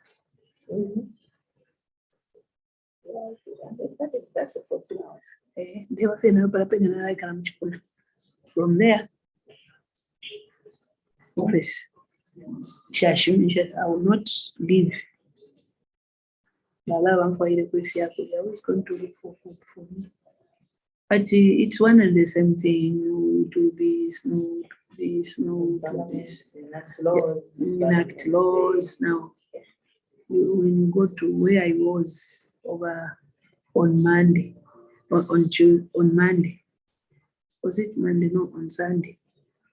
They were from there, office. I will not leave. I was going to look for food for me. But it's one and the same thing. You do this, no, this, no, do this. Enact laws. Now, when you go to where I was over on Monday, on Monday, was it Monday? No, on Sunday.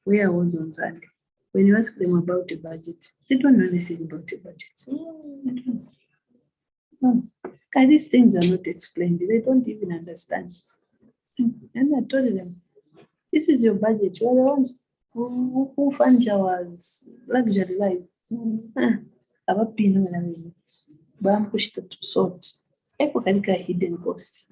Where I was on Sunday. When you ask them about the budget, they don't know anything about the budget. They don't. No. And these things are not explained. They don't even understand. And I told them, this is your budget. You are the ones who fund our luxury life. Bam pushed to sort. Epochalica hidden cost.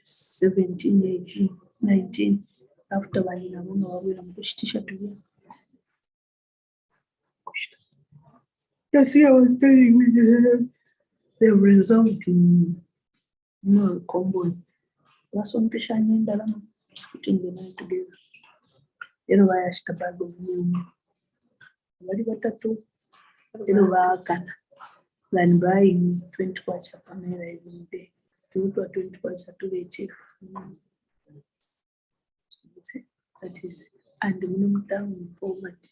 17, 18, 19. After one, I will push t-shirt again. That's what I was telling me. The result in combo. Was on Pishan in Dalama, putting the night together. You know, I asked a bag of new. What do you got to? You know, Kana. Than buying 20 watch a panera every day. 20 watch to the chief. That is, and the minimum down in poverty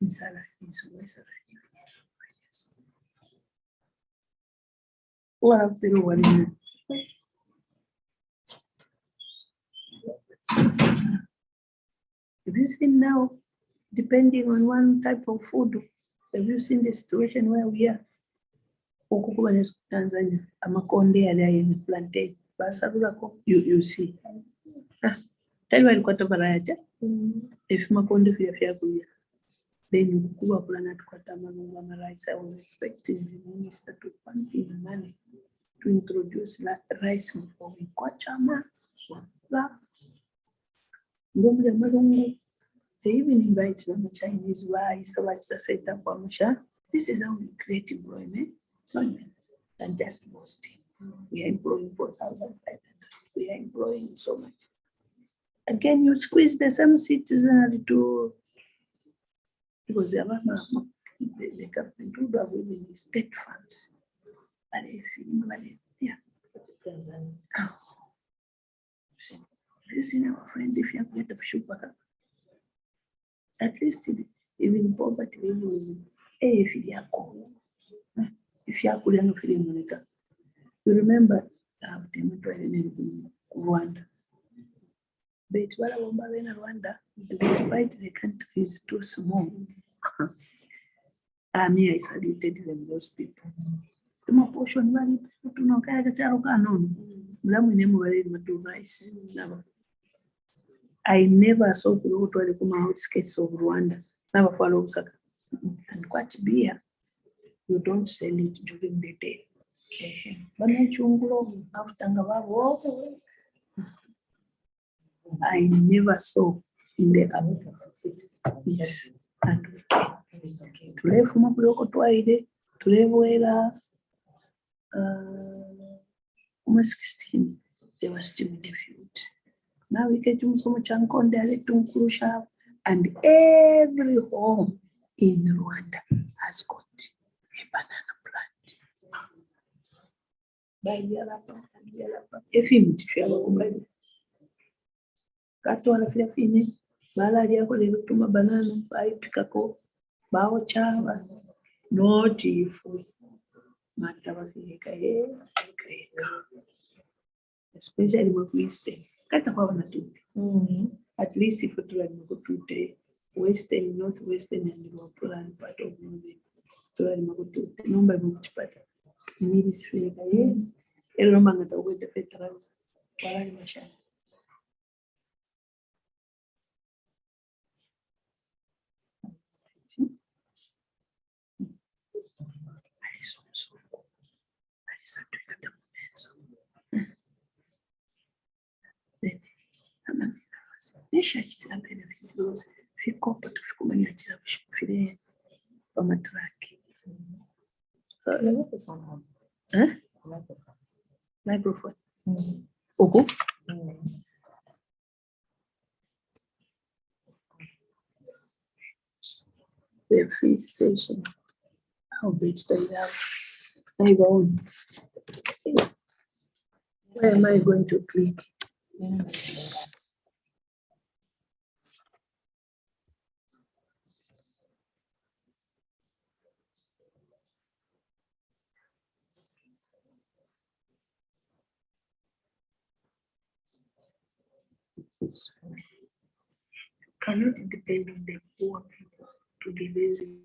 in salary is worse. What have they one? Have you seen now, depending on one type of food, have you seen the situation where we are? Tanzania, Amakonde and plantain. You see. Tell you what variety. If Makonde then you go up planet rice. I was expecting the minister to fund in money to introduce rice for Kwachama. They even invite them Chinese wise, so much the setup. This is how we create employment and just boasting. We are employing 4,500. We are employing so much. Again, you squeeze the same citizen to, because the government would have even state funds. But if yeah. You see our friends, if you have get of sugar, at least even poverty levels, if you are cold. If you are couldn't feel Monica, you remember in Rwanda. But while I'm in Rwanda, despite the country is too small, I saluted them, those people. My portion very to know I never saw the outskirts of Rwanda. Never follow Saka. And quite beer. You don't sell it during the day. I never saw in the app. Yes. And we came. To live from a block to live where 16, they were still in the field. Now we get so much on there to Kurusha, and every home in Rwanda has got a banana plant. If you feel Kato wanafanya fine, malari yako lilituma banana, pikako, bao chava, not if we matavasika, especially what we stay. Kata kwa wanatuti. At least if we go to western, northwestern, and Wapulan part of the number of chipata. Need is free. Elomanga with the federals. Walani mashana. Deixa de tirar benefícios, ficou para tu kumanyira kushifire pamatraki. Microphone. Uku? The fifth session. How big do you have? Where am I going to click? Cannot depend on the poor people to be busy.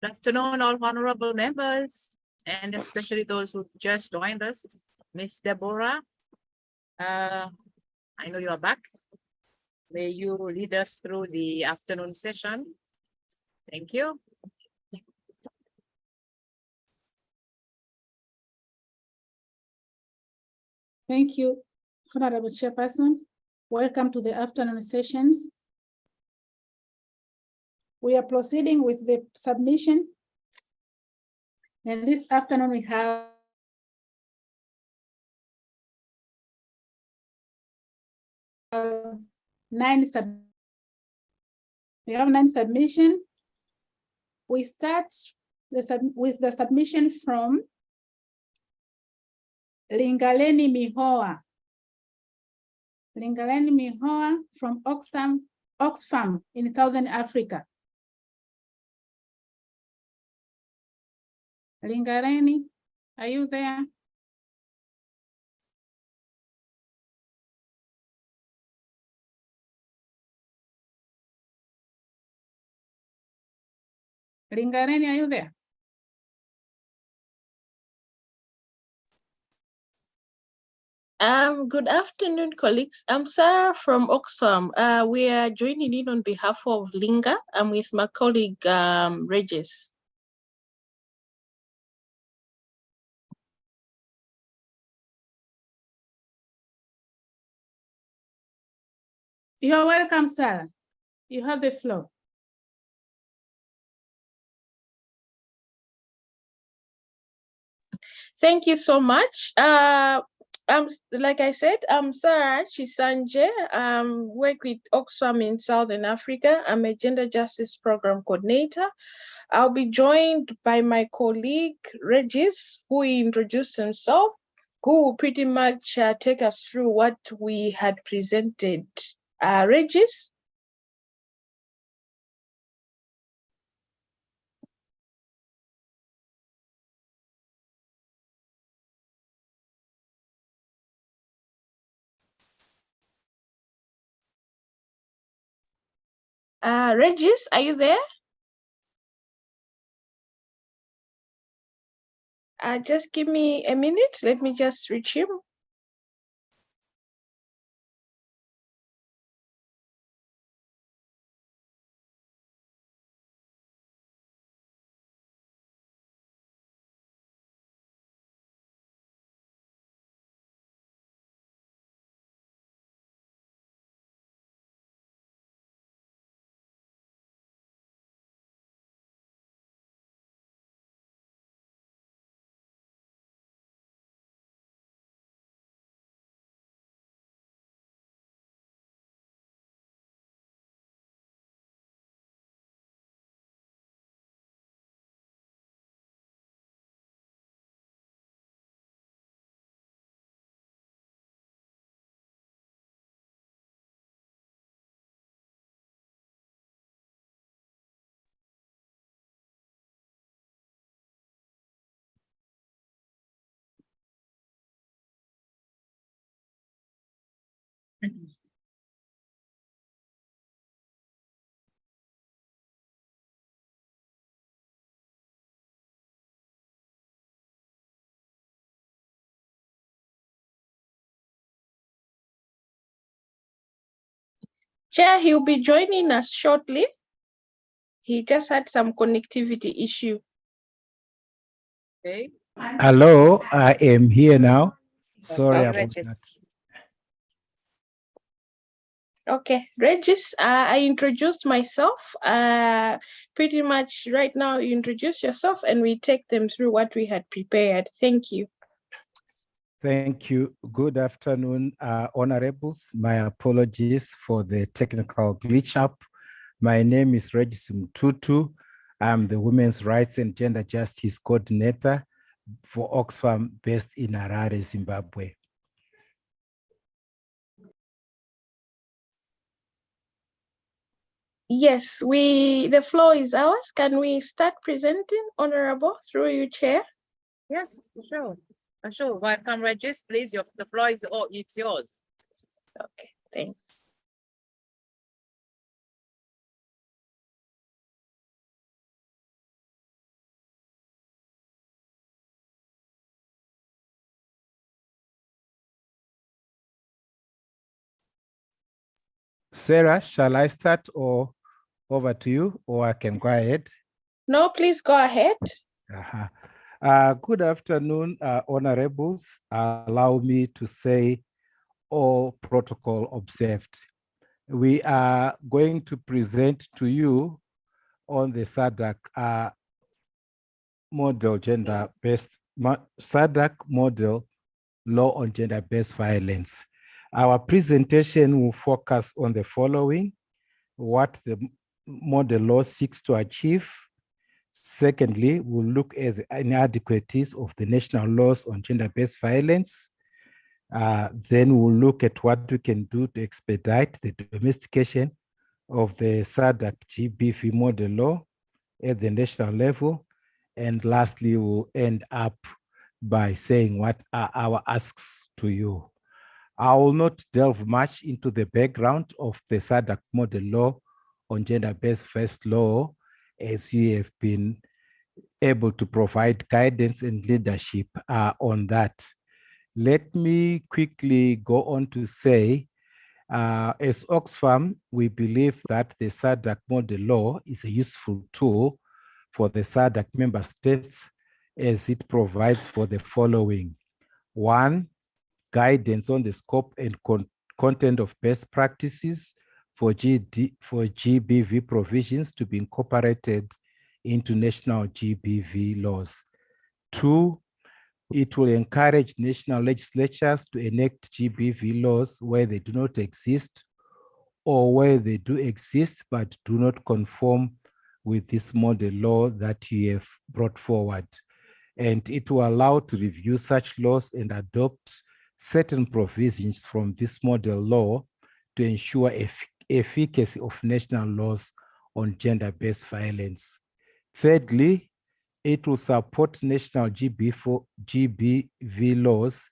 Good afternoon, all honorable members, and especially those who just joined us. Miss Deborah, I know you are back. May you lead us through the afternoon session. Thank you. Thank you, Honorable Chairperson. Welcome to the afternoon sessions. We are proceeding with the submission. And this afternoon we have nine submissions. We start with the submission from Lingaleni Mihoa. Lingaleni Mihoa from Oxfam in Southern Africa. Lingaleni, are you there? Lingaleni, are you there? Good afternoon, colleagues. I'm Sarah from Oxfam. We are joining in on behalf of Linga. I'm with my colleague, Regis. You're welcome, Sarah. You have the floor. Thank you so much. Like I said, I'm Sarah Chisanje. Work with Oxfam in Southern Africa. I'm a Gender Justice Program Coordinator. I'll be joined by my colleague, Regis, who introduced himself, who will pretty much take us through what we had presented. Regis? Regis, are you there? Just give me a minute. Let me just reach him. Chair, he'll be joining us shortly. He just had some connectivity issue. Okay. Hello, I am here now. Sorry about that. Regis. Okay, Regis, I introduced myself. Pretty much right now you introduce yourself and we take them through what we had prepared. Thank you. Thank you. Good afternoon, honorables. My apologies for the technical glitch up. My name is Regis Mtutu. I'm the Women's Rights and Gender Justice Coordinator for Oxfam based in Harare, Zimbabwe. Yes, the floor is ours. Can we start presenting, Honorable, through you, Chair? Yes, sure. Sure. Welcome, Regis. Please, the floor is it's yours. Okay, thanks. Sarah, shall I start or over to you, or I can go ahead? No, please go ahead. Good afternoon, honorables. Allow me to say all protocol observed. We are going to present to you on the SADC model gender-based, SADC model law on gender-based violence. Our presentation will focus on the following: what the model law seeks to achieve. Secondly, we'll look at the inadequacies of the national laws on gender-based violence. Then we'll look at what we can do to expedite the domestication of the SADC GBV model law at the national level. And lastly, we'll end up by saying what are our asks to you. I will not delve much into the background of the SADC model law on gender-based first law, as you have been able to provide guidance and leadership on that. Let me quickly go on to say, as Oxfam, we believe that the SADC model law is a useful tool for the SADC member states, as it provides for the following: one, guidance on the scope and content of best practices for GBV provisions to be incorporated into national GBV laws. Two, it will encourage national legislatures to enact GBV laws where they do not exist, or where they do exist but do not conform with this model law that you have brought forward. And it will allow to review such laws and adopt certain provisions from this model law to ensure efficacy of national laws on gender-based violence. Thirdly, it will support national GBV laws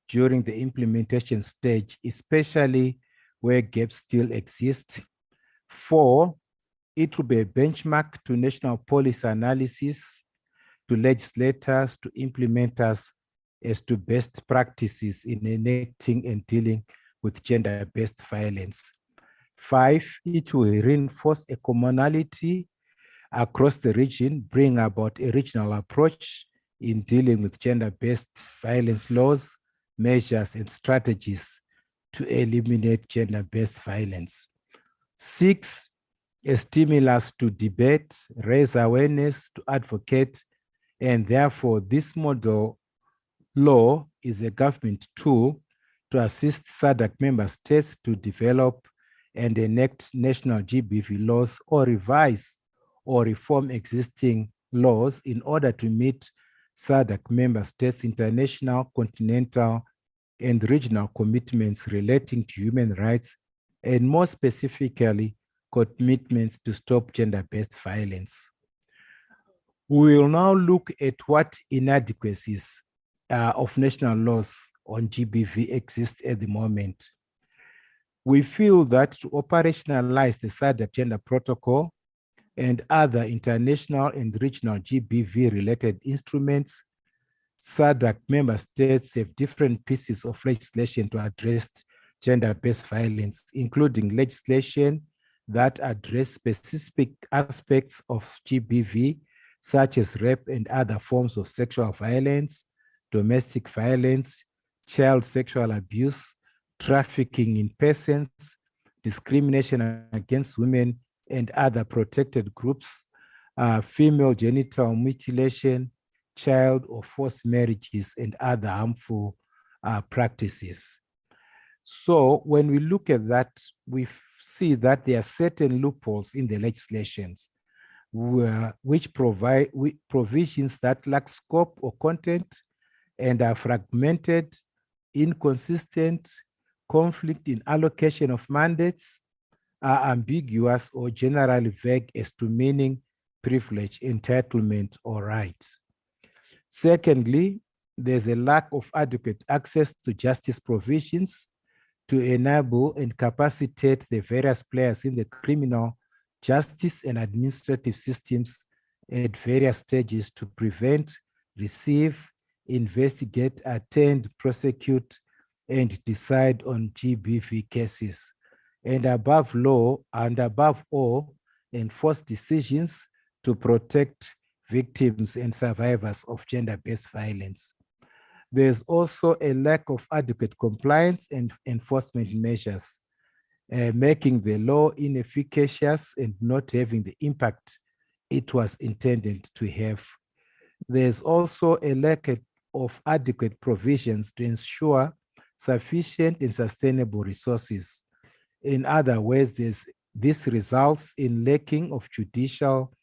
during the implementation stage, especially where gaps still exist. Four, it will be a benchmark to national policy analysis, to legislators, to implementers, as to best practices in enacting and dealing with gender-based violence. Five, it will reinforce a commonality across the region, bring about a regional approach in dealing with gender-based violence laws, measures, and strategies to eliminate gender-based violence. Six, a stimulus to debate, raise awareness, to advocate, and therefore this model law is a government tool to assist SADC member states to develop and enact national GBV laws, or revise or reform existing laws in order to meet SADC member states' international, continental, and regional commitments relating to human rights, and more specifically, commitments to stop gender-based violence. We will now look at what inadequacies of national laws on GBV exist at the moment. We feel that to operationalize the SADC Gender Protocol and other international and regional GBV-related instruments, SADC member states have different pieces of legislation to address gender-based violence, including legislation that address specific aspects of GBV, such as rape and other forms of sexual violence, domestic violence, child sexual abuse, trafficking in persons, discrimination against women and other protected groups, female genital mutilation, child or forced marriages, and other harmful practices. So when we look at that, we see that there are certain loopholes in the legislations which provide provisions that lack scope or content and are fragmented, inconsistent, conflict in allocation of mandates, are ambiguous or generally vague as to meaning, privilege, entitlement, or rights. Secondly, there's a lack of adequate access to justice provisions to enable and capacitate the various players in the criminal justice and administrative systems at various stages to prevent, receive, investigate, attend, prosecute, and decide on GBV cases. and above all, enforce decisions to protect victims and survivors of gender-based violence. There's also a lack of adequate compliance and enforcement measures, making the law inefficacious and not having the impact it was intended to have. There's also a lack of adequate provisions to ensure sufficient and sustainable resources. In other words, this results in lacking of judicial,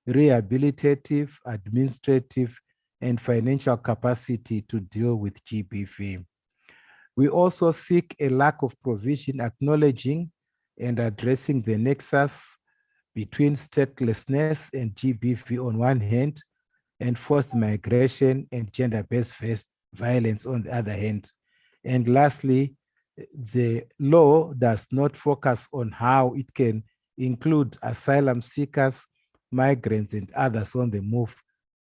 rehabilitative, administrative, and financial capacity to deal with GBV. We also seek a lack of provision acknowledging and addressing the nexus between statelessness and GBV on one hand, and forced migration and gender-based violence on the other hand. And lastly, the law does not focus on how it can include asylum seekers, migrants, and others on the move,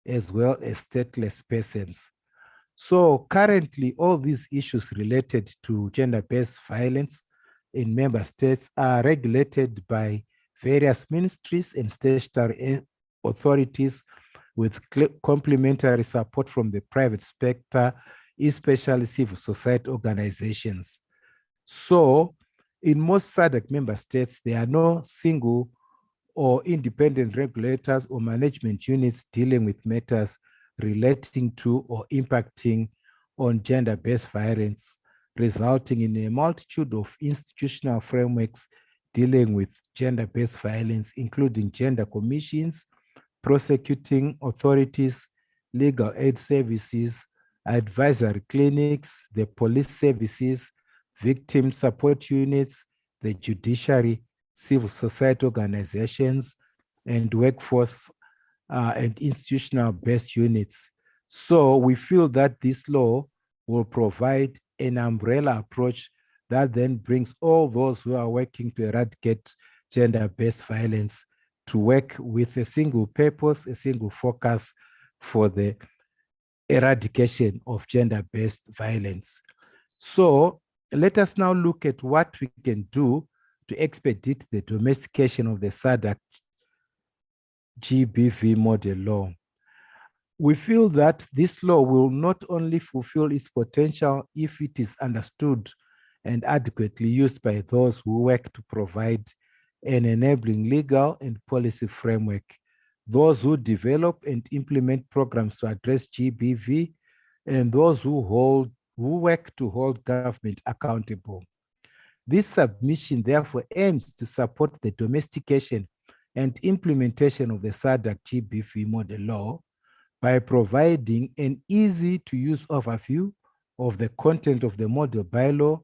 as well as stateless persons. So currently, all these issues related to gender-based violence in member states are regulated by various ministries and statutory authorities with complementary support from the private sector, especially civil society organizations. So in most SADC member states, there are no single or independent regulators or management units dealing with matters relating to or impacting on gender-based violence, resulting in a multitude of institutional frameworks dealing with gender-based violence, including gender commissions, prosecuting authorities, legal aid services, advisory clinics, the police services, victim support units, the judiciary, civil society organizations, and workforce and institutional-based units. So we feel that this law will provide an umbrella approach that then brings all those who are working to eradicate gender-based violence to work with a single purpose, a single focus for the eradication of gender-based violence. So let us now look at what we can do to expedite the domestication of the SADC GBV model law. We feel that this law will not only fulfill its potential if it is understood and adequately used by those who work to provide an enabling legal and policy framework, those who develop and implement programs to address GBV, and those who work to hold government accountable. This submission therefore aims to support the domestication and implementation of the SADC GBV model law by providing an easy-to-use overview of the content of the model bylaw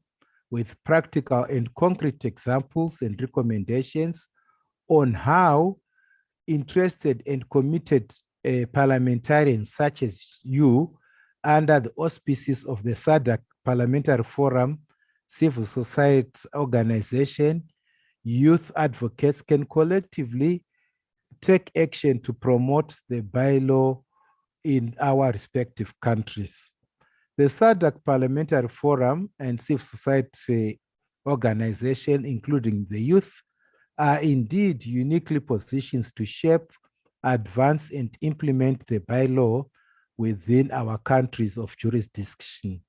with practical and concrete examples and recommendations on how interested and committed parliamentarians such as you, under the auspices of the SADC Parliamentary Forum, civil society organization, youth advocates can collectively take action to promote the bylaw in our respective countries. The SADC Parliamentary Forum and civil society organization, including the youth, are indeed uniquely positioned to shape, advance, and implement the bylaw within our countries of jurisdiction.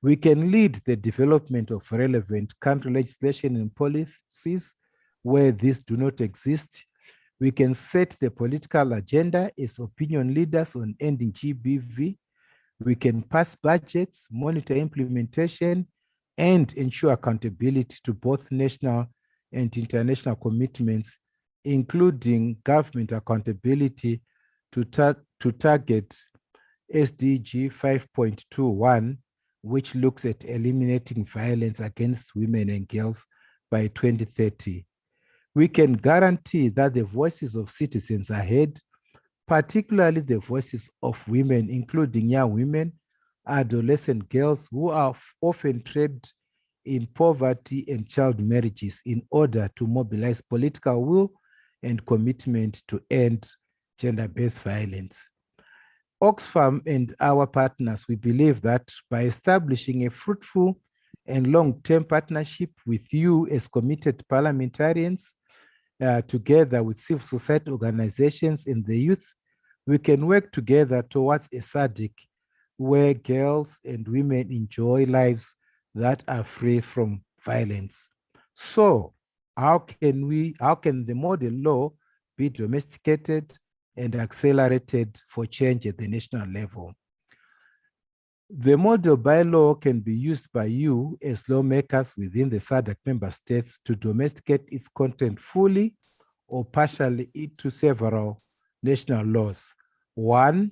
We can lead the development of relevant country legislation and policies where these do not exist. We can set the political agenda as opinion leaders on ending GBV. We can pass budgets, monitor implementation, and ensure accountability to both national and international commitments, including government accountability to target SDG 5.21, which looks at eliminating violence against women and girls by 2030. We can guarantee that the voices of citizens are heard, particularly the voices of women, including young women, adolescent girls who are often trapped in poverty and child marriages, in order to mobilize political will and commitment to end gender-based violence. Oxfam and our partners, we believe that by establishing a fruitful and long-term partnership with you as committed parliamentarians, together with civil society organizations and the youth, we can work together towards a SADC where girls and women enjoy lives that are free from violence. So how can the model law be domesticated and accelerated for change at the national level? The model bylaw can be used by you as lawmakers within the SADC member states to domesticate its content fully or partially into several national laws. One,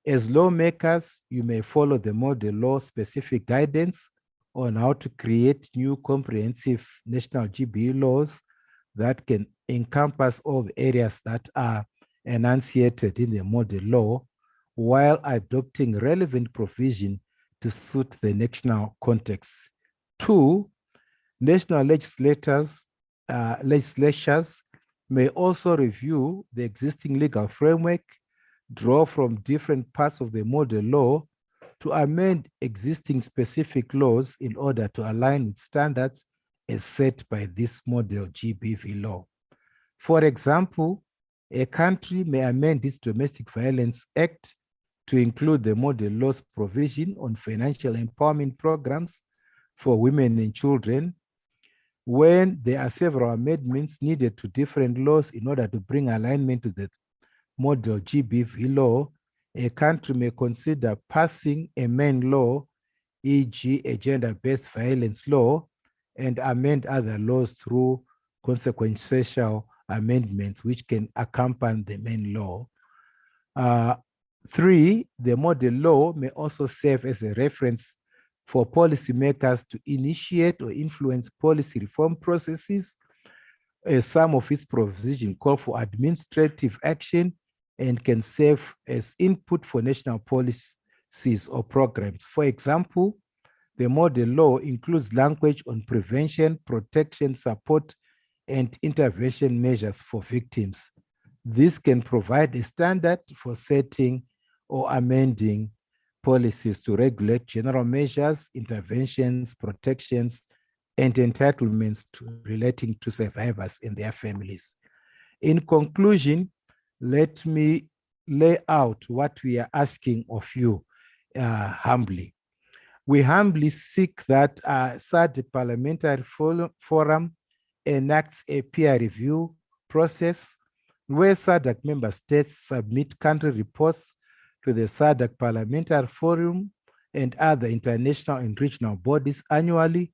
as lawmakers, you may follow the model law specific guidance on how to create new comprehensive national GBE laws that can encompass all the areas that are enunciated in the model law, while adopting relevant provision to suit the national context. Two, national legislatures may also review the existing legal framework, draw from different parts of the model law to amend existing specific laws in order to align with standards as set by this model GBV law. For example, a country may amend its Domestic Violence Act to include the model law's provision on financial empowerment programs for women and children, when there are several amendments needed to different laws in order to bring alignment to the model GBV law. A country may consider passing a main law, e.g. a gender-based violence law, and amend other laws through consequential amendments which can accompany the main law. Three, the model law may also serve as a reference for policymakers to initiate or influence policy reform processes, as some of its provisions call for administrative action and can serve as input for national policies or programs. For example, the model law includes language on prevention, protection, support, and intervention measures for victims. This can provide a standard for setting or amending policies to regulate general measures, interventions, protections, and entitlements relating to survivors and their families. In conclusion, let me lay out what we are asking of you humbly. We humbly seek that SADC Parliamentary Forum enacts a peer review process where SADC member states submit country reports to the SADC Parliamentary Forum and other international and regional bodies annually,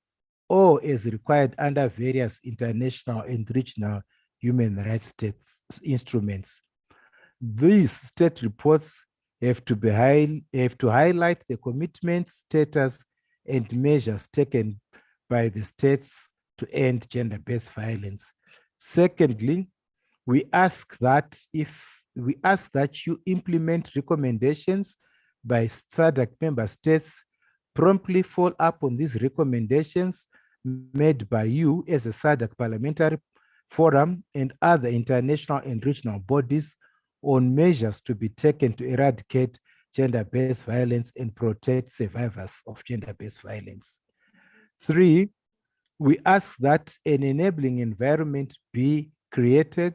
or as required under various international and regional human rights instruments. These state reports have to highlight the commitments, status, and measures taken by the states to end gender-based violence. Secondly, we ask that you implement recommendations by SADC member states, promptly follow up on these recommendations made by you as a SADC Parliamentary Forum and other international and regional bodies on measures to be taken to eradicate gender-based violence and protect survivors of gender-based violence. Three, we ask that an enabling environment be created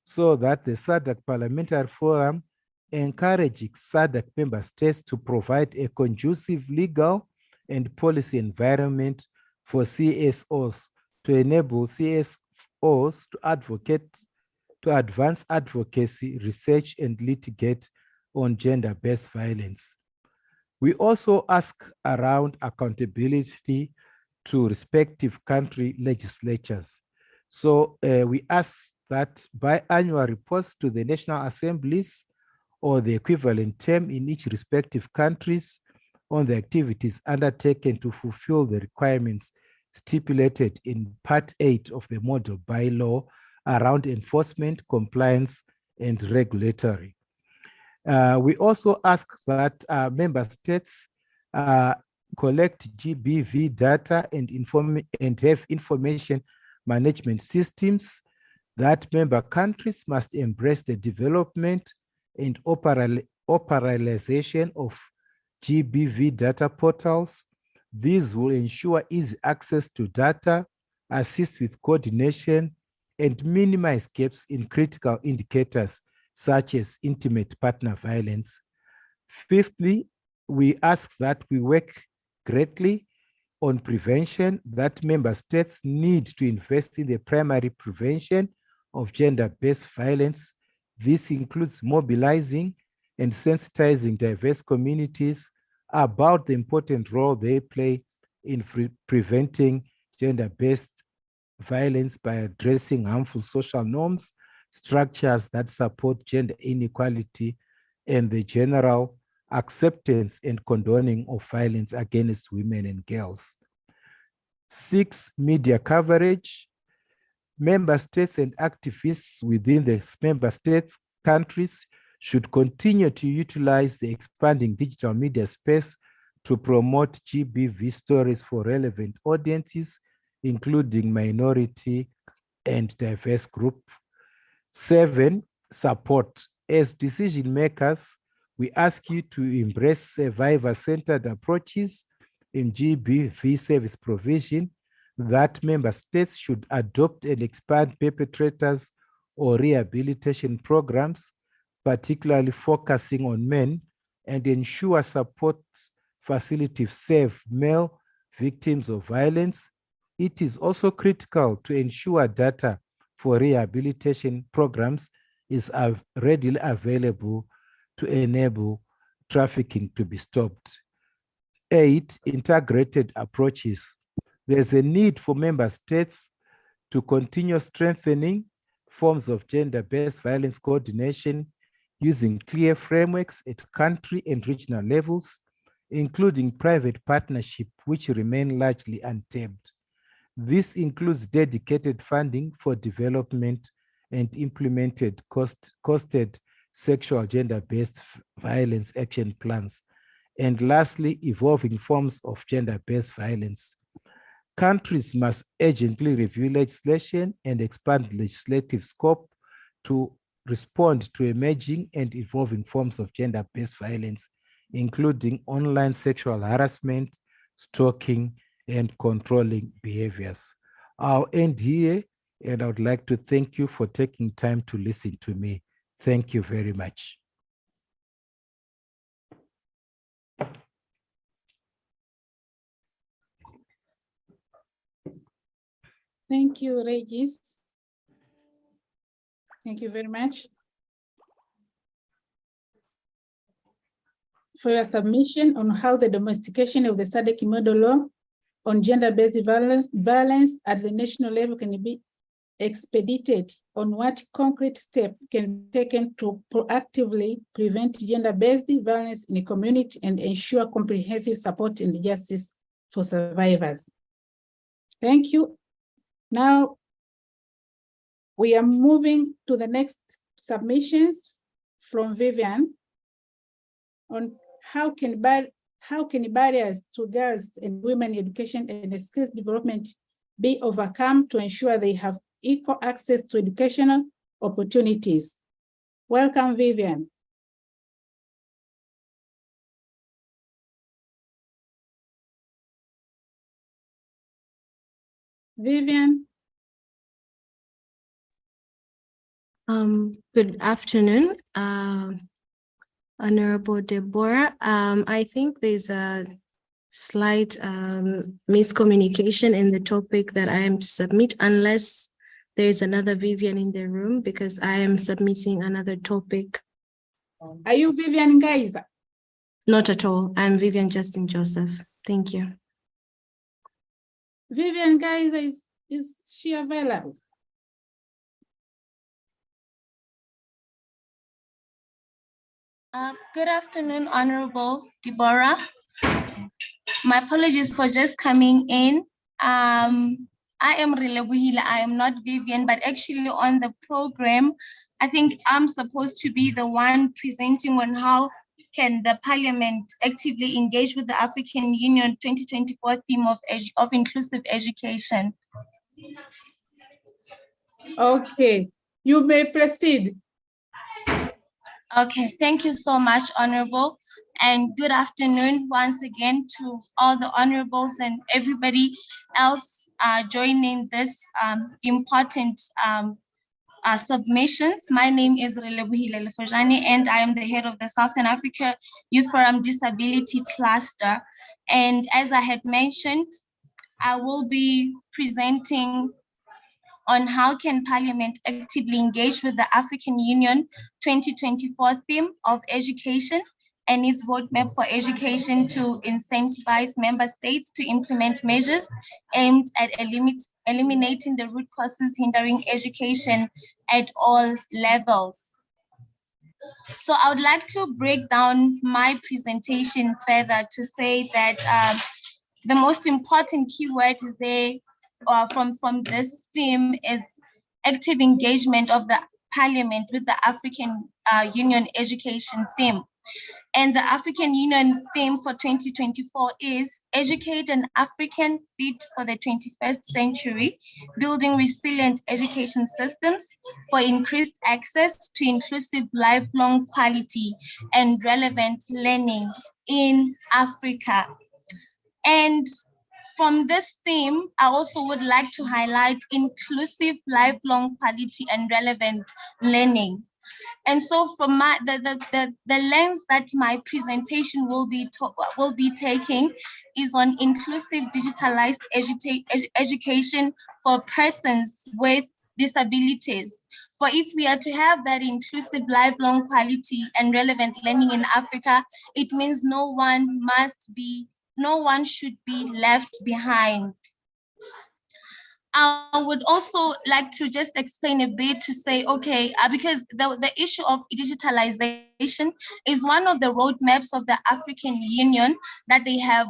so that the SADC Parliamentary Forum encourages SADC member states to provide a conducive legal and policy environment for CSOs to enable CSOs to advance advocacy, research, and litigate on gender-based violence. We also ask around accountability to respective country legislatures. So we ask that biannual reports to the national assemblies or the equivalent term in each respective countries on the activities undertaken to fulfill the requirements stipulated in Part 8 of the model bylaw around enforcement, compliance, and regulatory. We also ask that member states collect GBV data and have information management systems, that member countries must embrace the development and operationalization of GBV data portals, These will ensure easy access to data, assist with coordination, and minimize gaps in critical indicators such as intimate partner violence. Fifthly, we ask that we work greatly on prevention, that member states need to invest in the primary prevention of gender-based violence. This includes mobilizing and sensitizing diverse communities about the important role they play in preventing gender-based violence by addressing harmful social norms, structures that support gender inequality, and the general acceptance and condoning of violence against women and girls. 6, media coverage. Member states and activists within the member states countries should continue to utilize the expanding digital media space to promote GBV stories for relevant audiences, including minority and diverse groups. 7, support. As decision makers, we ask you to embrace survivor-centered approaches in GBV service provision, that member states should adopt and expand perpetrators or rehabilitation programs, particularly focusing on men, and ensure support facilities serve male victims of violence. It is also critical to ensure data for rehabilitation programs is readily available to enable trafficking to be stopped. 8, integrated approaches. There's a need for member states to continue strengthening forms of gender-based violence coordination using clear frameworks at country and regional levels, including private partnership, which remain largely untapped. This includes dedicated funding for development and implemented costed sexual gender-based violence action plans. And lastly, evolving forms of gender-based violence. Countries must urgently review legislation and expand legislative scope to respond to emerging and evolving forms of gender-based violence, including online sexual harassment, stalking, and controlling behaviors. I'll end here, and I would like to thank you for taking time to listen to me. Thank you very much. Thank you, Regis. Thank you very much for your submission on how the domestication of the SADC model law on gender-based violence at the national level can be expedited, on what concrete step can be taken to proactively prevent gender-based violence in the community and ensure comprehensive support and justice for survivors. Thank you. Now, we are moving to the next submissions from Vivian on how can barriers to girls and women education and skills development be overcome to ensure they have equal access to educational opportunities. Welcome, Vivian. Vivian. Good afternoon, Honorable Deborah. I think there's a slight miscommunication in the topic that I am to submit, unless there's another Vivian in the room, because I am submitting another topic. Are you Vivian Gaiza? Not at all. I'm Vivian Justin Joseph. Thank you. Vivian Gaiza, is she available? Good afternoon, Honorable Deborah. My apologies for just coming in. I am Rilebuhila. I am not Vivian, but actually on the program, I think I'm supposed to be the one presenting on how can the Parliament actively engage with the African Union 2024 theme of inclusive education. Okay, you may proceed. Okay, thank you so much, Honorable. And good afternoon once again to all the honorables and everybody else joining this important submissions. My name is Relebohile Lefojane, and I am the head of the Southern Africa Youth Forum Disability Cluster. And as I had mentioned, I will be presenting on how can Parliament actively engage with the African Union 2024 theme of education and its roadmap for education to incentivize member states to implement measures aimed at eliminating the root causes hindering education at all levels. So I would like to break down my presentation further to say that the most important keyword is there from this theme is active engagement of the Parliament with the African Union education theme. And the African Union theme for 2024 is Educate an African Fit for the 21st Century, Building Resilient Education Systems for Increased Access to Inclusive Lifelong Quality and Relevant Learning in Africa. And from this theme, I also would like to highlight inclusive lifelong quality and relevant learning. And so from the lens that my presentation will be taking is on inclusive digitalized education for persons with disabilities. For if we are to have that inclusive lifelong quality and relevant learning in Africa, it means no one should be left behind. I would also like to just explain a bit to say, okay, because the issue of digitalization is one of the roadmaps of the African Union that they have,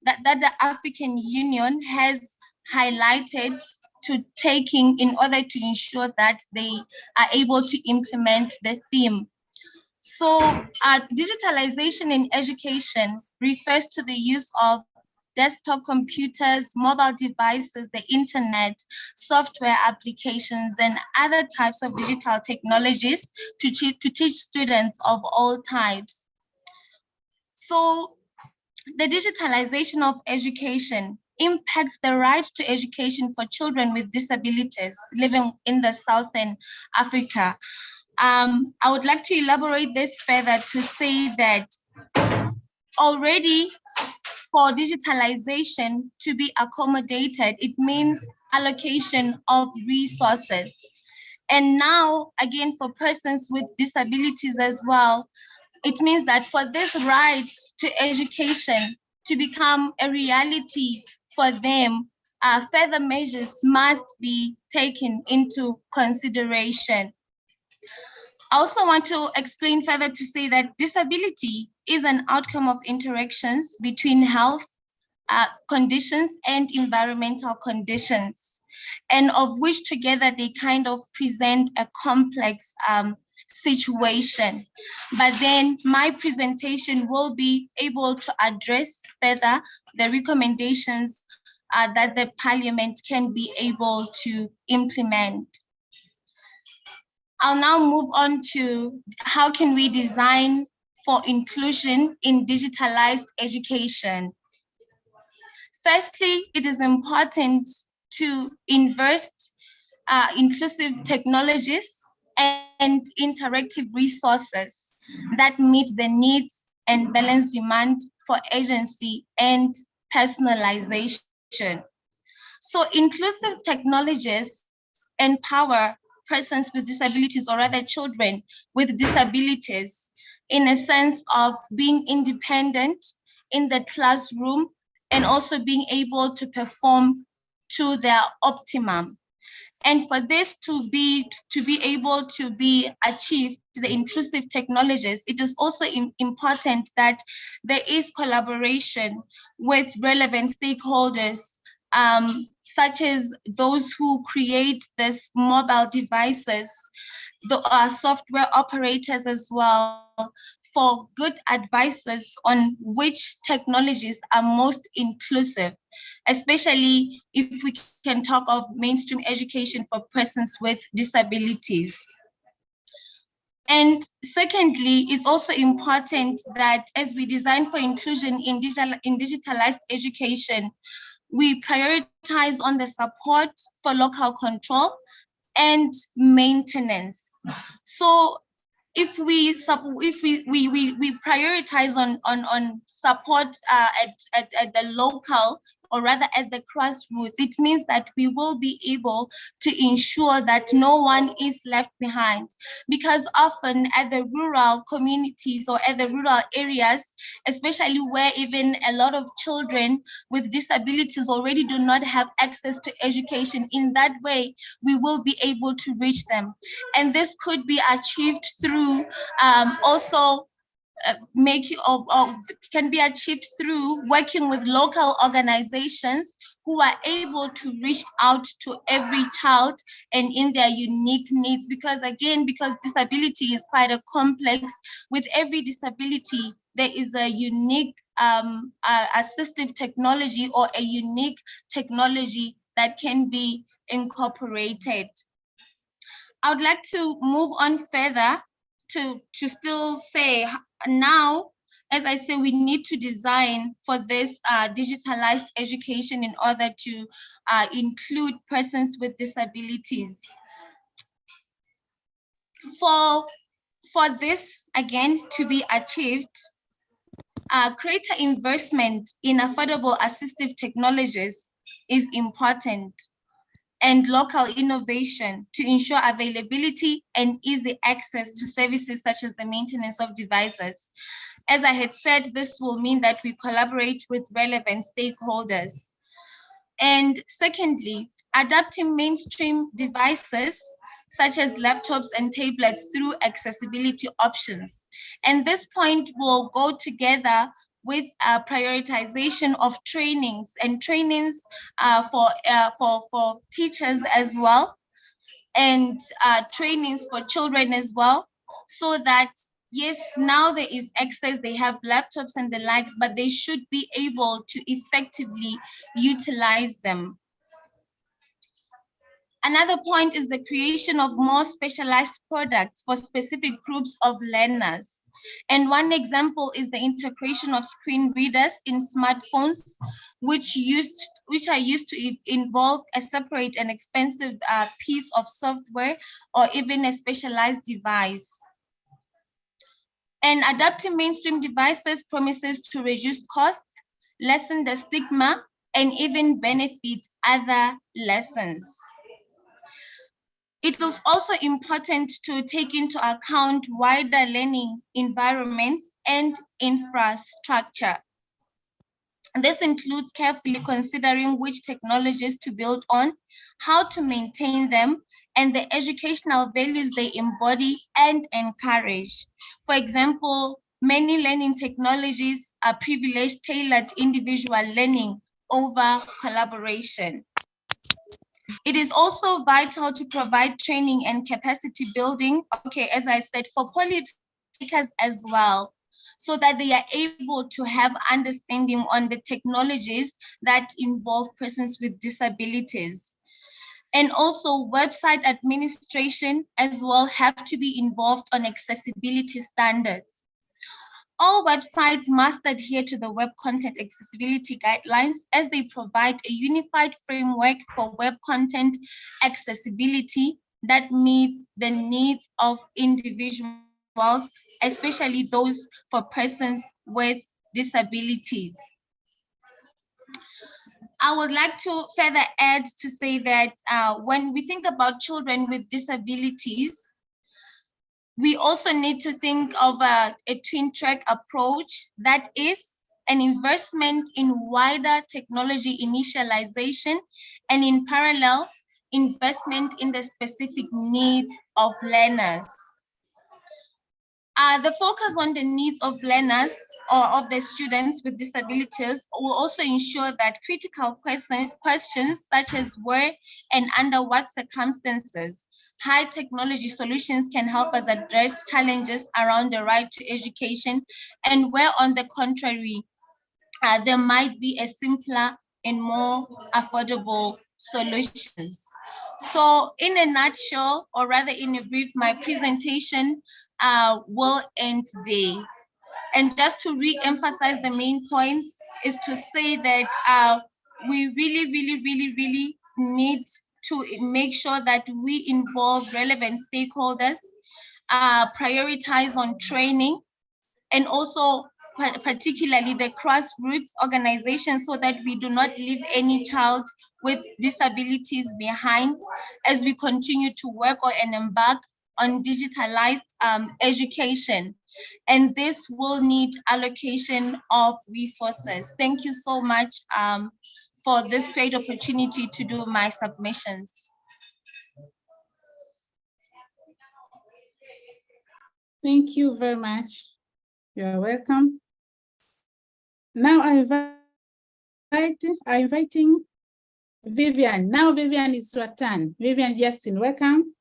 that the African Union has highlighted to taking in order to ensure that they are able to implement the theme. So digitalization in education refers to the use of desktop computers, mobile devices, the internet, software applications, and other types of digital technologies to teach students of all types. So the digitalization of education impacts the right to education for children with disabilities living in the Southern Africa. I would like to elaborate this further to say that already for digitalization to be accommodated, it means allocation of resources. And now, again, for persons with disabilities as well, it means that for this right to education to become a reality for them, further measures must be taken into consideration. I also want to explain further to say that disability is an outcome of interactions between health conditions and environmental conditions, and of which together they kind of present a complex situation. But then my presentation will be able to address further the recommendations that the Parliament can be able to implement. I'll now move on to how can we design for inclusion in digitalized education. Firstly, it is important to invest inclusive technologies and interactive resources that meet the needs and balance demand for agency and personalization. So inclusive technologies empower persons with disabilities, or rather children with disabilities, in a sense of being independent in the classroom and also being able to perform to their optimum. And for this to be able to be achieved, the inclusive technologies, it is also important that there is collaboration with relevant stakeholders, such as those who create these mobile devices, the software operators as well, for good advices on which technologies are most inclusive, especially if we can talk of mainstream education for persons with disabilities. And secondly, it's also important that as we design for inclusion in digitalized education, we prioritize on the support for local control and maintenance. So if we prioritize on support at the local, or rather at the grassroots, it means that we will be able to ensure that no one is left behind. Because often at the rural communities or at the rural areas, especially where even a lot of children with disabilities already do not have access to education, in that way, we will be able to reach them. And this could be achieved through also can be achieved through working with local organizations who are able to reach out to every child and in their unique needs. Because again, because disability is quite a complex, with every disability, there is a unique assistive technology or a unique technology that can be incorporated. I would like to move on further to still say now, as I say, we need to design for this digitalized education in order to include persons with disabilities. For this, again, to be achieved, greater investment in affordable assistive technologies is important, and local innovation to ensure availability and easy access to services such as the maintenance of devices. As I had said, this will mean that we collaborate with relevant stakeholders. And secondly, adapting mainstream devices such as laptops and tablets through accessibility options. And this point will go together with prioritization of trainings for teachers as well, and trainings for children as well, so that yes, now there is access, they have laptops and the likes, but they should be able to effectively utilize them. Another point is the creation of more specialized products for specific groups of learners. And one example is the integration of screen readers in smartphones, which are used to involve a separate and expensive piece of software or even a specialized device. And adapting mainstream devices promises to reduce costs, lessen the stigma, and even benefit other lessons. It is also important to take into account wider learning environments and infrastructure. This includes carefully considering which technologies to build on, how to maintain them, and the educational values they embody and encourage. For example, many learning technologies are privileged tailored individual learning over collaboration. It is also vital to provide training and capacity building, okay, as I said, for policymakers as well, so that they are able to have understanding on the technologies that involve persons with disabilities. And also website administration as well have to be involved on accessibility standards. All websites must adhere to the Web Content Accessibility Guidelines, as they provide a unified framework for web content accessibility that meets the needs of individuals, especially those for persons with disabilities. I would like to further add to say that when we think about children with disabilities, we also need to think of a twin track approach, that is an investment in wider technology initialization, and in parallel, investment in the specific needs of learners. The focus on the needs of learners or of the students with disabilities will also ensure that critical questions such as where and under what circumstances high technology solutions can help us address challenges around the right to education, and where on the contrary, there might be a simpler and more affordable solutions. So in a nutshell, or rather in a brief, my presentation will end there. And just to re-emphasize the main points is to say that we really need to make sure that we involve relevant stakeholders, prioritize on training, and also particularly the grassroots organizations, so that we do not leave any child with disabilities behind as we continue to work and embark on digitalized education. And this will need allocation of resources. Thank you so much for this great opportunity to do my submissions. Thank you very much. You're welcome. Now I'm inviting Vivian. Now Vivian, it's your turn. Vivian Justin, welcome.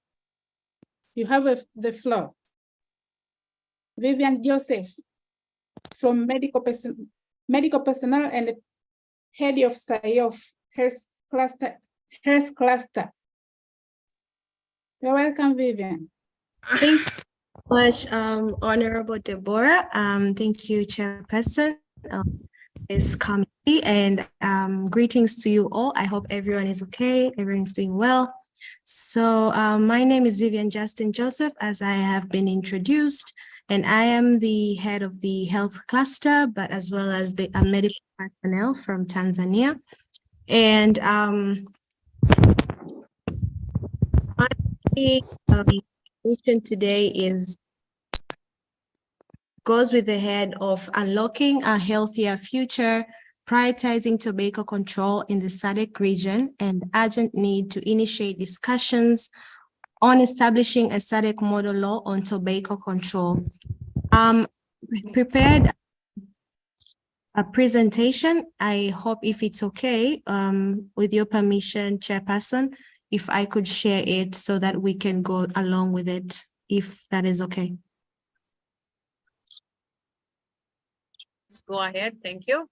You have the floor. Vivian Joseph from medical personnel and head of SIOF health cluster. You're welcome, Vivian. Thank you so much, Honorable Deborah. Thank you, Chairperson of this committee, and greetings to you all. I hope everyone is okay, everyone is doing well. So my name is Vivian Justin Joseph, as I have been introduced, and I am the head of the health cluster, but as well as the medical personnel from Tanzania. And my mission today goes with the head of unlocking a healthier future, prioritizing tobacco control in the SADC region, and urgent need to initiate discussions on establishing a SADC model law on tobacco control. Prepared a presentation. I hope, if it's okay, with your permission, Chairperson, if I could share it so that we can go along with it, if that is okay. Go ahead. Thank you.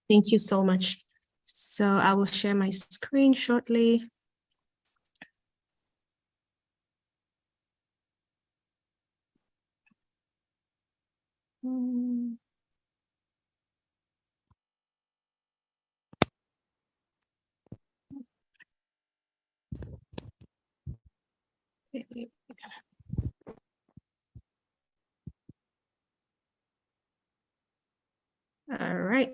Thank you so much. So I will share my screen shortly. All right.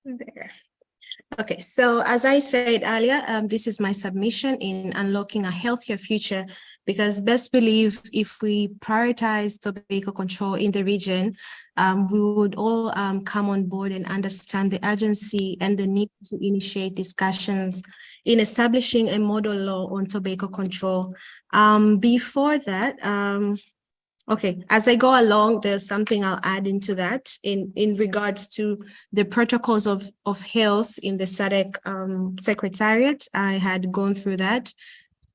There. Okay, so as I said earlier, this is my submission in unlocking a healthier future, because best believe if we prioritize tobacco control in the region, we would all come on board and understand the urgency and the need to initiate discussions in establishing a model law on tobacco control. Before that, okay, as I go along, there's something I'll add into that in regards to the protocols of health in the SADC Secretariat. I had gone through that,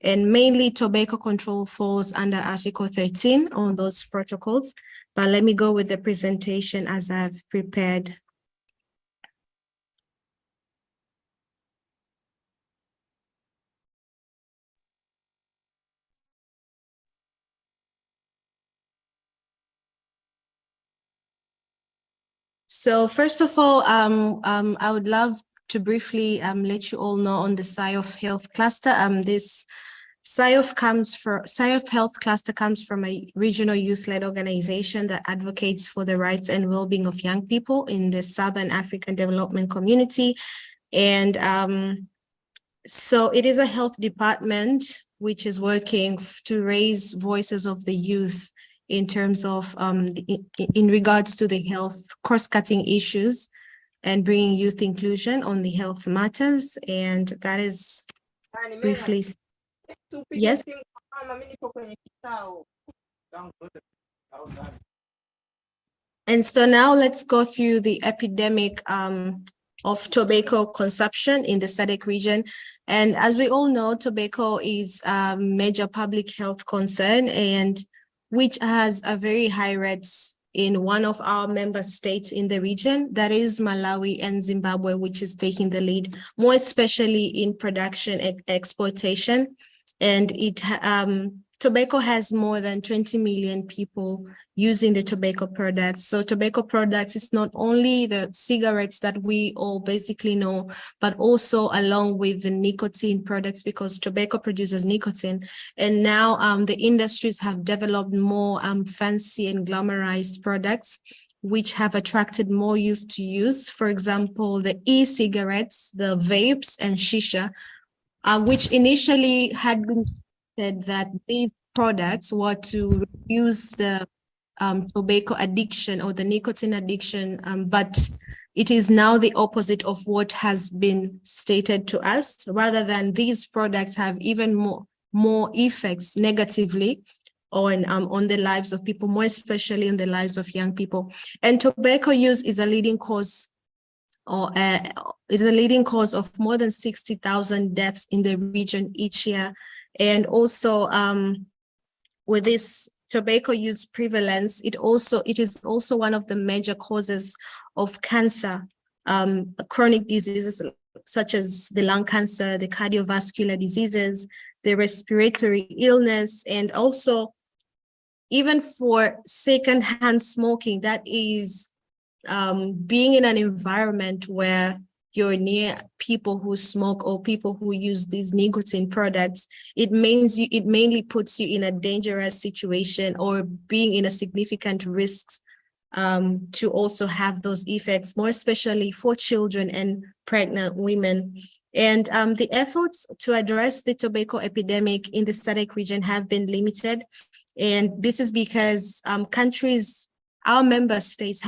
and mainly tobacco control falls under Article 13 on those protocols. But let me go with the presentation as I've prepared. So first of all, I would love to briefly let you all know on the SIOF Health Cluster. This SIOF Health Cluster comes from a regional youth-led organization that advocates for the rights and well-being of young people in the Southern African Development Community. And so it is a health department which is working to raise voices of the youth in terms of, in regards to the health cross-cutting issues and bringing youth inclusion on the health matters. And that is briefly, yes. And so now let's go through the epidemic of tobacco consumption in the SADC region. And as we all know, tobacco is a major public health concern, and which has a very high rates in one of our member states in the region, that is Malawi and Zimbabwe, which is taking the lead, more especially in production and exportation. And tobacco has more than 20 million people using the tobacco products. So tobacco products is not only the cigarettes that we all basically know, but also along with the nicotine products, because tobacco produces nicotine. And now the industries have developed more fancy and glamorized products, which have attracted more youth to use. For example, the e-cigarettes, the vapes and shisha, which initially had been said that these products were to reduce the tobacco addiction or the nicotine addiction, but it is now the opposite of what has been stated to us. Rather than these products have even more effects negatively on the lives of people, more especially on the lives of young people. And tobacco use is a leading cause of more than 60,000 deaths in the region each year. And also with this tobacco use prevalence, it is also one of the major causes of cancer, chronic diseases such as the lung cancer, the cardiovascular diseases, the respiratory illness, and also even for secondhand smoking, that is being in an environment where you're near people who smoke or people who use these nicotine products, it mainly puts you in a dangerous situation or being in a significant risk to also have those effects, more especially for children and pregnant women. And the efforts to address the tobacco epidemic in the SADC region have been limited. And this is because our member states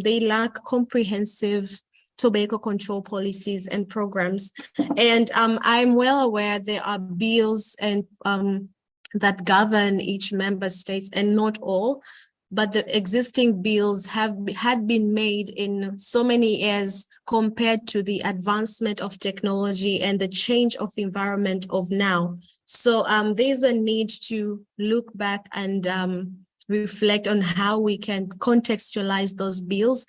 they lack comprehensive tobacco control policies and programs. And I'm well aware there are bills and that govern each member state, and not all, but the existing bills had been made in so many years compared to the advancement of technology and the change of environment of now. So there's a need to look back and reflect on how we can contextualize those bills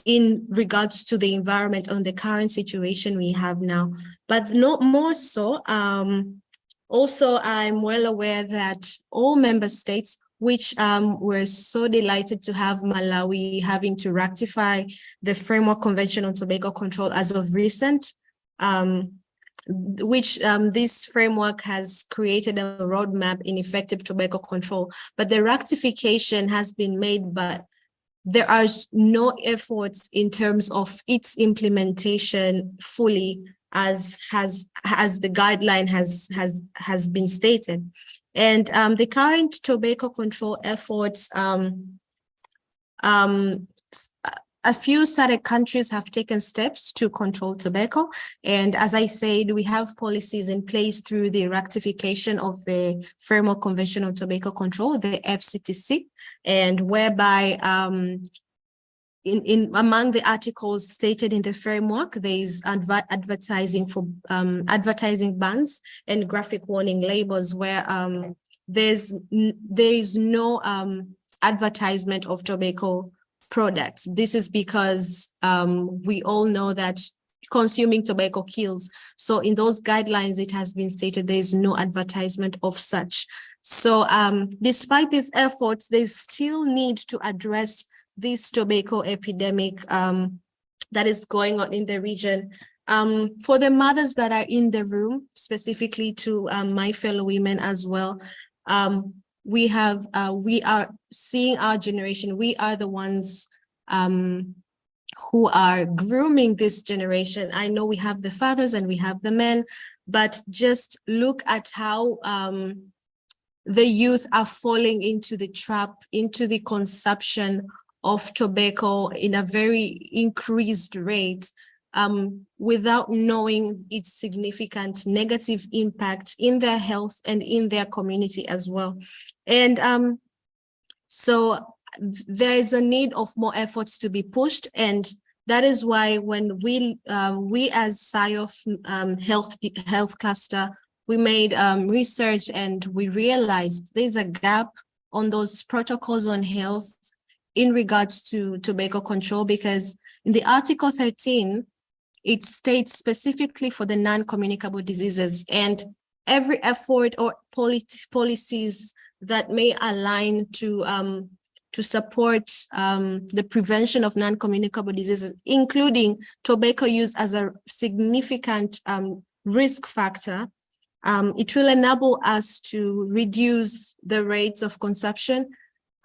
in regards to the environment on the current situation we have now. But not more so, also I'm well aware that all member states, which we're so delighted to have Malawi having to ratify the Framework Convention on Tobacco Control as of recent, this framework has created a roadmap in effective tobacco control, but the ratification has been made, but there are no efforts in terms of its implementation fully as the guideline has been stated. And the current tobacco control efforts, a few SADC countries have taken steps to control tobacco. And as I said, we have policies in place through the ratification of the Framework Convention on Tobacco Control, the FCTC, and whereby among the articles stated in the framework, there is advertising bans and graphic warning labels where there is no advertisement of tobacco products. This is because we all know that consuming tobacco kills. So in those guidelines, it has been stated there is no advertisement of such. So despite these efforts, they still need to address this tobacco epidemic that is going on in the region. For the mothers that are in the room, specifically to my fellow women as well, we are seeing our generation. We are the ones who are grooming this generation. I know we have the fathers and we have the men, but just look at how the youth are falling into the trap, into the consumption of tobacco in a very increased rate, without knowing its significant negative impact in their health and in their community as well. And so there is a need of more efforts to be pushed, and That is why when we as SIOF health cluster, we made research and we realized there's a gap on those protocols on health in regards to tobacco control, because in the Article 13, it states specifically for the non-communicable diseases, and every effort or policies that may align to support the prevention of non-communicable diseases, including tobacco use as a significant risk factor. It will enable us to reduce the rates of consumption,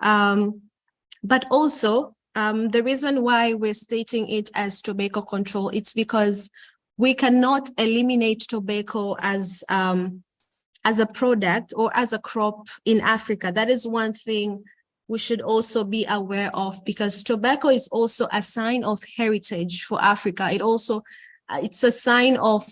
but also the reason why we're stating it as tobacco control, it's because we cannot eliminate tobacco as a product or as a crop in Africa. That is one thing we should also be aware of, because tobacco is also a sign of heritage for Africa. It's a sign of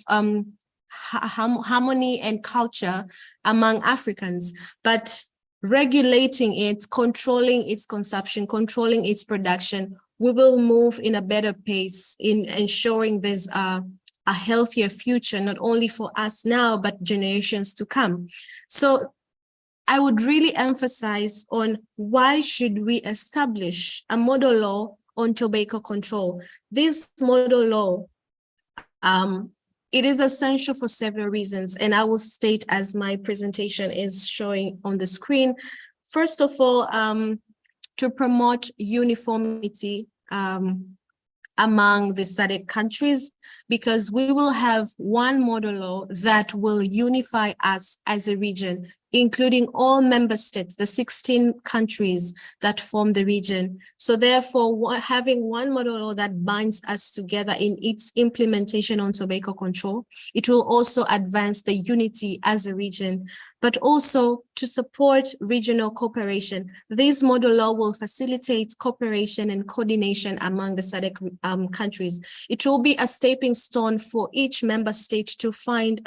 harmony and culture among Africans, but regulating it, controlling its consumption, controlling its production, we will move in a better pace in ensuring there's a healthier future, not only for us now, but generations to come. So I would really emphasize on why should we establish a model law on tobacco control. This model law, it is essential for several reasons, and I will state as my presentation is showing on the screen. First of all, to promote uniformity among the SADC countries, because we will have one model law that will unify us as a region, including all member states, the 16 countries that form the region. So therefore, having one model law that binds us together in its implementation on tobacco control, it will also advance the unity as a region, but also to support regional cooperation. This model law will facilitate cooperation and coordination among the SADC countries. It will be a stepping stone for each member state to find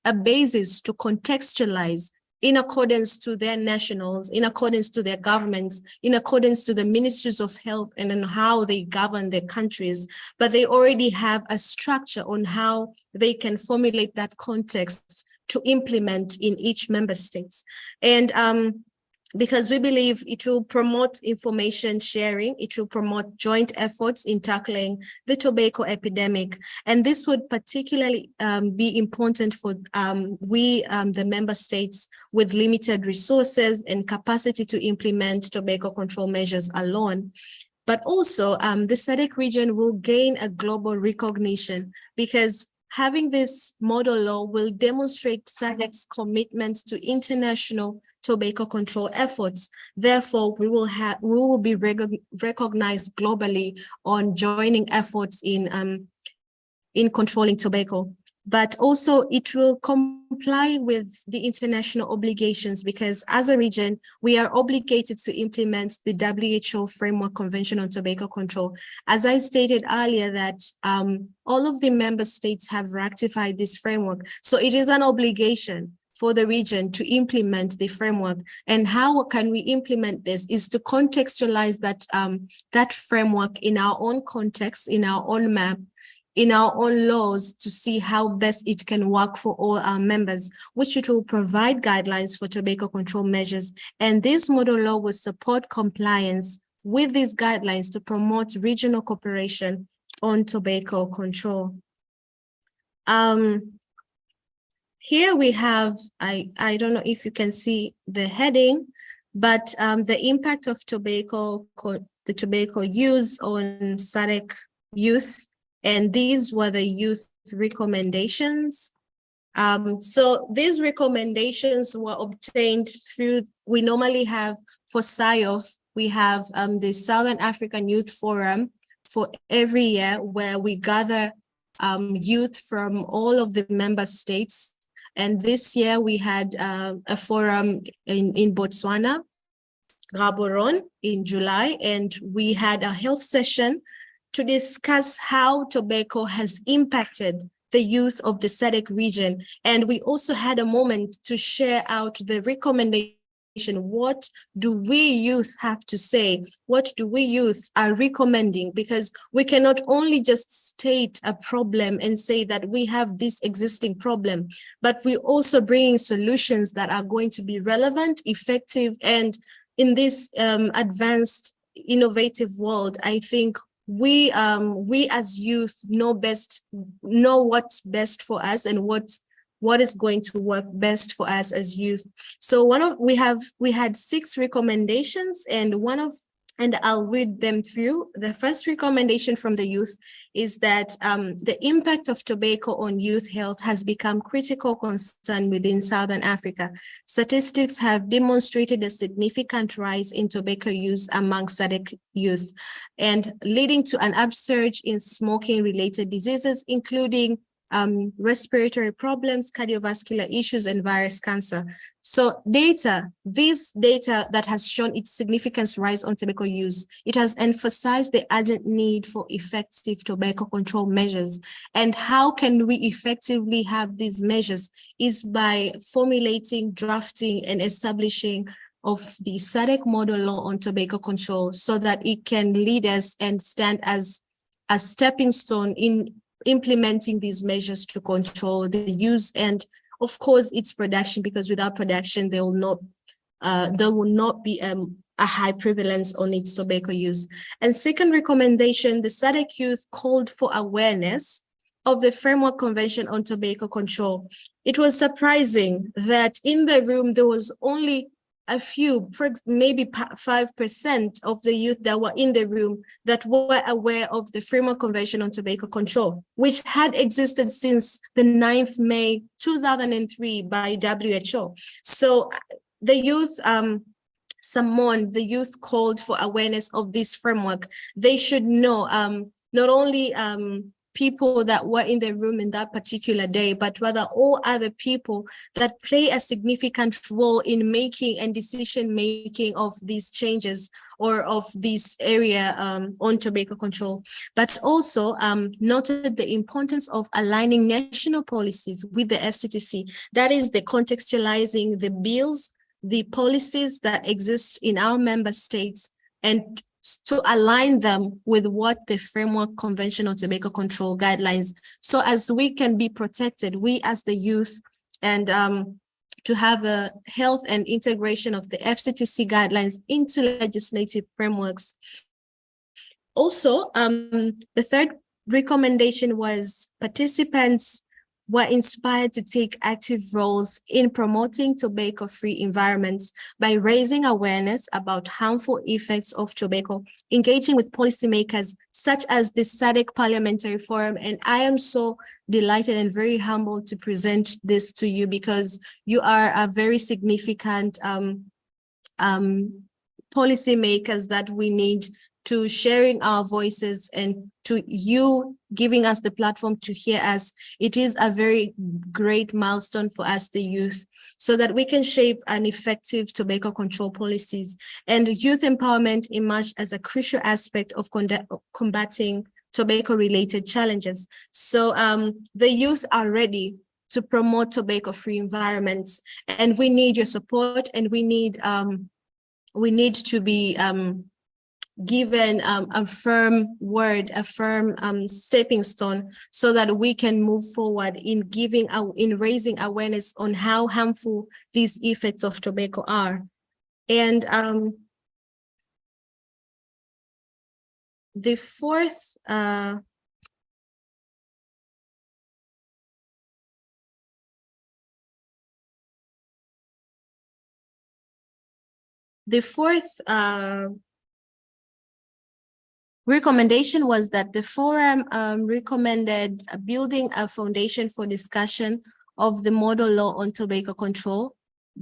a basis to contextualize in accordance to their nationals, in accordance to their governments, in accordance to the ministries of health and on how they govern their countries. But they already have a structure on how they can formulate that context to implement in each member states. And because we believe it will promote information sharing, it will promote joint efforts in tackling the tobacco epidemic. And this would particularly be important for the member states with limited resources and capacity to implement tobacco control measures alone. But also the SADC region will gain a global recognition, because having this model law will demonstrate SADC's commitment to international tobacco control efforts. Therefore, we will be recognized globally on joining efforts in controlling tobacco. But also it will comply with the international obligations, because as a region, we are obligated to implement the WHO Framework Convention on Tobacco Control. As I stated earlier that all of the member states have ratified this framework. So it is an obligation for the region to implement the framework. And how can we implement this is to contextualize that framework in our own context, in our own map, in our own laws, to see how best it can work for all our members, which it will provide guidelines for tobacco control measures. And this model law will support compliance with these guidelines to promote regional cooperation on tobacco control. Here we have, I don't know if you can see the heading, but the impact of tobacco use on SADC youth, and these were the youth recommendations. So these recommendations were obtained through, we normally have for SIOF, we have the Southern African Youth Forum for every year, where we gather youth from all of the member states. And this year we had a forum in Botswana, Gaborone, in July, and we had a health session to discuss how tobacco has impacted the youth of the SADC region. And we also had a moment to share out the recommendations What do we youth have to say? What do we youth are recommending? Because we cannot only just state a problem and say that we have this existing problem, but we also bringing solutions that are going to be relevant, effective, and in this advanced, innovative world, I think we as youth know what's best for us and what is going to work best for us as youth. So we had 6 recommendations, and I'll read them through. The first recommendation from the youth is that the impact of tobacco on youth health has become critical concern within Southern Africa. Statistics have demonstrated a significant rise in tobacco use among SADC youth, and leading to an upsurge in smoking-related diseases, including respiratory problems, cardiovascular issues, and virus cancer. So this data that has shown its significant rise on tobacco use, it has emphasized the urgent need for effective tobacco control measures. And how can we effectively have these measures is by formulating, drafting, and establishing of the SADC model law on tobacco control so that it can lead us and stand as a stepping stone in implementing these measures to control the use and, of course, its production, because without production, there will not be a high prevalence on its tobacco use. And second recommendation, the SADC youth called for awareness of the Framework Convention on Tobacco Control. It was surprising that in the room, there was only a few, maybe 5% of the youth that were in the room that were aware of the Framework Convention on Tobacco Control, which had existed since the 9th May 2003 by WHO. So the youth, the youth called for awareness of this framework. They should know not only people that were in the room in that particular day, but rather all other people that play a significant role in making and decision-making of these changes or of this area on tobacco control, but also noted the importance of aligning national policies with the FCTC. That is the contextualizing the bills, the policies that exist in our member states, and to align them with what the Framework Convention on Tobacco Control guidelines, so as we can be protected, we as the youth, and to have a health and integration of the FCTC guidelines into legislative frameworks. Also, the third recommendation was participants were inspired to take active roles in promoting tobacco-free environments by raising awareness about harmful effects of tobacco, engaging with policymakers such as the SADC Parliamentary Forum. And I am so delighted and very humbled to present this to you because you are a very significant policymakers that we need to sharing our voices and to you giving us the platform to hear us. It is a very great milestone for us, the youth, so that we can shape an effective tobacco control policies. And youth empowerment emerged as a crucial aspect of combating tobacco-related challenges. So the youth are ready to promote tobacco-free environments, and we need your support, and we need to be given a firm word, a firm stepping stone, so that we can move forward in raising awareness on how harmful these effects of tobacco are. And the fourth recommendation was that the forum recommended building a foundation for discussion of the model law on tobacco control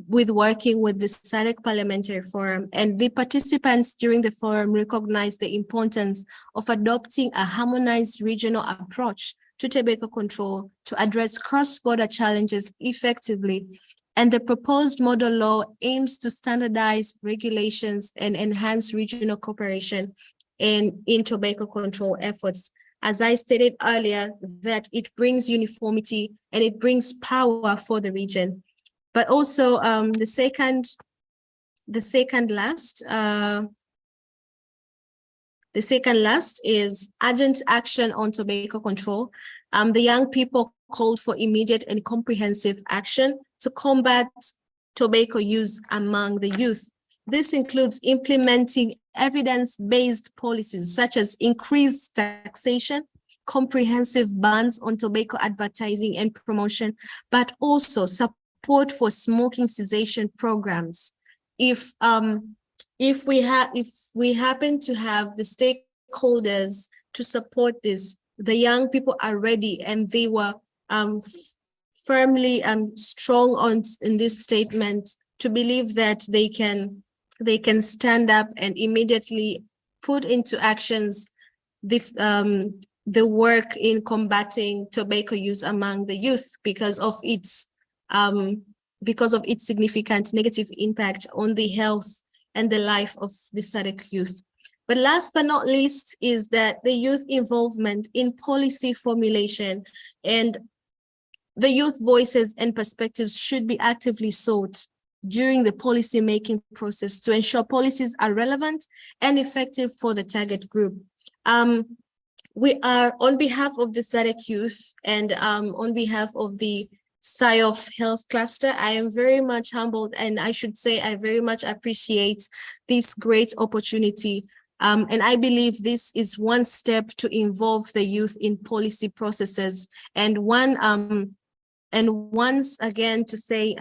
with working with the SADC Parliamentary Forum. And the participants during the forum recognized the importance of adopting a harmonized regional approach to tobacco control to address cross-border challenges effectively. And the proposed model law aims to standardize regulations and enhance regional cooperation in tobacco control efforts. As I stated earlier, that it brings uniformity and it brings power for the region. But also the second the second last is urgent action on tobacco control. The young people called for immediate and comprehensive action to combat tobacco use among the youth. This includes implementing evidence-based policies such as increased taxation, comprehensive bans on tobacco advertising and promotion, but also support for smoking cessation programs. If we happen to have the stakeholders to support this, the young people are ready, and they were firmly strong in this statement to believe that they can stand up and immediately put into actions the work in combating tobacco use among the youth because of its significant negative impact on the health and the life of the SADC youth. But last but not least is that the youth involvement in policy formulation and the youth voices and perspectives should be actively sought during the policy making process to ensure policies are relevant and effective for the target group. We are, on behalf of the SADC youth and on behalf of the SIOF Health Cluster, I am very much humbled, and I should say I very much appreciate this great opportunity. And I believe this is one step to involve the youth in policy processes. And once again to say,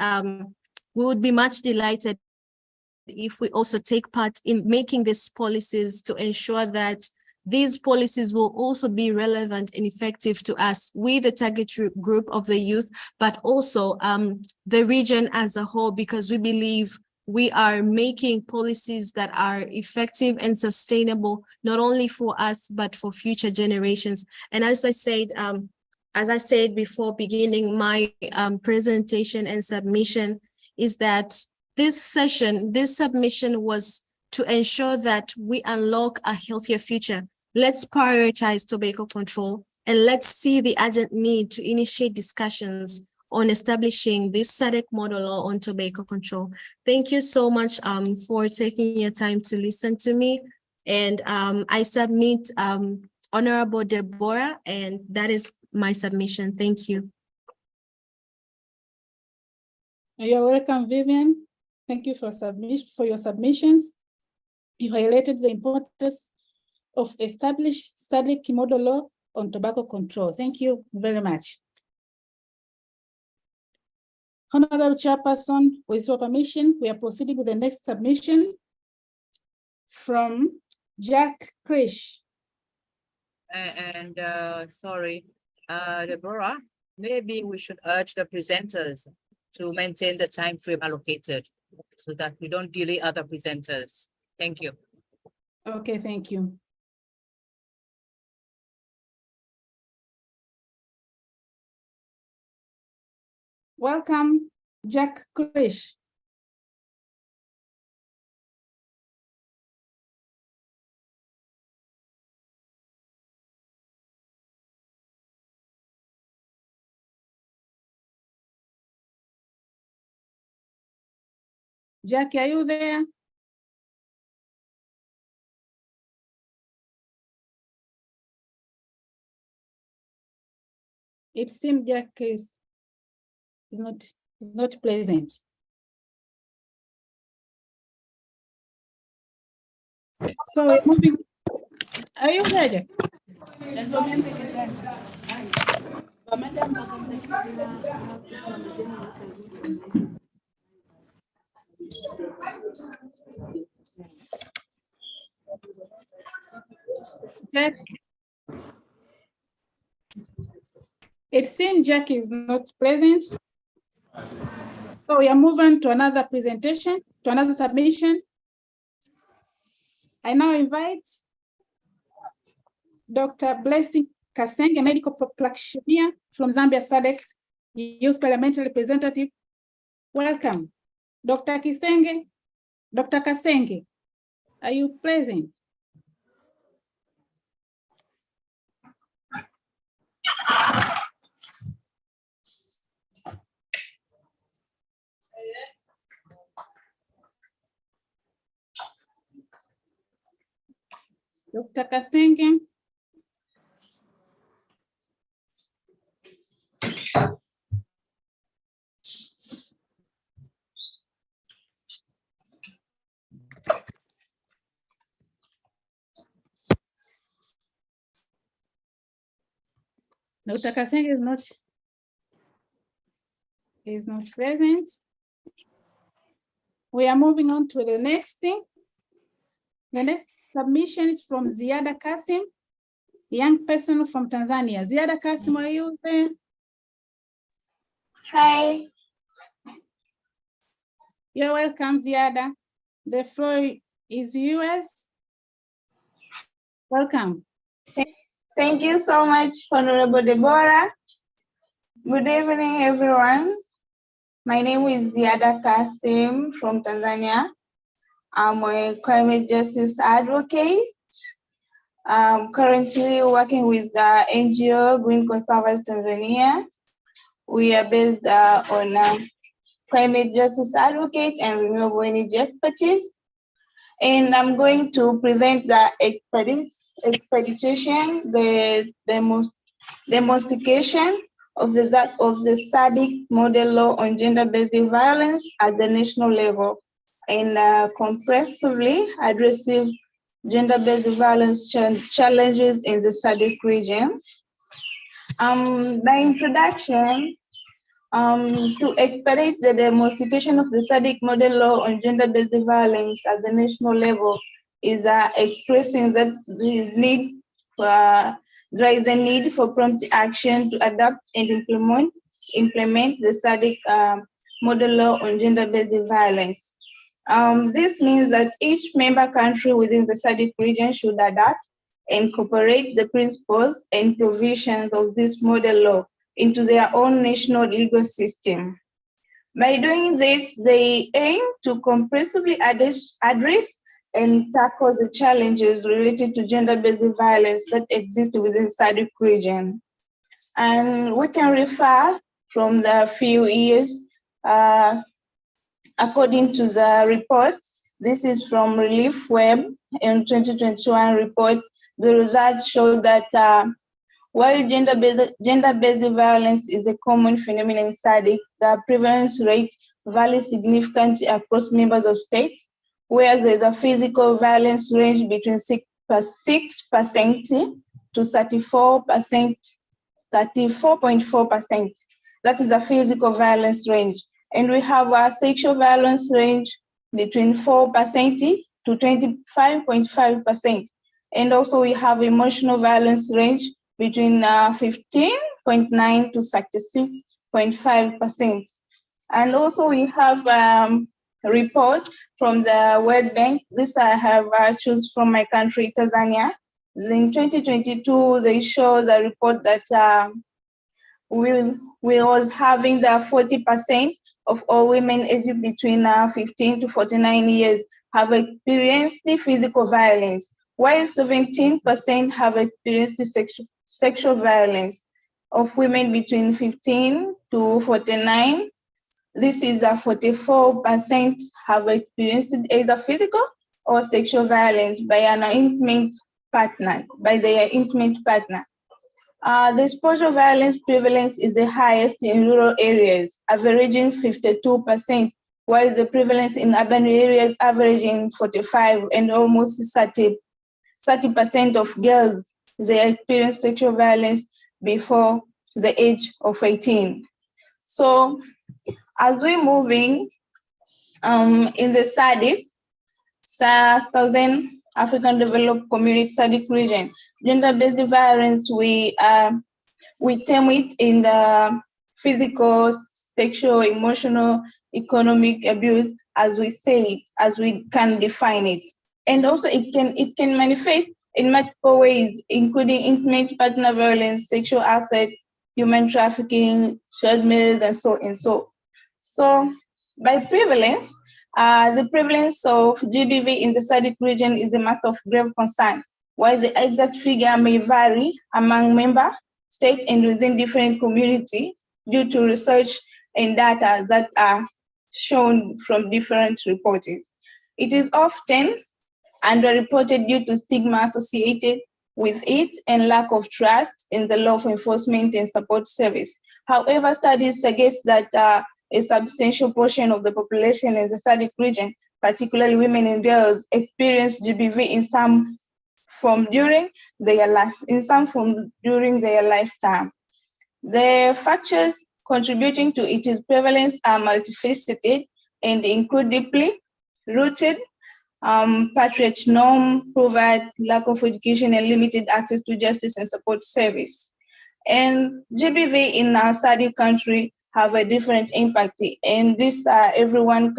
we would be much delighted if we also take part in making these policies to ensure that these policies will also be relevant and effective to us, we the target group of the youth, but also the region as a whole, because we believe we are making policies that are effective and sustainable, not only for us, but for future generations. And as I said before beginning my presentation and submission, is that this submission was to ensure that we unlock a healthier future. Let's prioritize tobacco control, and let's see the urgent need to initiate discussions on establishing this SADC model law on tobacco control. Thank you so much for taking your time to listen to me. And I submit Honorable Deborah, and that is my submission. Thank you. You're welcome, Vivian. Thank you for your submissions. You highlighted the importance of established SADC model law on tobacco control. Thank you very much. Honorable Chairperson, with your permission, we are proceeding with the next submission from Jack Krish. Sorry, Deborah, maybe we should urge the presenters to maintain the time frame allocated so that we don't delay other presenters. Thank you. Okay, thank you. Welcome, Jack Klish. Jack, are you there? It seems Jack is not pleasant. So we're moving. Are you ready? Jack. It seems Jack is not present. So we are moving to another presentation, to another submission. I now invite Dr. Blessing Kasenge, a medical practitioner from Zambia SADC, Youth Parliamentary Representative. Welcome. Dr. Kasenge, are you present? Dr. Kasenge. Dr. Kasenge is not present. We are moving on to the next thing. The next submission is from Ziada Kasim, young person from Tanzania. Ziada Kasim, are you there? Hi. You're welcome, Ziada. The floor is yours. Welcome. Thank you so much, Honorable Deborah. Good evening, everyone. My name is Ziada Kasim from Tanzania. I'm a climate justice advocate. I'm currently working with the NGO Green Conservers Tanzania. We are based on climate justice advocate and renewable energy expertise. And I'm going to present the expedition, the demonstration of the SADC model law on gender-based violence at the national level, and comprehensively addressing gender-based violence challenges in the SADC region. By introduction, to expedite the demonstration of the SADC model law on gender-based violence at the national level is expressing that there is a need for prompt action to adopt and implement the SADC model law on gender-based violence. This means that each member country within the SADC region should adapt and incorporate the principles and provisions of this model law into their own national legal system. By doing this, they aim to comprehensively address and tackle the challenges related to gender-based violence that exist within the SADC region. And we can refer from the few years, according to the report. This is from Relief Web in 2021 report. The results show that while gender-based violence is a common phenomenon in SADC, the prevalence rate varies significantly across members of states, where there's a physical violence range between 6% to 34%, 34.4%. That is a physical violence range. And we have a sexual violence range between 4% to 25.5%. And also we have emotional violence range between 15.9 to 36.5%. And also we have a report from the World Bank. This I have chosen from my country, Tanzania. In 2022, they show the report that we was having the 40% of all women aged between 15 to 49 years have experienced the physical violence, while 17% have experienced sexual violence. Of women between 15 to 49, this is 44% have experienced either physical or sexual violence by an intimate partner, by their intimate partner. The exposure violence prevalence is the highest in rural areas, averaging 52%, while the prevalence in urban areas averaging 45% and almost 30% of girls, they experience sexual violence before the age of 18. So as we're moving in the SADC, Southern African Developed Community SADC region, gender-based violence, we term it in the physical, sexual, emotional, economic abuse, as we say it, as we can define it. And also it can manifest in multiple ways, including intimate partner violence, sexual assault, human trafficking, child marriage, and so and so. So by prevalence, the prevalence of GBV in the SADC region is a matter of grave concern, while the exact figure may vary among member states and within different communities due to research and data that are shown from different reports. It is often underreported due to stigma associated with it and lack of trust in the law enforcement and support service. However, studies suggest that a substantial portion of the population in the SADC region, particularly women and girls, experience GBV in some form during their lifetime. The factors contributing to its prevalence are multifaceted and include deeply rooted patriarch norm, poverty, lack of education, and limited access to justice and support service. And GBV in our SADC country have a different impact, and this everyone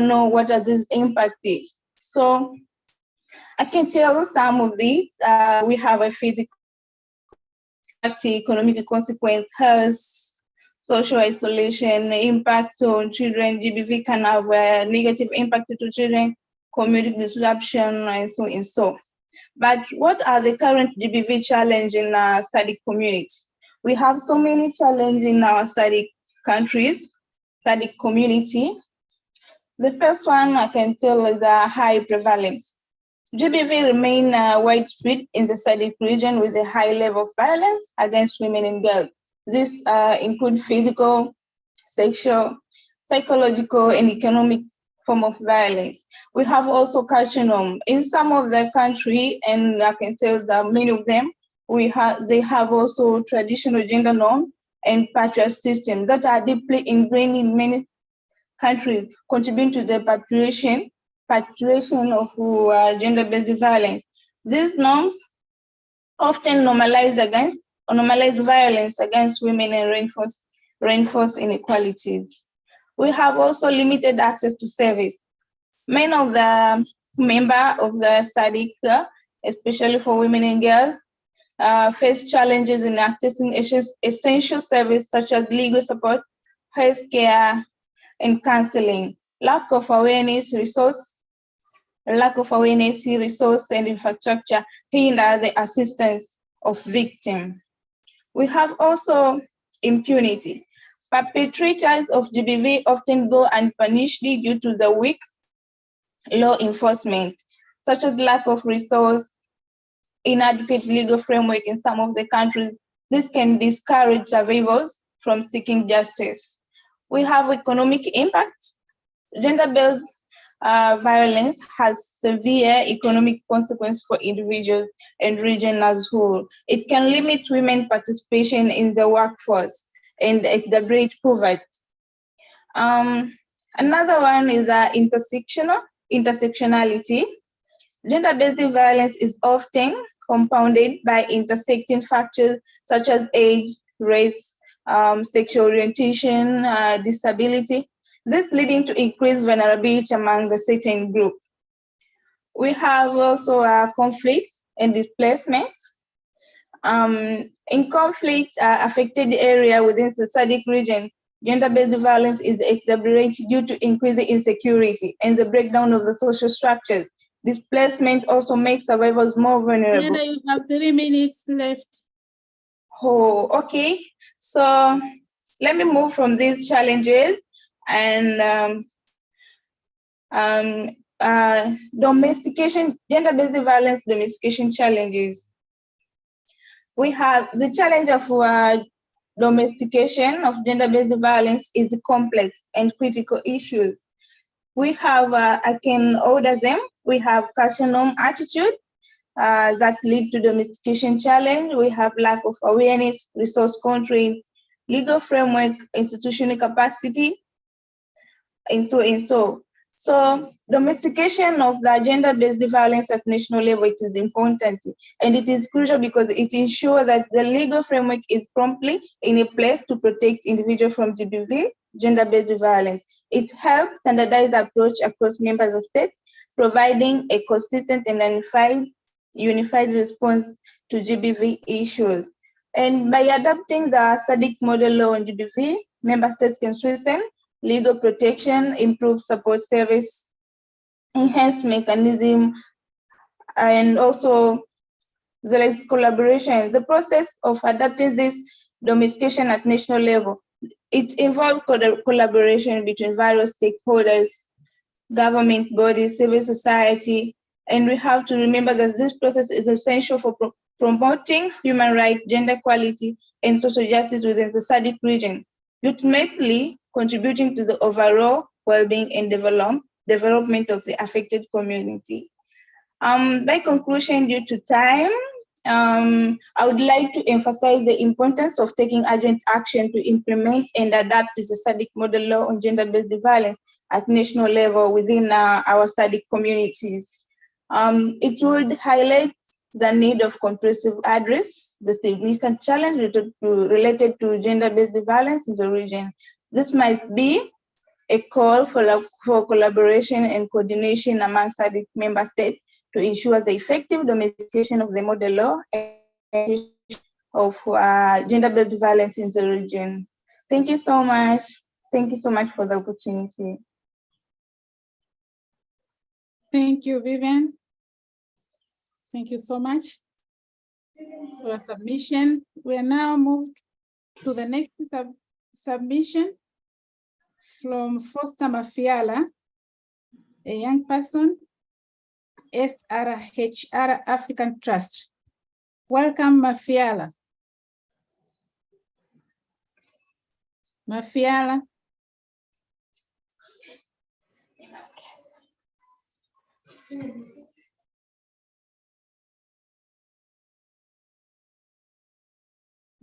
know what does this impact is. So I can tell some of these. We have a physical, economic consequence, health, social isolation, impact on children. GBV can have a negative impact to children, community disruption, and so. But what are the current GBV challenges in our SADC community? We have so many challenges in our SADC countries, SADC community. The first one I can tell is a high prevalence. GBV remain widespread in the SADC region with a high level of violence against women and girls. This includes physical, sexual, psychological, and economic form of violence. We have also culture norm in some of the country, and I can tell that many of them, they have also traditional gender norms and patriarchal systems that are deeply ingrained in many countries, contributing to the perpetuation of gender-based violence. These norms often normalize violence against women and reinforce inequalities. We have also limited access to service. Many of the members of the SADC, especially for women and girls, face challenges in accessing essential services such as legal support, healthcare, and counseling. Lack of awareness, resource, and infrastructure hinder the assistance of victims. We have also impunity. Perpetrators of GBV often go unpunished due to the weak law enforcement, such as lack of resource, inadequate legal framework in some of the countries. This can discourage survivors from seeking justice. We have economic impact. Gender-based violence has severe economic consequences for individuals and region as a whole. It can limit women's participation in the workforce and exacerbate poverty. Another one is intersectionality. Gender-based violence is often compounded by intersecting factors such as age, race, sexual orientation, disability, this leading to increased vulnerability among the certain group. We have also conflict and displacement. In conflict affected area within the SADC region, gender-based violence is exacerbated due to increased insecurity and the breakdown of the social structures. Displacement also makes survivors more vulnerable. Brenda, you have 3 minutes left. Oh, okay. So let me move from these challenges and domestication, gender-based violence domestication challenges. We have the challenge of domestication of gender-based violence is complex and critical issues. We have, I can order them. We have cultural norm attitude that lead to domestication challenge. We have lack of awareness, resource constraint, legal framework, institutional capacity, and so. So domestication of the gender-based violence at national level, it is important, and it is crucial because it ensures that the legal framework is promptly in a place to protect individuals from GBV, gender-based violence. It helps standardize the approach across members of state, providing a consistent and unified response to GBV issues. And by adopting the SADC model law on GBV, member states can strengthen legal protection, improve support service, enhance mechanism, and also there is collaboration. The process of adapting this domestication at national level, it involves collaboration between various stakeholders, government bodies, civil society, and we have to remember that this process is essential for promoting human rights, gender equality, and social justice within the SADC region, ultimately contributing to the overall well-being and development of the affected community. By conclusion, due to time, I would like to emphasize the importance of taking urgent action to implement and adapt the SADC model law on gender-based violence at national level within our SADC communities. It would highlight the need of comprehensive address the significant challenge related to gender-based violence in the region. This might be a call for collaboration and coordination among SADC member states to ensure the effective domestication of the model law and of gender-based violence in the region. Thank you so much. Thank you so much for the opportunity. Thank you, Vivian. Thank you so much for your submission. We are now moved to the next submission from Foster Mafiala, a young person, SRHR African Trust. Welcome, Mafiala. Mafiala.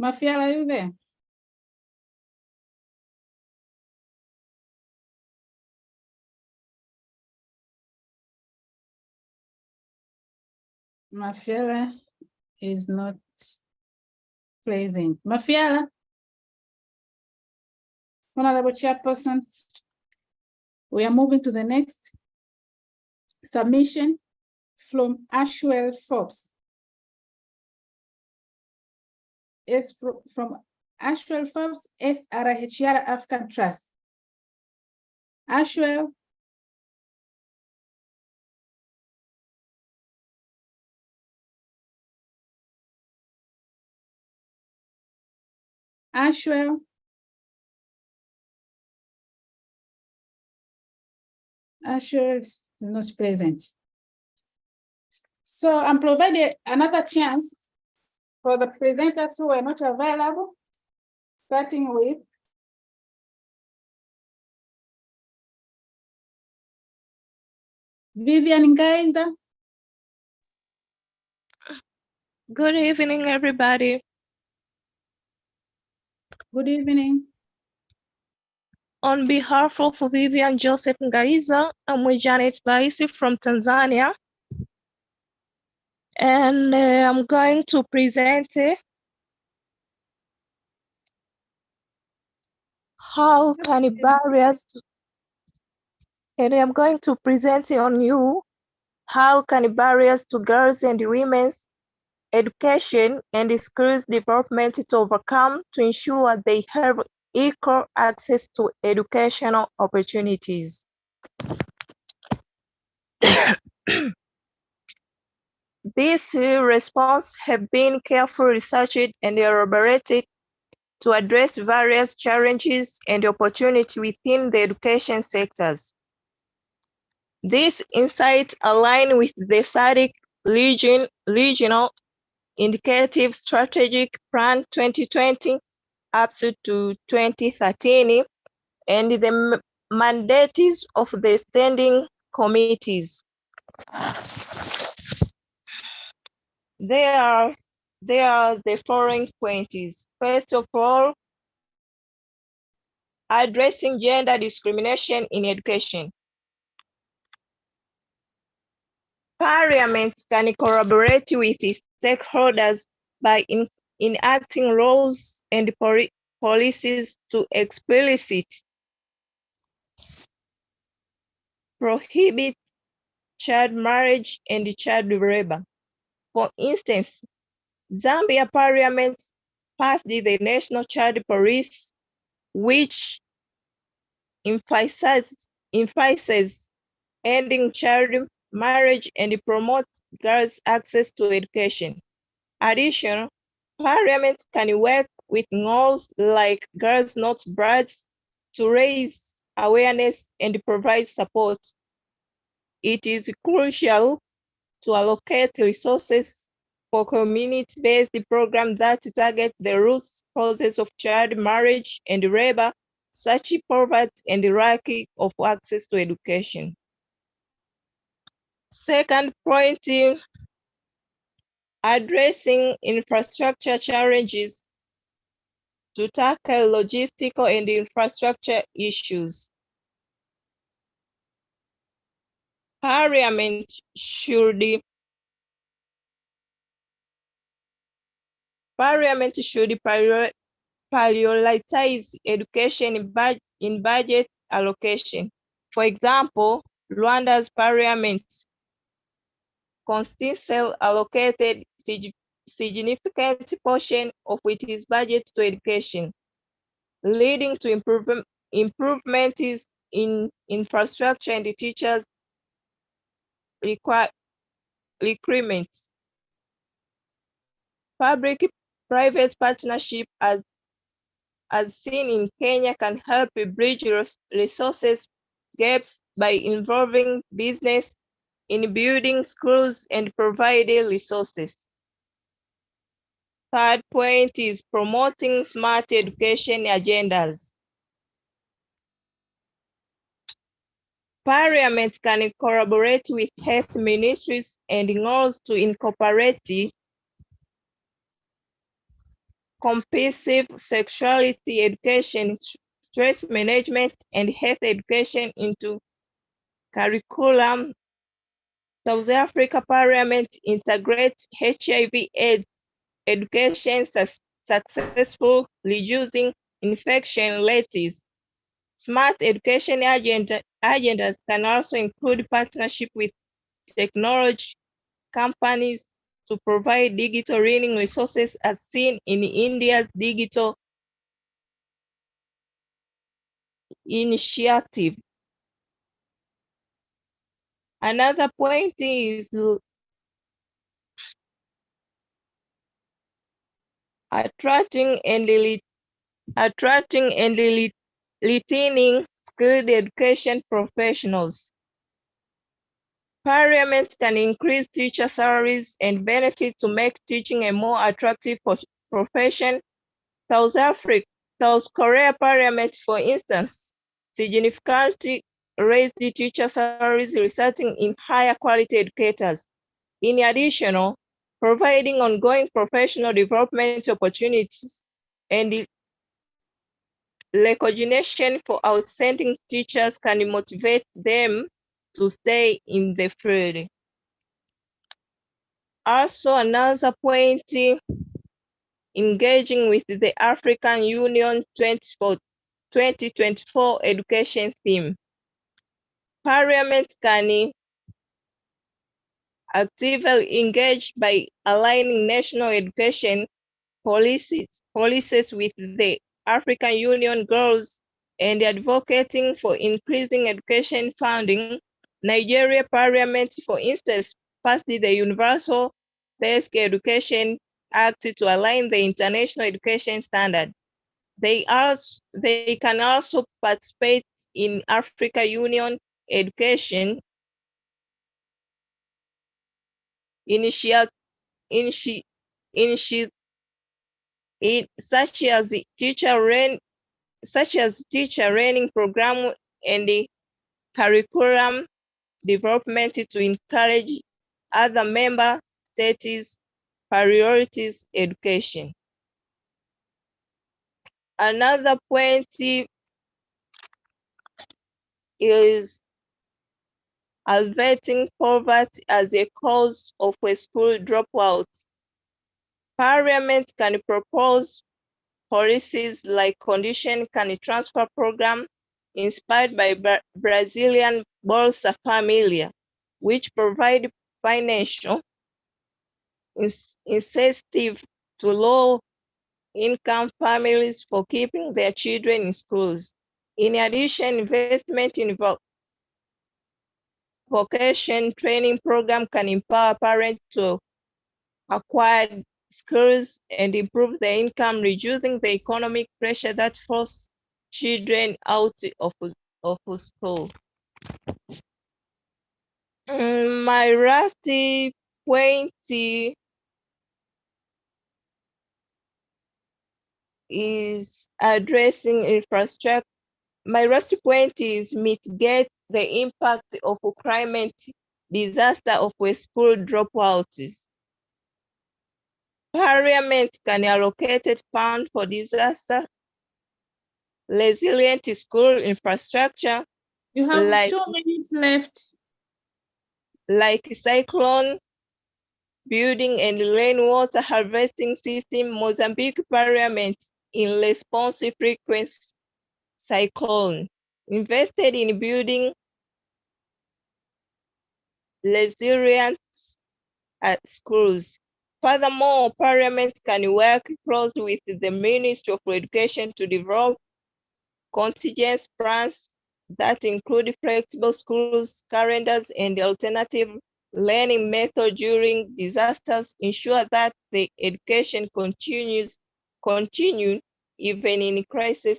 Mafiala, are you there? Mafiala is not present. Mafiala, Honorable Chairperson, we are moving to the next submission from Ashwell Forbes. It's from Ashwell Forbes, SRHR African Trust. Ashwell. Ashwell. Ashwell is not present. So I'm providing another chance for the presenters who are not available, starting with Vivian Ngaiza. Good evening, everybody. Good evening. On behalf of Vivian Joseph Ngaiza, I'm with Janet Baisi from Tanzania. And I'm going to present how can barriers to, and I'm going to present on you how can barriers to girls and women's education and skills development to overcome to ensure they have equal access to educational opportunities. These responses have been carefully researched and elaborated to address various challenges and opportunities within the education sectors. These insights align with the SADC Regional Indicative Strategic Plan 2020 up to 2013 and the mandates of the standing committees. There are the following points. First of all, addressing gender discrimination in education. Parliament can collaborate with its stakeholders by enacting laws and policies to explicitly prohibit child marriage and child labor. For instance, Zambia Parliament passed the National Child Policy, which emphasizes ending child marriage and promotes girls' access to education. Additionally, Parliament can work with laws like Girls Not Brides to raise awareness and provide support it is crucial to allocate resources for community-based programs that target the root causes of child marriage and labor, such as poverty and the lack of access to education. Second point, addressing infrastructure challenges to tackle logistical and infrastructure issues. Parliament should prioritize education in budget allocation. For example, Rwanda's parliament consistently allocated significant portion of its budget to education, leading to improvements in infrastructure and teachers' requirements. Public-private partnership, as seen in Kenya, can help bridge resources gaps by involving business in building schools and providing resources. Third point is promoting smart education agendas. Parliament can collaborate with health ministries and NGOs to incorporate comprehensive sexuality education, stress management, and health education into curriculum. South Africa Parliament integrates HIV/AIDS education successful, reducing infection rates. Smart education agendas can also include partnership with technology companies to provide digital learning resources, as seen in India's digital initiative. Another point is attracting and retaining skilled education professionals. Parliament can increase teacher salaries and benefits to make teaching a more attractive profession. South Korea Parliament, for instance, significantly raised the teacher salaries, resulting in higher quality educators. In addition, providing ongoing professional development opportunities and recognition for outstanding teachers can motivate them to stay in the field. Also, another point, engaging with the African Union 2024 education theme. Parliament can actively engage by aligning national education policies with the African Union goals and advocating for increasing education funding. Nigeria Parliament, for instance, passed the Universal Basic Education Act to align the international education standard. They can also participate in Africa Union education initiatives such as teacher training program and the curriculum development to encourage other member states priorities education. Another point is averting poverty as a cause of a school dropout. Parliament can propose policies like condition can transfer program inspired by Brazilian Bolsa Familia, which provide financial incentive to low-income families for keeping their children in schools. In addition, investment in vocation training program can empower parents to acquire skills and improve their income, reducing the economic pressure that forces children out of school. My rusty point is addressing infrastructure. My rusty point is mitigate the impact of a climate disaster of a school dropouts. Parliament can allocate fund for disaster resilient school infrastructure. You have like 2 minutes left. Like cyclone building and rainwater harvesting system. Mozambique Parliament in response to frequent cyclone invested in building resilient schools. Furthermore, Parliament can work closely with the Ministry of Education to develop contingency plans that include flexible schools, calendars, and alternative learning methods during disasters, ensure that the education continue even in crisis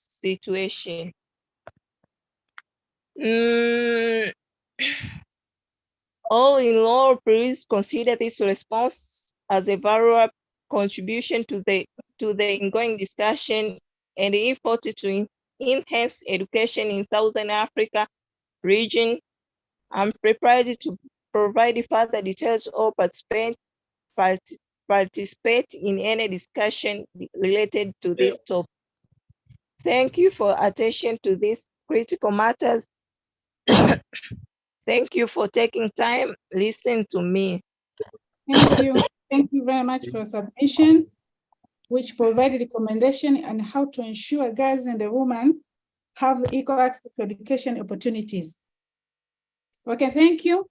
situation. All in all, please consider this response as a valuable contribution to the ongoing discussion and effort to enhance education in Southern Africa region. I'm prepared to provide further details or participate in any discussion related to this topic. Thank you for attention to these critical matters. Thank you for taking time, listen to me. Thank you. Thank you very much for your submission, which provided recommendation on how to ensure girls and women have equal access to education opportunities. Okay, thank you.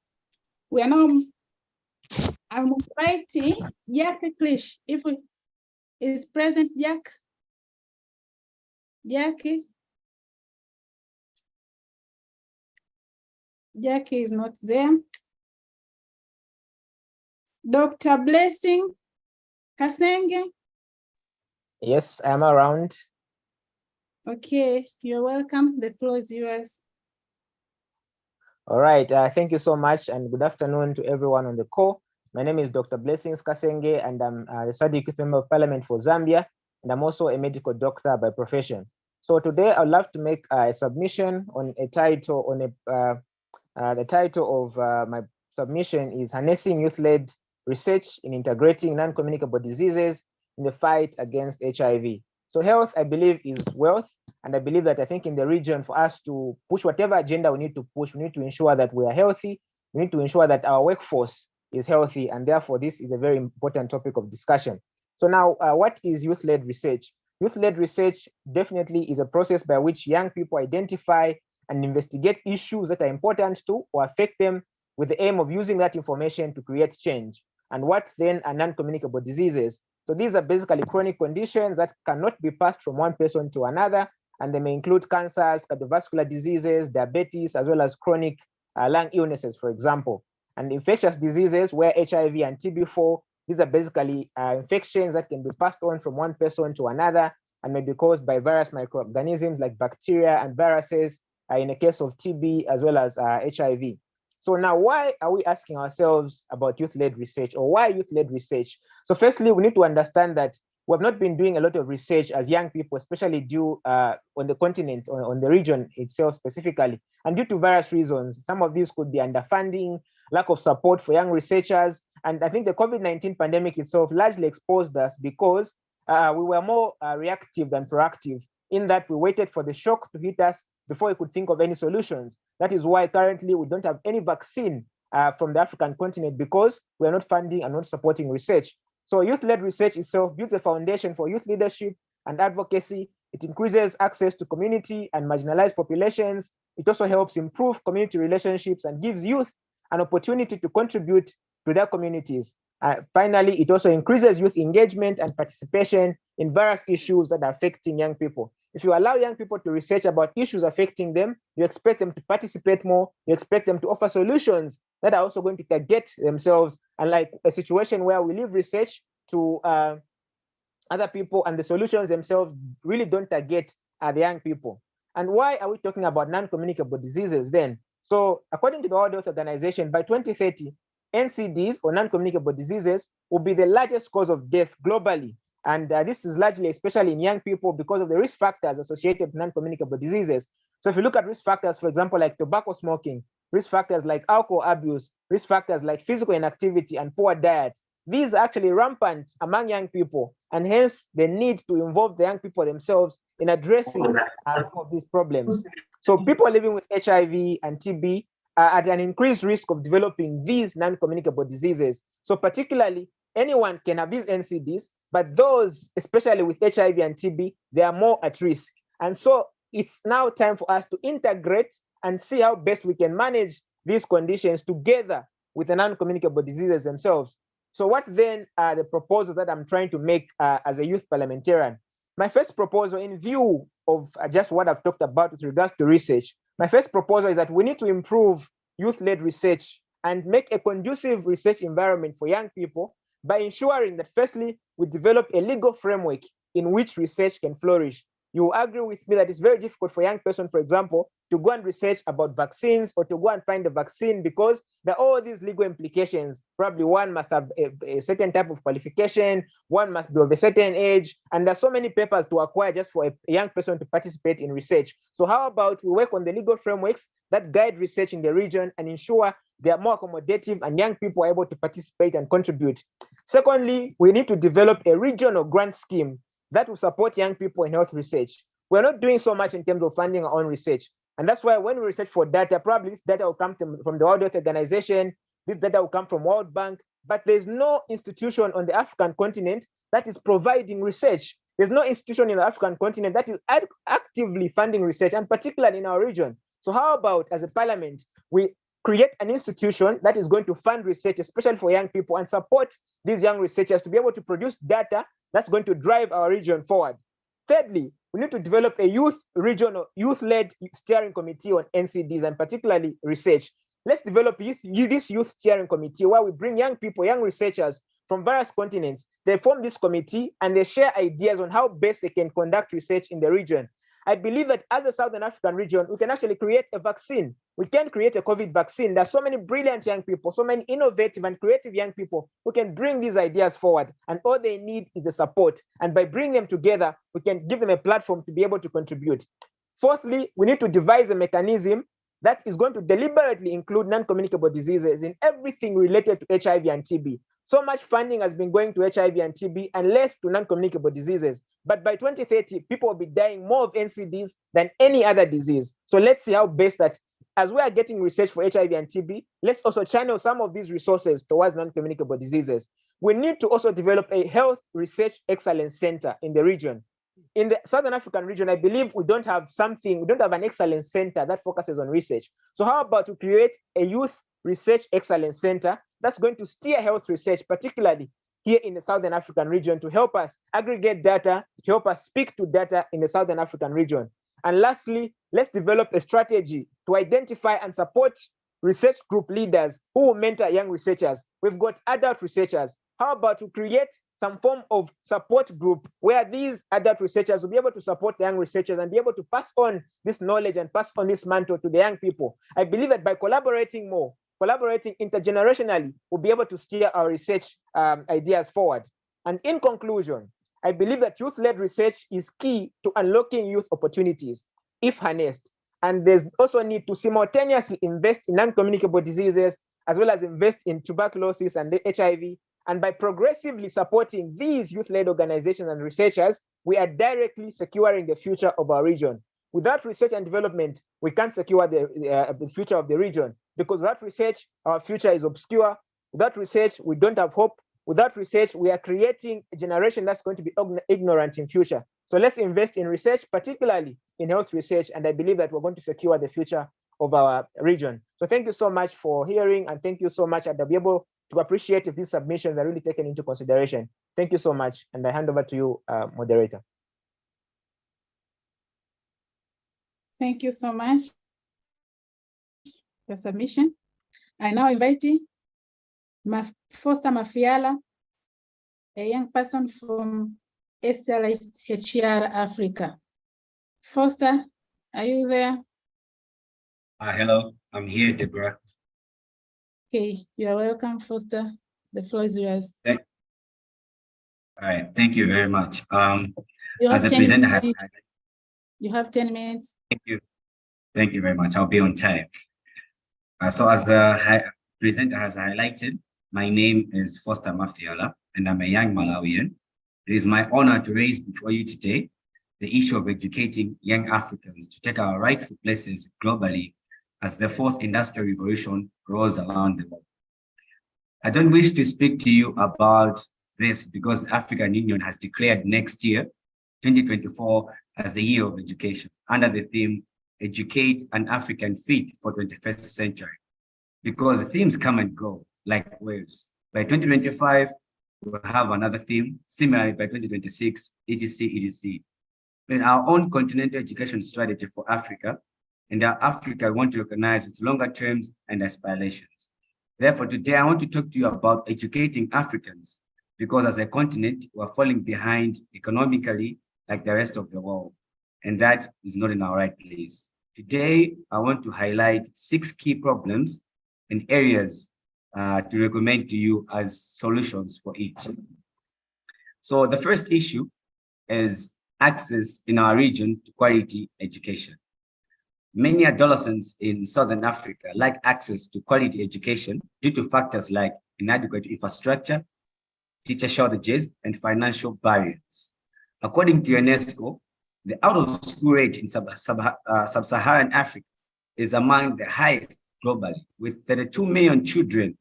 We are now, I'm inviting Jack Klish, if we is present, Jack. Jackie. Jackie is not there. Dr. Blessing Kasenge. Yes, I am around. Okay, you're welcome. The floor is yours. All right, thank you so much and good afternoon to everyone on the call. My name is Dr. Blessings Kasenge and I'm the SADC Youth Member of Parliament for Zambia, and I'm also a medical doctor by profession. So today I'd love to make a submission on a title, the title of my submission is Harnessing Youth-Led Research in Integrating Non-Communicable Diseases in the Fight Against HIV. So health, I believe, is wealth. And I believe that I think in the region, for us to push whatever agenda we need to push, we need to ensure that we are healthy. We need to ensure that our workforce is healthy. And therefore, this is a very important topic of discussion. So now, what is youth-led research? Youth-led research definitely is a process by which young people identify and investigate issues that are important to or affect them with the aim of using that information to create change. And what then are non-communicable diseases? So these are basically chronic conditions that cannot be passed from one person to another, and they may include cancers, cardiovascular diseases, diabetes, as well as chronic lung illnesses, for example. And infectious diseases where HIV and TB fall, these are basically infections that can be passed on from one person to another and may be caused by various microorganisms like bacteria and viruses in the case of TB as well as HIV. So now, why are we asking ourselves about youth-led research, or why youth-led research? So firstly, we need to understand that we have not been doing a lot of research as young people, especially due on the continent, on the region itself specifically, and due to various reasons. Some of these could be underfunding, lack of support for young researchers. And I think the COVID-19 pandemic itself largely exposed us because we were more reactive than proactive, in that we waited for the shock to hit us before we could think of any solutions. That is why currently we don't have any vaccine from the African continent, because we are not funding and not supporting research. So youth-led research itself builds a foundation for youth leadership and advocacy. It increases access to community and marginalized populations. It also helps improve community relationships and gives youth an opportunity to contribute to their communities. Finally, it also increases youth engagement and participation in various issues that are affecting young people. If you allow young people to research about issues affecting them, you expect them to participate more, you expect them to offer solutions that are also going to target themselves, unlike a situation where we leave research to other people and the solutions themselves really don't target the young people. And why are we talking about non-communicable diseases then? So according to the World Health Organization, by 2030, NCDs or non-communicable diseases will be the largest cause of death globally. And this is largely, especially in young people, because of the risk factors associated with non-communicable diseases. So if you look at risk factors, for example, like tobacco smoking, risk factors like alcohol abuse, risk factors like physical inactivity and poor diet, these are actually rampant among young people, and hence the need to involve the young people themselves in addressing some of these problems. So people living with HIV and TB are at an increased risk of developing these non-communicable diseases. So particularly, anyone can have these NCDs, but those, especially with HIV and TB, they are more at risk. And so it's now time for us to integrate and see how best we can manage these conditions together with the non-communicable diseases themselves. So what then are the proposals that I'm trying to make as a youth parliamentarian? My first proposal, in view of just what I've talked about with regards to research, my first proposal is that we need to improve youth-led research and make a conducive research environment for young people by ensuring that firstly, we develop a legal framework in which research can flourish. You will agree with me that it's very difficult for a young person, for example, to go and research about vaccines or to go and find a vaccine because there are all these legal implications. Probably one must have a certain type of qualification, one must be of a certain age, and there's so many papers to acquire just for a young person to participate in research. So how about we work on the legal frameworks that guide research in the region and ensure they are more accommodative and young people are able to participate and contribute. Secondly, we need to develop a regional grant scheme that will support young people in health research. We're not doing so much in terms of funding our own research. And that's why when we research for data, probably this data will come from the World Health Organization, this data will come from World Bank, but there's no institution on the African continent that is providing research. There's no institution in the African continent that is actively funding research, and particularly in our region. So how about, as a parliament, we create an institution that is going to fund research, especially for young people, and support these young researchers to be able to produce data that's going to drive our region forward. Thirdly, we need to develop a youth-led steering committee on NCDs and particularly research. Let's develop this youth steering committee where we bring young people, young researchers from various continents. They form this committee and they share ideas on how best they can conduct research in the region. I believe that as a Southern African region, we can actually create a vaccine. We can create a COVID vaccine. There's so many brilliant young people, so many innovative and creative young people who can bring these ideas forward. And all they need is the support. And by bringing them together, we can give them a platform to be able to contribute. Fourthly, we need to devise a mechanism that is going to deliberately include non-communicable diseases in everything related to HIV and TB. So much funding has been going to HIV and TB and less to non-communicable diseases. But by 2030, people will be dying more of NCDs than any other disease. So let's see how best that, as we are getting research for HIV and TB, let's also channel some of these resources towards non-communicable diseases. We need to also develop a health research excellence center in the region. In the Southern African region, I believe we don't have an excellence center that focuses on research. So how about to create a youth research excellence center that's going to steer health research, particularly here in the Southern African region, to help us aggregate data, to help us speak to data in the Southern African region. And lastly, let's develop a strategy to identify and support research group leaders who will mentor young researchers. We've got adult researchers. How about to create some form of support group where these adult researchers will be able to support the young researchers and be able to pass on this knowledge and pass on this mantle to the young people. I believe that by collaborating more, collaborating intergenerationally, we'll be able to steer our research ideas forward. And in conclusion, I believe that youth-led research is key to unlocking youth opportunities if harnessed. And there's also a need to simultaneously invest in non-communicable diseases as well as invest in tuberculosis and HIV. And by progressively supporting these youth-led organizations and researchers, we are directly securing the future of our region. Without research and development, we can't secure the future of the region, because without research, our future is obscure. Without research, we don't have hope. Without research, we are creating a generation that's going to be ignorant in future. So let's invest in research, particularly in health research, and I believe that we're going to secure the future of our region. So thank you so much for hearing, and thank you so much, and I'll be able to appreciate if these submissions are really taken into consideration. Thank you so much, and I hand over to you, moderator. Thank you so much for submission. I now invite Foster Mafiala, a young person from SLHR Africa. Foster, Are you there? Hello, I'm here, Deborah. Okay, you are welcome, Foster. The floor is yours. All right, thank you very much. You As have the 10 presenter has, minutes. You have 10 minutes. thank you very much. I'll be on time. So as the presenter has highlighted, my name is Foster Mafiola, and I'm a young Malawian. It is my honor to raise before you today the issue of educating young Africans to take our rightful places globally as the fourth industrial revolution rolls around the world. I don't wish to speak to you about this because the African Union has declared next year, 2024, as the year of education under the theme, Educate an African Fit for 21st Century. Because the themes come and go like waves. By 2025, we'll have another theme. Similarly, by 2026, etc., etc. In our own continental education strategy for Africa, and our Africa, we want to recognize with longer terms and aspirations. Therefore, today I want to talk to you about educating Africans, because as a continent, we're falling behind economically like the rest of the world, and that is not in our right place. Today, I want to highlight 6 key problems and areas to recommend to you as solutions for each. So the first issue is access in our region to quality education. Many adolescents in Southern Africa lack access to quality education due to factors like inadequate infrastructure, teacher shortages, and financial barriers. According to UNESCO, the out-of-school rate in sub-Saharan Africa is among the highest globally, with 32 million children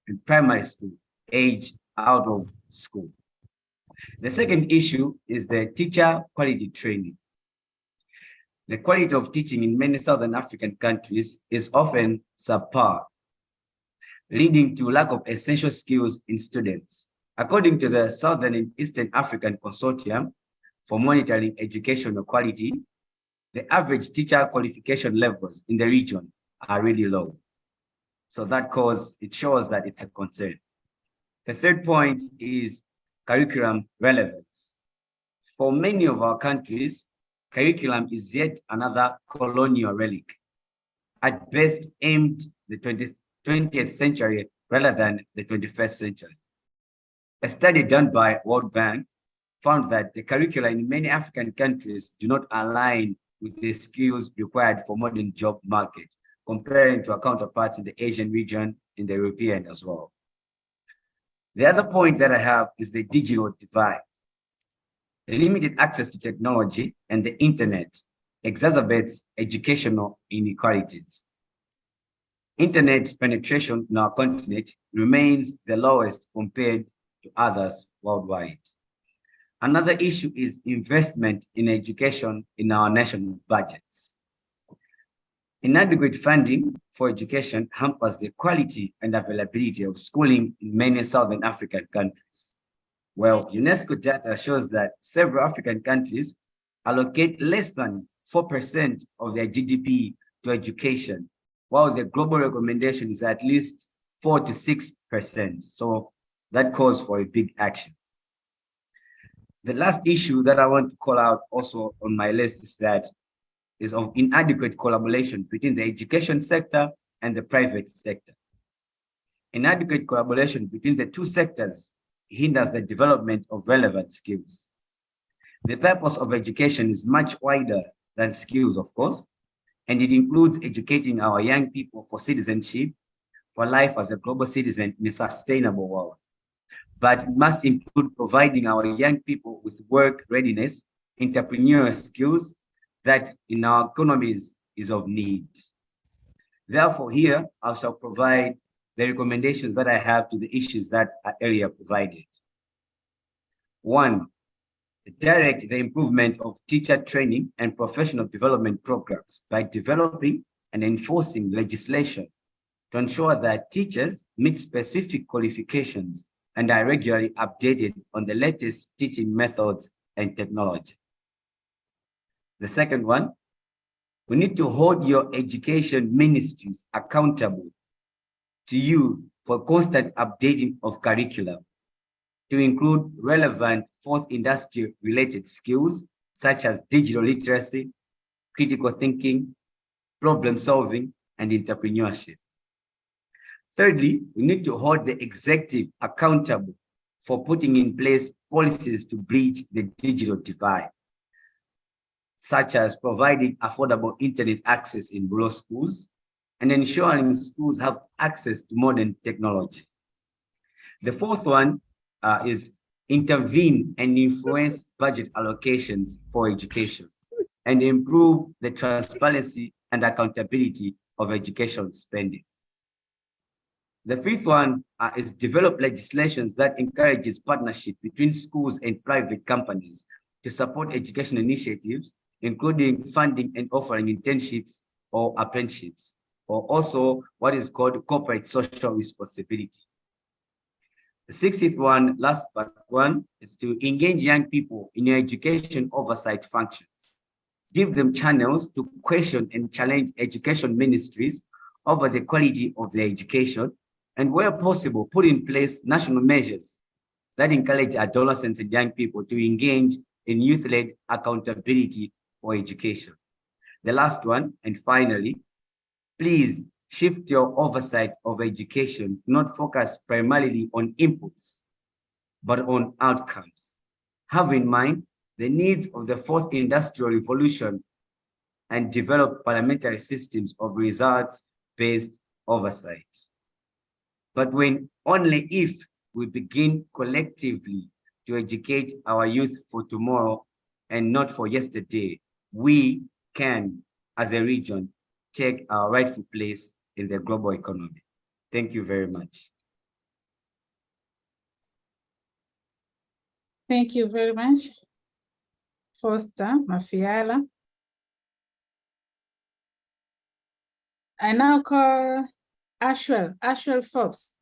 in primary school aged out of school. The second issue is the teacher quality training. The quality of teaching in many Southern African countries is often subpar, leading to lack of essential skills in students. According to the Southern and Eastern African Consortium for Monitoring Educational Quality, the average teacher qualification levels in the region are really low. So it shows that it's a concern. The third point is curriculum relevance. For many of our countries, curriculum is yet another colonial relic, at best aimed the 20th century rather than the 21st century. A study done by World Bank found that the curricula in many African countries do not align with the skills required for modern job market, comparing to our counterparts in the Asian region, in the European as well. The other point that I have is the digital divide. Limited access to technology and the internet exacerbates educational inequalities. Internet penetration in our continent remains the lowest compared to others worldwide. Another issue is investment in education in our national budgets. Inadequate funding for education hampers the quality and availability of schooling in many Southern African countries. Well, UNESCO data shows that several African countries allocate less than 4% of their GDP to education, while the global recommendation is at least 4 to 6%. So that calls for a big action. The last issue that I want to call out also on my list is of inadequate collaboration between the education sector and the private sector. Inadequate collaboration between the two sectors hinders the development of relevant skills. The purpose of education is much wider than skills, of course, and it includes educating our young people for citizenship, for life as a global citizen in a sustainable world. But it must include providing our young people with work readiness, entrepreneurial skills that in our economies is of need. Therefore, here I shall provide the recommendations that I have to the issues that are earlier provided. 1, direct the improvement of teacher training and professional development programs by developing and enforcing legislation to ensure that teachers meet specific qualifications and are regularly updated on the latest teaching methods and technology. The second one, we need to hold your education ministries accountable to you for constant updating of curriculum to include relevant fourth industry related skills such as digital literacy, critical thinking, problem solving, and entrepreneurship. Thirdly, we need to hold the executive accountable for putting in place policies to bridge the digital divide, such as providing affordable internet access in rural schools and ensuring schools have access to modern technology. The fourth one is intervene and influence budget allocations for education and improve the transparency and accountability of education spending. The fifth one is develop legislations that encourages partnership between schools and private companies to support education initiatives, including funding and offering internships or apprenticeships, or also what is called corporate social responsibility. The sixth one, last but one, is to engage young people in education oversight functions. Give them channels to question and challenge education ministries over the quality of their education, and where possible, put in place national measures that encourage adolescents and young people to engage in youth-led accountability for education. The last one, and finally, please shift your oversight of education, not focus primarily on inputs, but on outcomes. Have in mind the needs of the fourth industrial revolution and develop parliamentary systems of results-based oversight. But only if we begin collectively to educate our youth for tomorrow and not for yesterday, we can, as a region, take our rightful place in the global economy. Thank you very much. Thank you very much, Foster Mafiala. I now call Ashwell Forbes.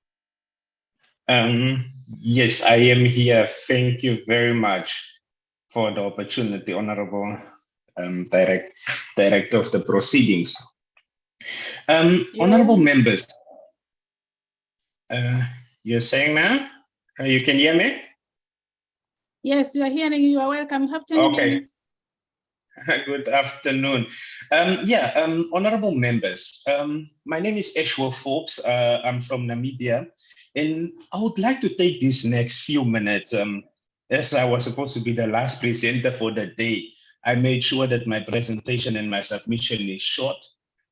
Yes, I am here. Thank you very much for the opportunity, Honorable Director of the proceedings. Honorable members, you're saying now? You can hear me? Yes, you are hearing you. You are welcome. You have 20 minutes. Good afternoon. Honorable members, my name is Ashwell Forbes. I'm from Namibia, and I would like to take these next few minutes, as I was supposed to be the last presenter for the day. I made sure that my presentation and my submission is short,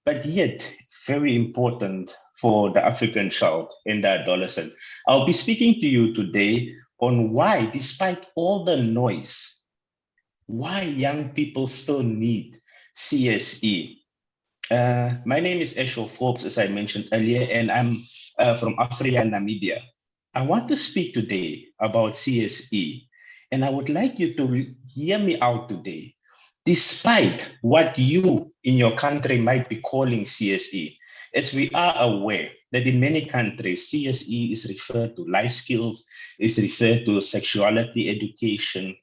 but yet very important for the African child and the adolescent. I'll be speaking to you today on why, despite all the noise, why young people still need CSE. My name is Ashwell Forbes, as I mentioned earlier, and I'm from Africa, Namibia. I want to speak today about CSE, and I would like you to hear me out today. Despite what you in your country might be calling CSE, as we are aware that in many countries, CSE is referred to life skills, is referred to sexuality education,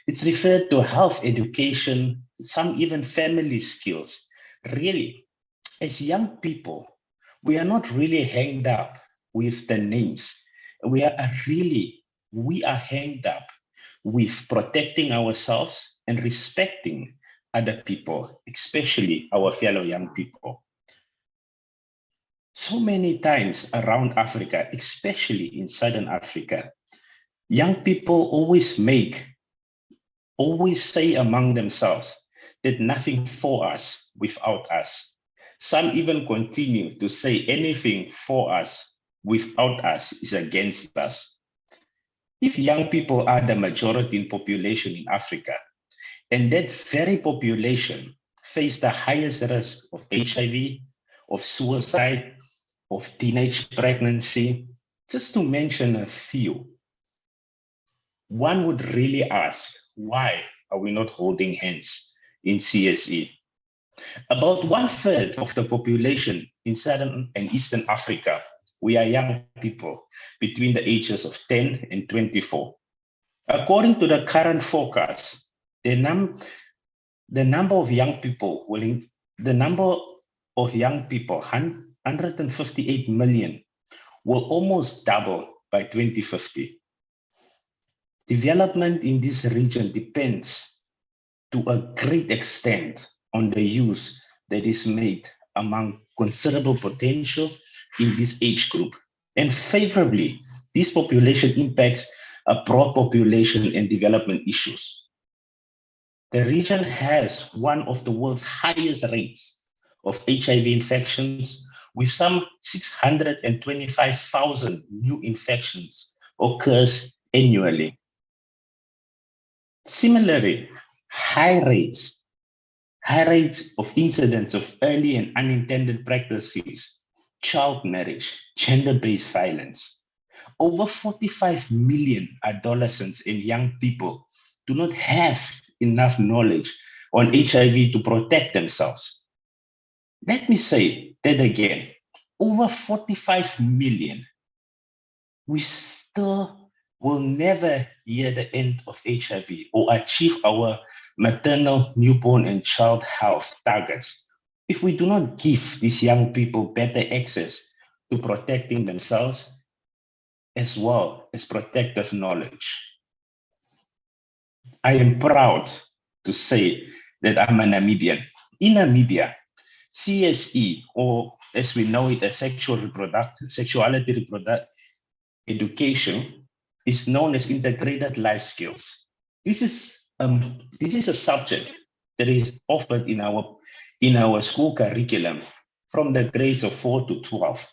it's referred to health education, some even family skills. Really, as young people, we are not really hanged up with the names. We are hanged up with protecting ourselves and respecting other people, especially our fellow young people. So many times around Africa, especially in Southern Africa, young people always say among themselves that nothing for us without us. Some even continue to say anything for us without us is against us. If young people are the majority in population in Africa, and that very population face the highest risk of HIV, of suicide, of teenage pregnancy, just to mention a few, one would really ask, why are we not holding hands in CSE? About 1/3 of the population in Southern and Eastern Africa, we are young people between the ages of 10 and 24. According to the current forecast, the number of young people, 158 million, will almost double by 2050. Development in this region depends to a great extent on the use that is made among considerable potential in this age group. And favorably, this population impacts a broad population and development issues. The region has one of the world's highest rates of HIV infections, with some 625,000 new infections occurs annually. Similarly, high rates of incidents of early and unintended pregnancies, child marriage, gender-based violence. Over 45 million adolescents and young people do not have enough knowledge on HIV to protect themselves. Let me say that again, over 45 million. We still will never hear the end of HIV or achieve our maternal, newborn, and child health targets if we do not give these young people better access to protecting themselves as well as protective knowledge. I am proud to say that I'm a Namibian. In Namibia, CSE, or as we know it as sexuality reproductive education, is known as integrated life skills. This is a subject that is offered in our school curriculum from the grades of 4 to 12.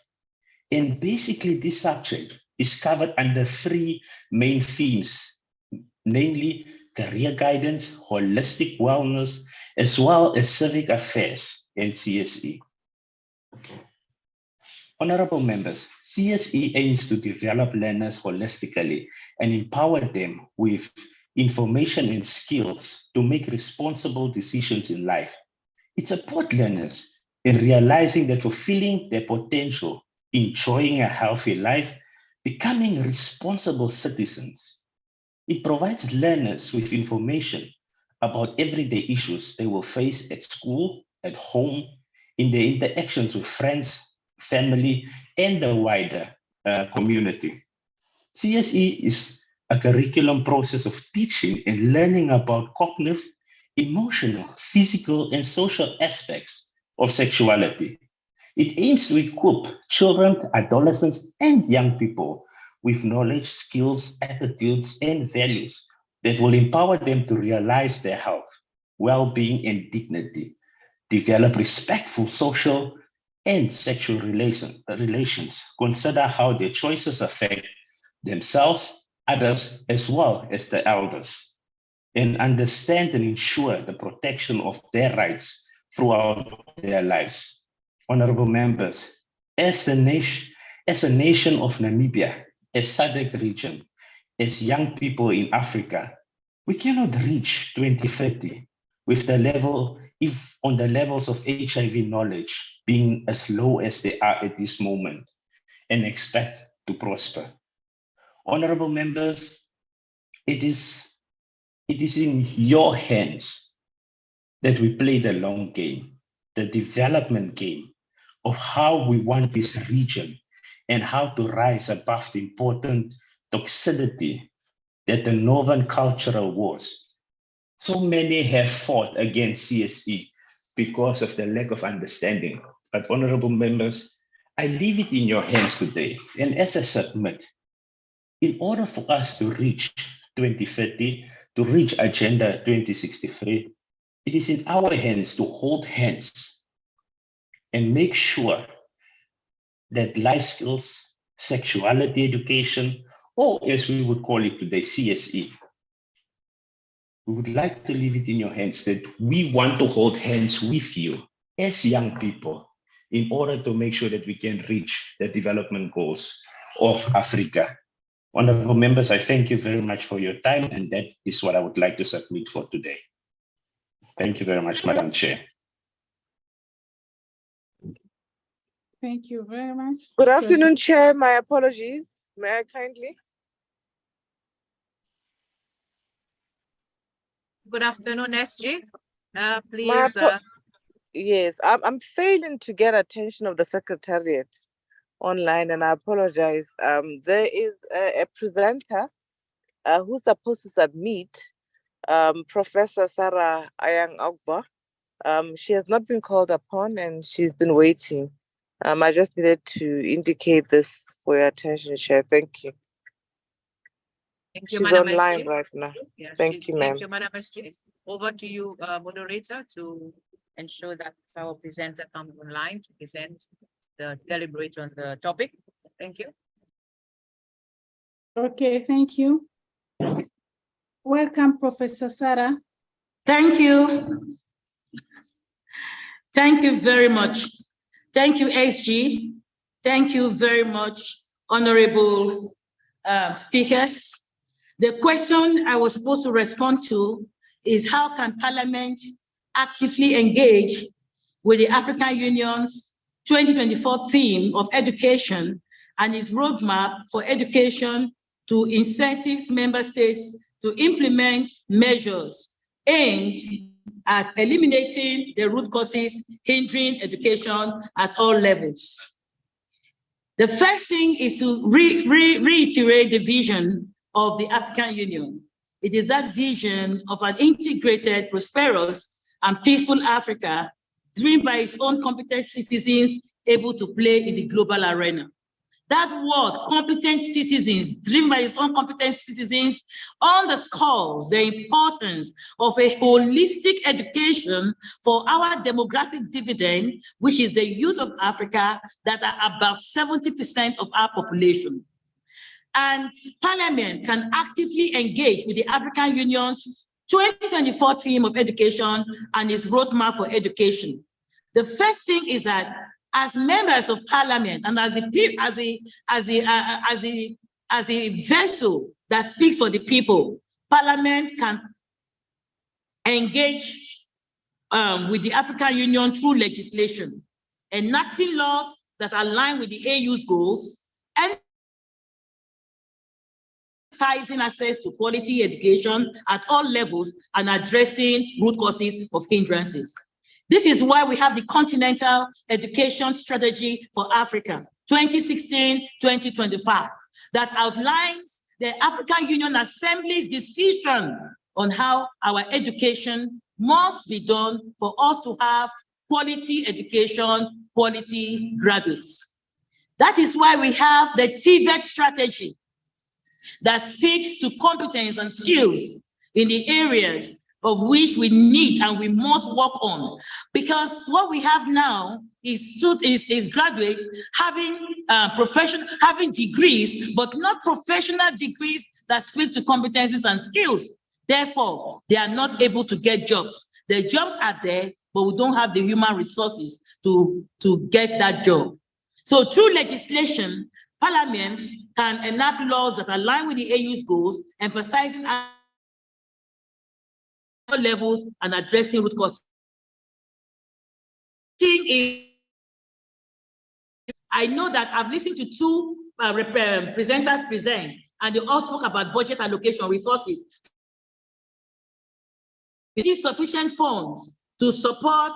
And basically this subject is covered under 3 main themes, namely career guidance, holistic wellness, as well as civic affairs and CSE. Honorable members, CSE aims to develop learners holistically and empower them with information and skills to make responsible decisions in life. It supports learners in realizing that fulfilling their potential, enjoying a healthy life, becoming responsible citizens. It provides learners with information about everyday issues they will face at school, at home, in their interactions with friends, family, and the wider community. CSE is a curriculum process of teaching and learning about cognitive, emotional, physical, and social aspects of sexuality. It aims to equip children, adolescents, and young people with knowledge, skills, attitudes, and values that will empower them to realize their health, well-being, and dignity, develop respectful social and sexual relations, consider how their choices affect themselves, others, as well as the elders, and understand and ensure the protection of their rights throughout their lives. Honorable members, as a nation of Namibia, as SADC region, as young people in Africa, we cannot reach 2030 with the levels of HIV knowledge being as low as they are at this moment and expect to prosper. Honorable members, it is in your hands that we play the long game, the development game of how we want this region and how to rise above the important toxicity that the Northern cultural wars. So many have fought against CSE because of the lack of understanding. But honorable members, I leave it in your hands today. And as I submit, in order for us to reach 2030, to reach Agenda 2063, it is in our hands to hold hands and make sure that life skills, sexuality education, or as we would call it today, CSE. We would like to leave it in your hands that we want to hold hands with you as young people in order to make sure that we can reach the development goals of Africa. Honorable members, I thank you very much for your time, and that is what I would like to submit for today. Thank you very much, Madam Chair. Thank you very much. Good afternoon, Chair. My apologies. May I kindly? Good afternoon, SG. Please. Please. Yes, I'm failing to get attention of the Secretariat online, and I apologize. There is a presenter who's supposed to submit, Professor Sarah Ayang Ogba. She has not been called upon and she's been waiting. I just needed to indicate this for your attention, Chair. Thank you. Thank you, She's Madam online SG. right now. Yeah, Thank you, ma'am. Thank you, Madam SG. Over to you, moderator, to ensure that our presenter comes online to present the deliberate on the topic. Thank you. Okay, thank you. Welcome, Professor Sarah. Thank you. Thank you very much. Thank you, SG. Thank you very much, honorable speakers. The question I was supposed to respond to is how can Parliament actively engage with the African Union's 2024 theme of education and its roadmap for education to incentives member states to implement measures aimed at eliminating the root causes hindering education at all levels. The first thing is to reiterate the vision of the African Union. It is that vision of an integrated, prosperous, and peaceful Africa driven by its own competent citizens able to play in the global arena. That word, competent citizens, driven by its own competent citizens, underscores the importance of a holistic education for our demographic dividend, which is the youth of Africa, that are about 70% of our population. And Parliament can actively engage with the African Union's 2024 theme of education and its roadmap for education. The first thing is that as members of Parliament and as a vessel that speaks for the people, Parliament can engage with the African Union through legislation, enacting laws that align with the AU's goals and emphasizing access to quality education at all levels and addressing root causes of hindrances. This is why we have the Continental Education Strategy for Africa, 2016-2025, that outlines the African Union Assembly's decision on how our education must be done for us to have quality education, quality graduates. That is why we have the TVET strategy that speaks to competence and skills in the areas of which we need and we must work on. Because what we have now is graduates having having degrees, but not professional degrees that speak to competencies and skills. Therefore, they are not able to get jobs. The jobs are there, but we don't have the human resources to get that job. So through legislation, Parliament can enact laws that align with the AU's goals, emphasizing levels and addressing root causes. I know that I've listened to two presenters present, and they all spoke about budget allocation resources. It is sufficient funds to support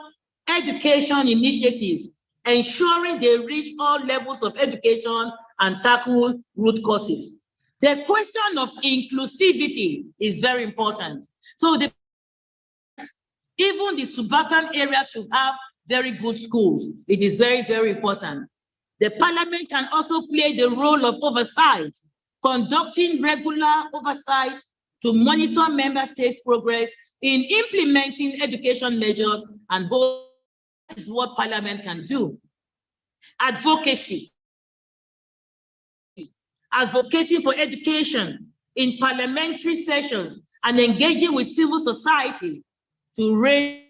education initiatives, ensuring they reach all levels of education and tackle root causes. The question of inclusivity is very important. So even the subaltern areas should have very good schools. It is very, very important. The Parliament can also play the role of oversight, conducting regular oversight to monitor member states' progress in implementing education measures, and both is what Parliament can do. Advocacy. Advocating for education in parliamentary sessions and engaging with civil society to raise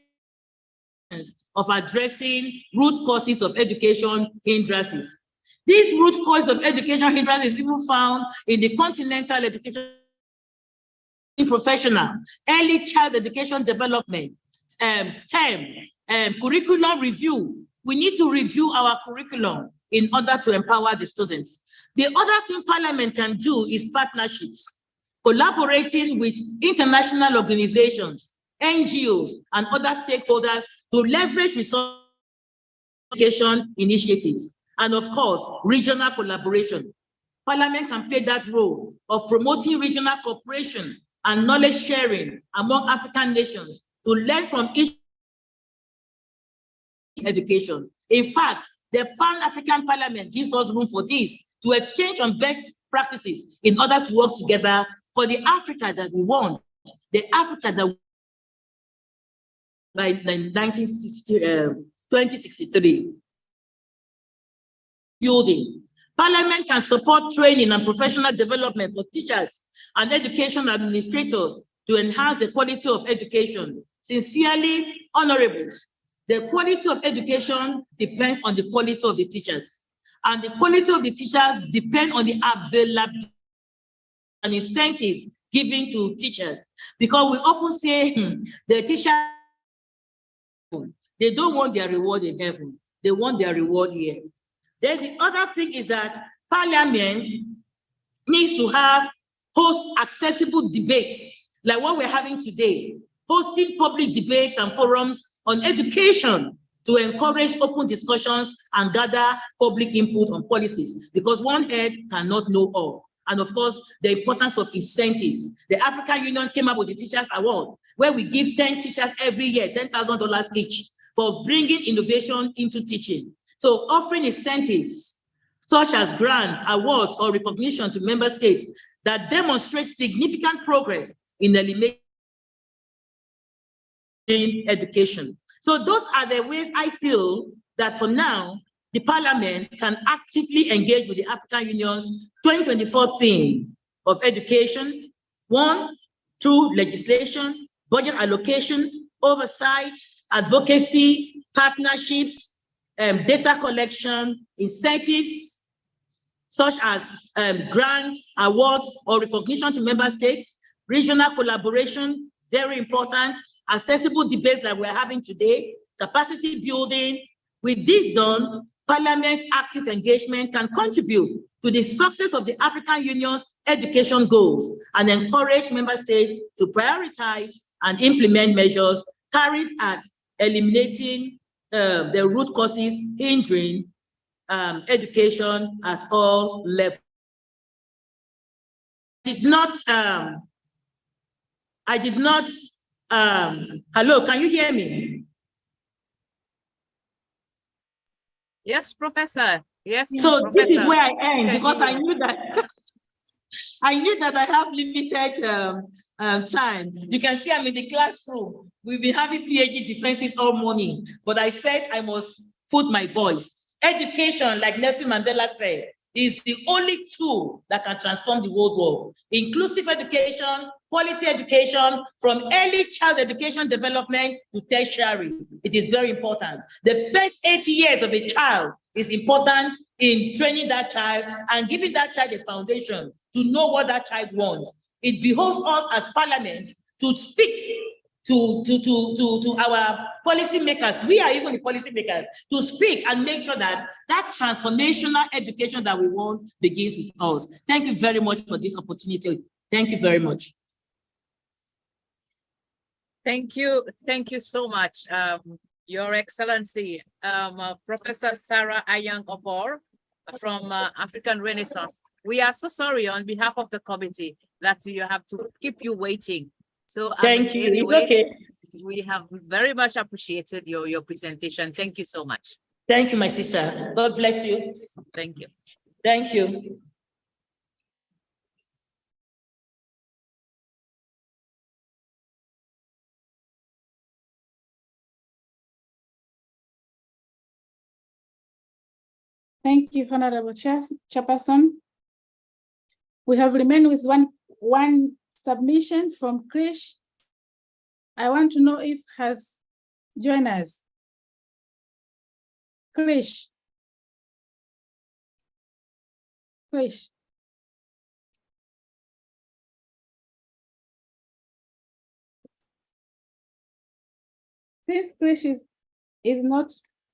of addressing root causes of education hindrances. These root causes of education hindrances is even found in the Continental Education Professional, Early Child Education Development, STEM, curriculum review. We need to review our curriculum in order to empower the students. The other thing Parliament can do is partnerships, collaborating with international organizations, NGOs, and other stakeholders to leverage resource education initiatives, and of course, regional collaboration. Parliament can play that role of promoting regional cooperation and knowledge sharing among African nations to learn from each education. In fact, the Pan-African Parliament gives us room for this, to exchange on best practices in order to work together for the Africa that we want, the Africa that by 2063. Building. Parliament can support training and professional development for teachers and education administrators to enhance the quality of education. Sincerely, honorables, the quality of education depends on the quality of the teachers. And the quality of the teachers depend on the availability and incentives given to teachers. Because we often say the teachers, they don't want their reward in heaven. They want their reward here. Then the other thing is that Parliament needs to host accessible debates like what we're having today, hosting public debates and forums on education to encourage open discussions and gather public input on policies, because one head cannot know all. And of course, the importance of incentives. The African Union came up with the Teachers Award, where we give 10 teachers every year, $10,000 each for bringing innovation into teaching. So offering incentives, such as grants, awards, or recognition to member states that demonstrate significant progress in eliminating education. So those are the ways I feel that for now, the Parliament can actively engage with the African Union's 2024 theme of education. 1, through legislation, budget allocation, oversight, advocacy, partnerships, data collection, incentives, such as grants, awards, or recognition to member states, regional collaboration, very important, accessible debates like we're having today, capacity building. With this done, Parliament's active engagement can contribute to the success of the African Union's education goals and encourage member states to prioritize and implement measures carried at eliminating the root causes hindering education at all levels. Hello, can you hear me? Yes, Professor. Yes. So Professor. this is where I end, because I knew that I have limited time. You can see I'm in the classroom. We've been having PhD defenses all morning, but I said I must put my voice. Education, like Nelson Mandela said, is the only tool that can transform the world. Inclusive education, quality education, from early child education development to tertiary. It is very important. The first 8 years of a child is important in training that child and giving that child a foundation to know what that child wants. It behoves us as Parliament to speak to our policymakers. We are even the policymakers, to speak and make sure that that transformational education that we want begins with us. Thank you very much for this opportunity. Thank you very much. Thank you. Thank you so much, Your Excellency, Professor Sarah Ayang Obor from African Renaissance. We are so sorry on behalf of the committee that you have to keep you waiting. So thank you. Anyway, okay. We have very much appreciated your presentation. Thank you so much. Thank you, my sister. God bless you. Thank you. Thank you. Thank you, Honorable Chairperson. We have remained with one submission from Krish. I want to know if has joined us. Krish. Krish. Since Krish is not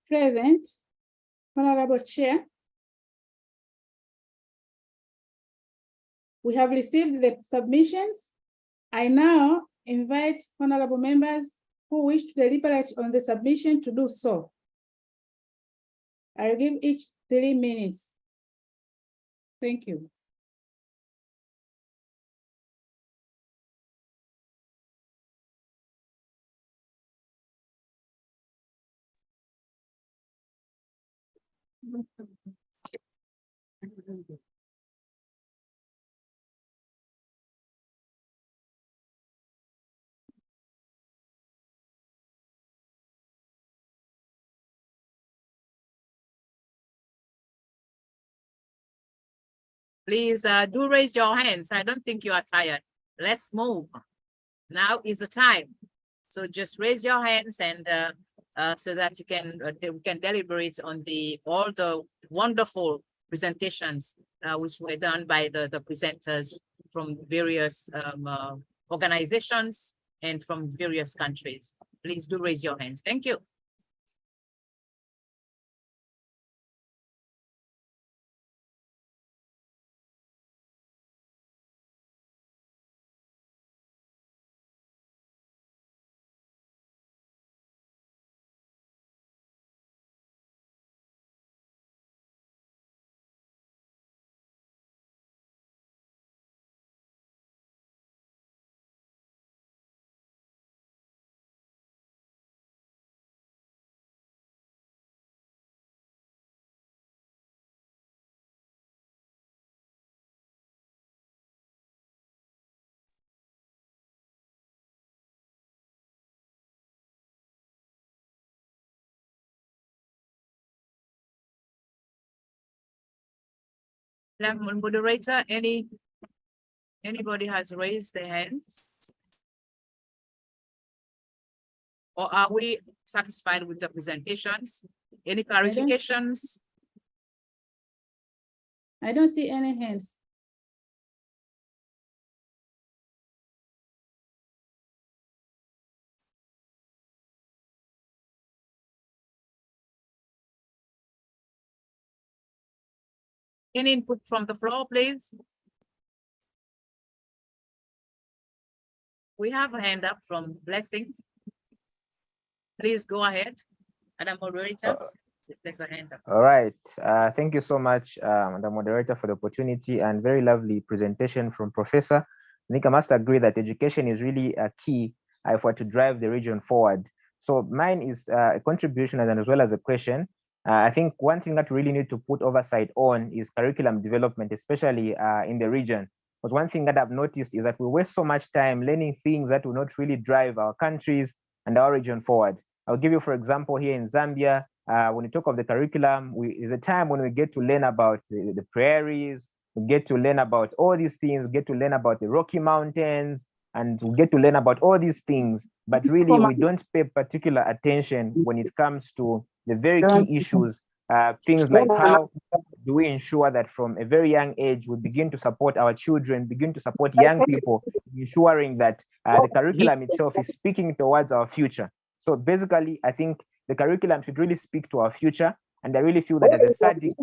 present, Honorable Chair, we have received the submissions. I now invite honorable members who wish to deliberate on the submission to do so. I'll give each 3 minutes. Thank you. Please do raise your hands. I don't think you are tired. Let's move. Now is the time. So just raise your hands and so that you can we can deliberate on all the wonderful presentations which were done by the presenters from various organizations and from various countries. Please do raise your hands. Thank you. Moderator, anybody has raised their hands? Or are we satisfied with the presentations? Any clarifications? I don't see any hands. Any input from the floor, please? We have a hand up from Blessings. Please go ahead. Madam Moderator, there's a hand up. All right. Thank you so much, the moderator, for the opportunity and very lovely presentation from Professor. I think I must agree that education is really a key for to drive the region forward. So mine is a contribution and as well as a question. I think one thing that we really need to put oversight on is curriculum development, especially in the region. Because one thing that I've noticed is that we waste so much time learning things that will not really drive our countries and our region forward. I'll give you, for example, here in Zambia, when we talk of the curriculum, there's a time when we get to learn about the prairies, we get to learn about all these things, we get to learn about the Rocky Mountains, and we get to learn about all these things, but really we don't pay particular attention when it comes to the very key issues, things like how do we ensure that from a very young age we begin to support our children, begin to support young people, ensuring that the curriculum itself is speaking towards our future. So basically, I think the curriculum should really speak to our future, and I really feel that as a SADC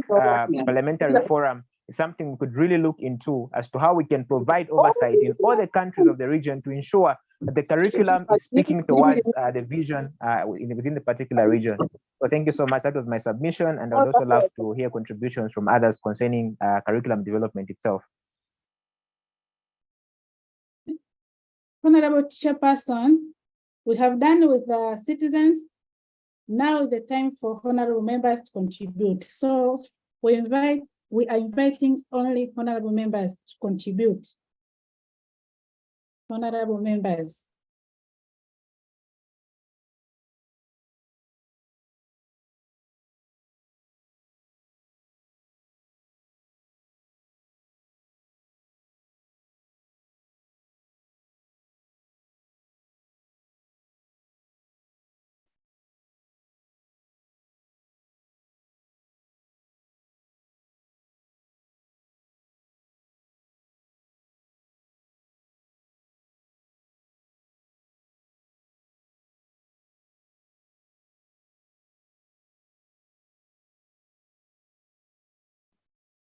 parliamentary forum, is something we could really look into as to how we can provide oversight in all the countries of the region to ensure that the curriculum is speaking towards the vision within the particular region. So thank you so much. That was my submission, and I would also love to hear contributions from others concerning curriculum development itself. Honorable Chairperson, we have done with the citizens. Now is the time for honorable members to contribute. So we are inviting only honorable members to contribute. Honorable members.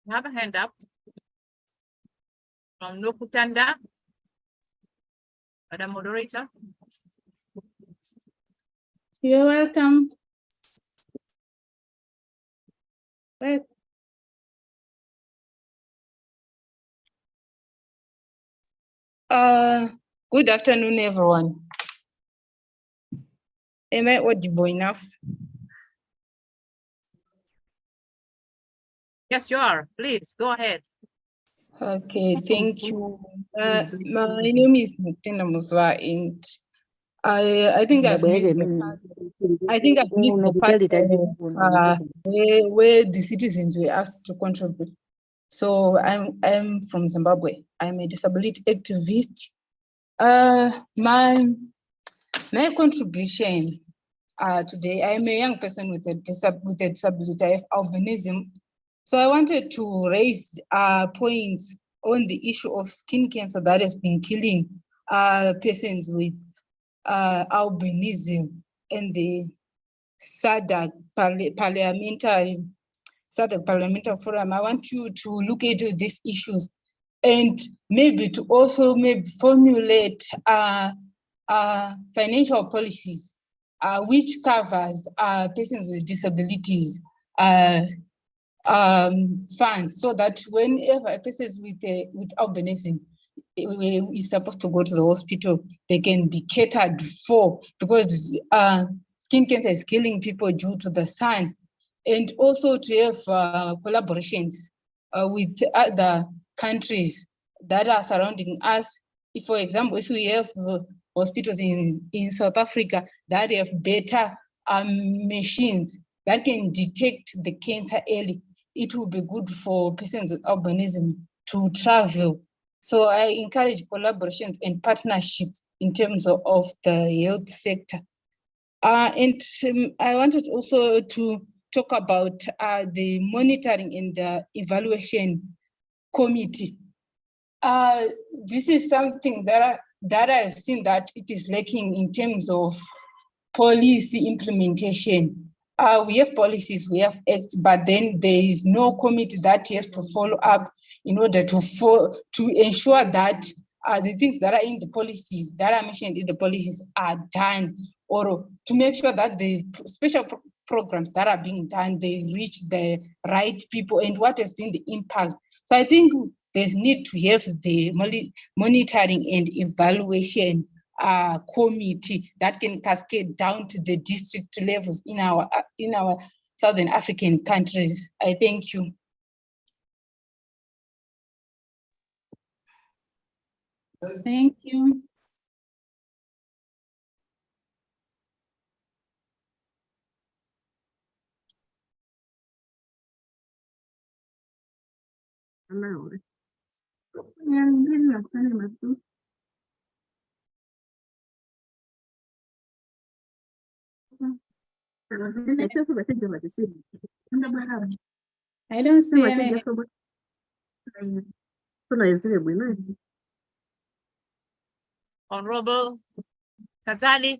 You have a hand up from Nokutanda. Madam Moderator. You're welcome. Good afternoon, everyone. Am I audible enough? Yes, you are. Please go ahead. Okay, thank you. My name is Mutina Musva, and I think I've missed the part. I think I've missed the part where the citizens were asked to contribute. So I'm from Zimbabwe. I'm a disability activist. My contribution today, I'm a young person with a disability. I have albinism. So I wanted to raise points on the issue of skin cancer that has been killing persons with albinism and the SADC parliamentary forum. I want you to look into these issues and maybe to also formulate financial policies which covers persons with disabilities funds, so that whenever a person with albinism is supposed to go to the hospital, they can be catered for, because skin cancer is killing people due to the sun. And also to have collaborations with other countries that are surrounding us. If, for example, if we have hospitals in South Africa that have better machines that can detect the cancer early, it will be good for persons with albinism to travel. So I encourage collaborations and partnerships in terms of the health sector. And I wanted also to talk about the monitoring and the evaluation committee. This is something that I've seen that it is lacking in terms of policy implementation. We have policies, we have acts, but then there is no committee that has to follow up in order to ensure that the things that are in the policies, that are mentioned in the policies, are done, or to make sure that the special programs that are being done, they reach the right people, and what has been the impact. So I think there's need to have the monitoring and evaluation committee that can cascade down to the district levels in our Southern African countries. I thank you. Thank you. I don't see any. Honorable Kazadi.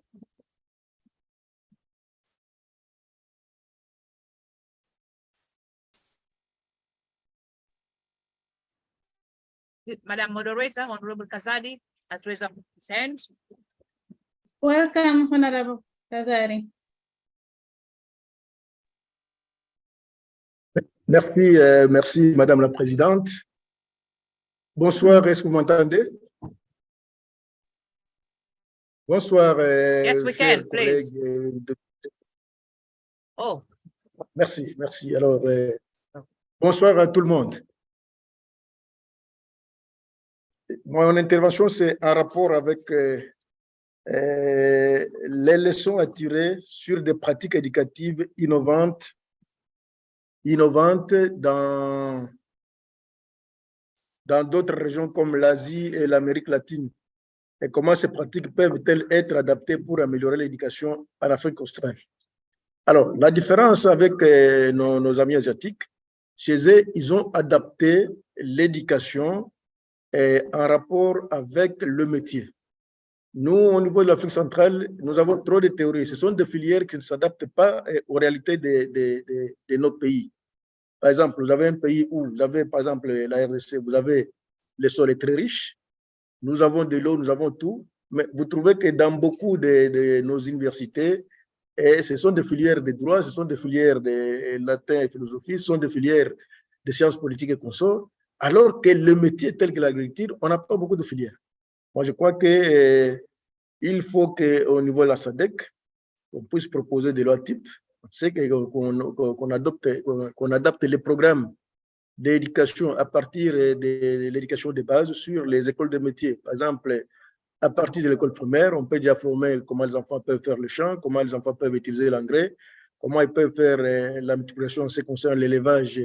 Madam Moderator, Honorable Kazadi has raised up his hand. Welcome, Honorable Kazadi. Merci, merci Madame la Présidente. Bonsoir, est-ce que vous m'entendez? Bonsoir, yes, we can, please. Oh. Merci, merci. Alors, bonsoir à tout le monde. Mon intervention, c'est en rapport avec les leçons à tirer sur des pratiques éducatives innovantes dans d'autres régions comme l'Asie et l'Amérique latine, et comment ces pratiques peuvent-elles être adaptées pour améliorer l'éducation en Afrique australe. Alors, la différence avec nos amis asiatiques, chez eux, ils ont adapté l'éducation en rapport avec le métier. Nous, au niveau de l'Afrique centrale, nous avons trop de théories. Ce sont des filières qui ne s'adaptent pas aux réalités de notre pays. Par exemple, vous avez un pays où vous avez, par exemple, la RDC, vous avez le sol est très riche, nous avons de l'eau, nous avons tout, mais vous trouvez que dans beaucoup de nos universités, ce sont des filières de droit, ce sont des filières de latin et philosophie, ce sont des filières de sciences politiques et consorts, alors que le métier tel que l'agriculture, on n'a pas beaucoup de filières. Moi, je crois qu'il faut qu'au niveau de la SADC, on puisse proposer des lois types. On sait qu'on adapte les programmes d'éducation à partir de l'éducation de base sur les écoles de métiers. Par exemple, à partir de l'école primaire, on peut déjà former comment les enfants peuvent faire le champ, comment les enfants peuvent utiliser l'engrais, comment ils peuvent faire la multiplication en ce qui concerne l'élevage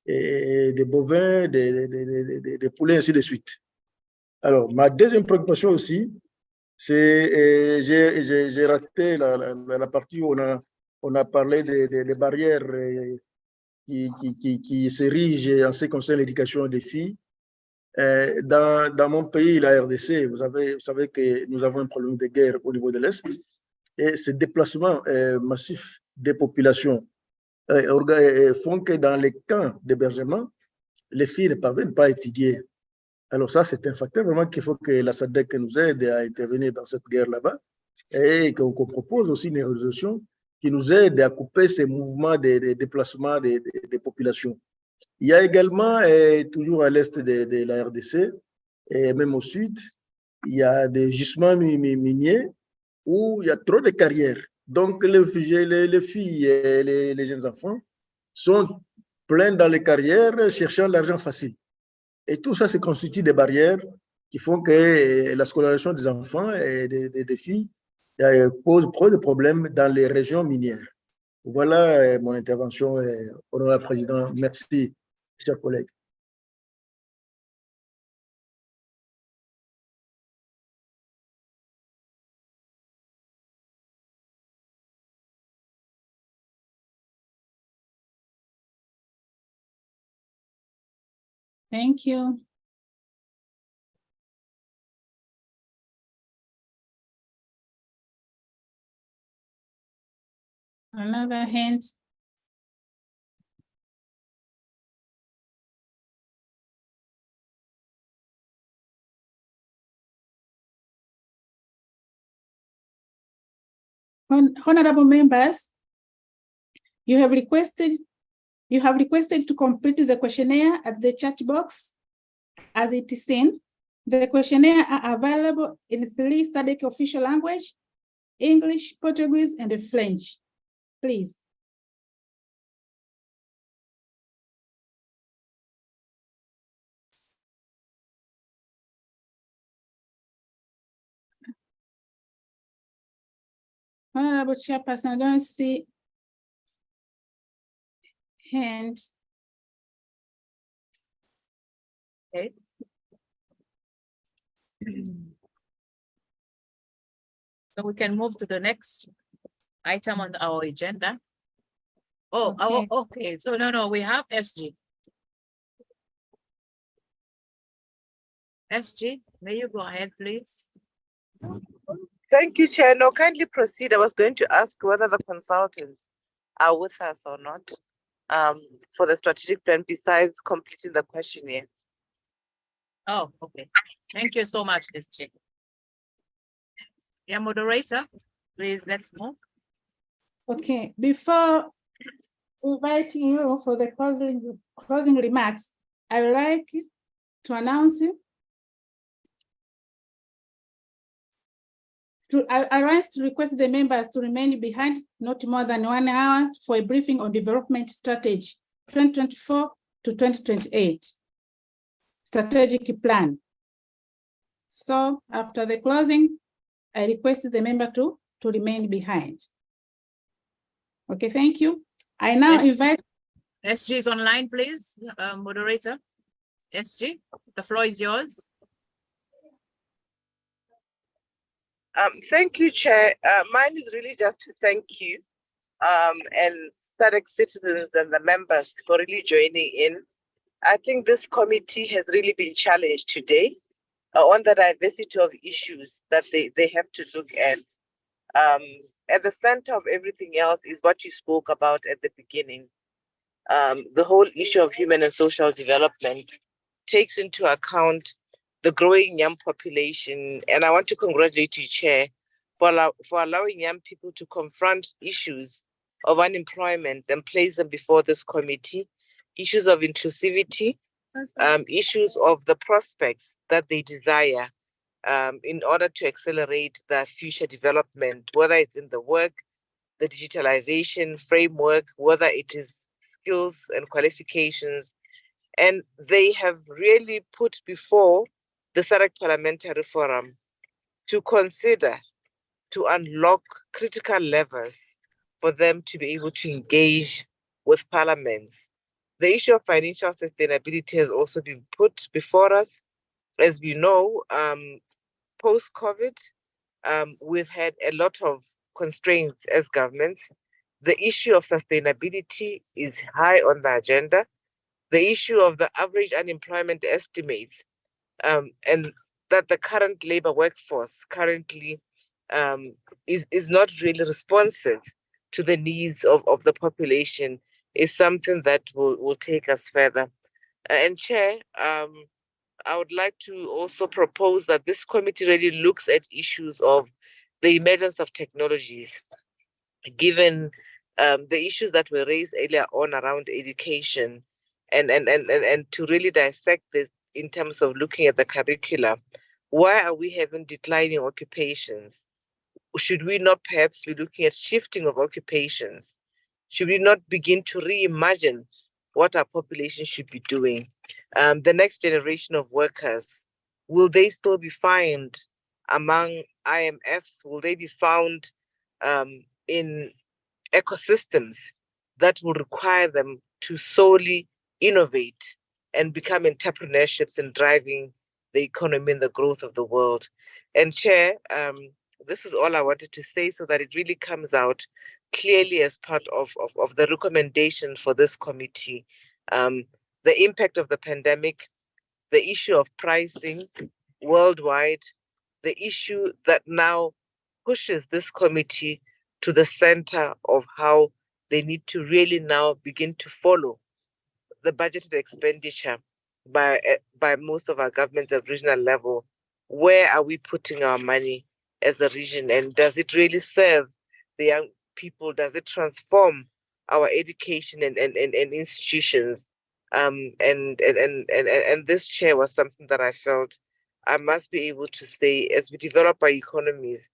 des bovins, des poulets, ainsi de suite. Alors, ma deuxième préoccupation aussi, c'est, j'ai raté la partie où on a parlé des barrières qui s'érigent en ce qui concerne l'éducation des filles. Dans mon pays, la RDC, vous savez que nous avons un problème de guerre au niveau de l'Est et ce déplacement massif des populations font que dans les camps d'hébergement, les filles ne parviennent pas à étudier. Alors ça, c'est un facteur vraiment qu'il faut que la SADC nous aide à intervenir dans cette guerre là-bas et qu'on propose aussi une résolution qui nous aide à couper ces mouvements de déplacement des populations. Il y a également, toujours à l'est de la RDC, et même au sud, il y a des gisements miniers où il y a trop de carrières. Donc, les filles et les jeunes enfants sont pleins dans les carrières cherchant l'argent facile. Et tout ça se constitue des barrières qui font que la scolarisation des enfants et des filles pose trop de problèmes dans les régions minières. Voilà mon intervention, honorable président. Merci, chers collègues. Thank you. Another hand. Honorable members, you have requested to complete the questionnaire at the chat box. As it is seen, the questionnaire are available in 3 SADC official language, English, Portuguese, and French. Please. Honorable Chairperson, I don't see hand. Okay. So we can move to the next item on our agenda. Oh, Okay. okay. So no, we have SG. SG, may you go ahead, please? Thank you, Chair. No, kindly proceed. I was going to ask whether the consultants are with us or not for the strategic plan besides completing the questionnaire. Oh, okay. Thank you so much, SG. Yeah, moderator, please, let's move. Okay, before inviting you for the closing remarks, I would like to announce I rise to request the members to remain behind not more than 1 hour for a briefing on development strategy 2024 to 2028 strategic plan. So after the closing, I request the member to remain behind. Okay, thank you. I now invite SG is online, please, moderator. SG, the floor is yours. Thank you, Chair. Mine is really just to thank you and SADC citizens and the members for really joining in. I think this committee has really been challenged today on the diversity of issues that they have to look at. At the center of everything else is what you spoke about at the beginning. The whole issue of human and social development takes into account the growing young population. And I want to congratulate you, Chair, for allowing young people to confront issues of unemployment and place them before this committee, issues of inclusivity, issues of the prospects that they desire in order to accelerate their future development, whether it's in the work, the digitalization framework, whether it is skills and qualifications, And they have really put before the SADC Parliamentary Forum to consider to unlock critical levers for them to be able to engage with parliaments. The issue of financial sustainability has also been put before us. As we know, post-COVID, we've had a lot of constraints as governments. The issue of sustainability is high on the agenda. The issue of the average unemployment estimates, and that the current labor workforce currently is not really responsive to the needs of the population, is something that will take us further. And Chair, I would like to also propose that this committee really looks at issues of the emergence of technologies, given the issues that were raised earlier on around education, and to really dissect this in terms of looking at the curricula. Why are we having declining occupations? Should we not perhaps be looking at shifting of occupations? Should we not begin to reimagine what our population should be doing? The next generation of workers, will they still be found among IMFs? Will they be found in ecosystems that will require them to solely innovate and become entrepreneurships in driving the economy and the growth of the world? And Chair, this is all I wanted to say so that it really comes out clearly as part of the recommendation for this committee. The impact of the pandemic, the issue of pricing worldwide, the issue that now pushes this committee to the center of how they need to really now begin to follow the budgeted expenditure by most of our governments at regional level. Where are we putting our money as a region, and does it really serve the young people? Does it transform our education and institutions? And this, Chair, was something that I felt I must be able to say, as we develop our economies,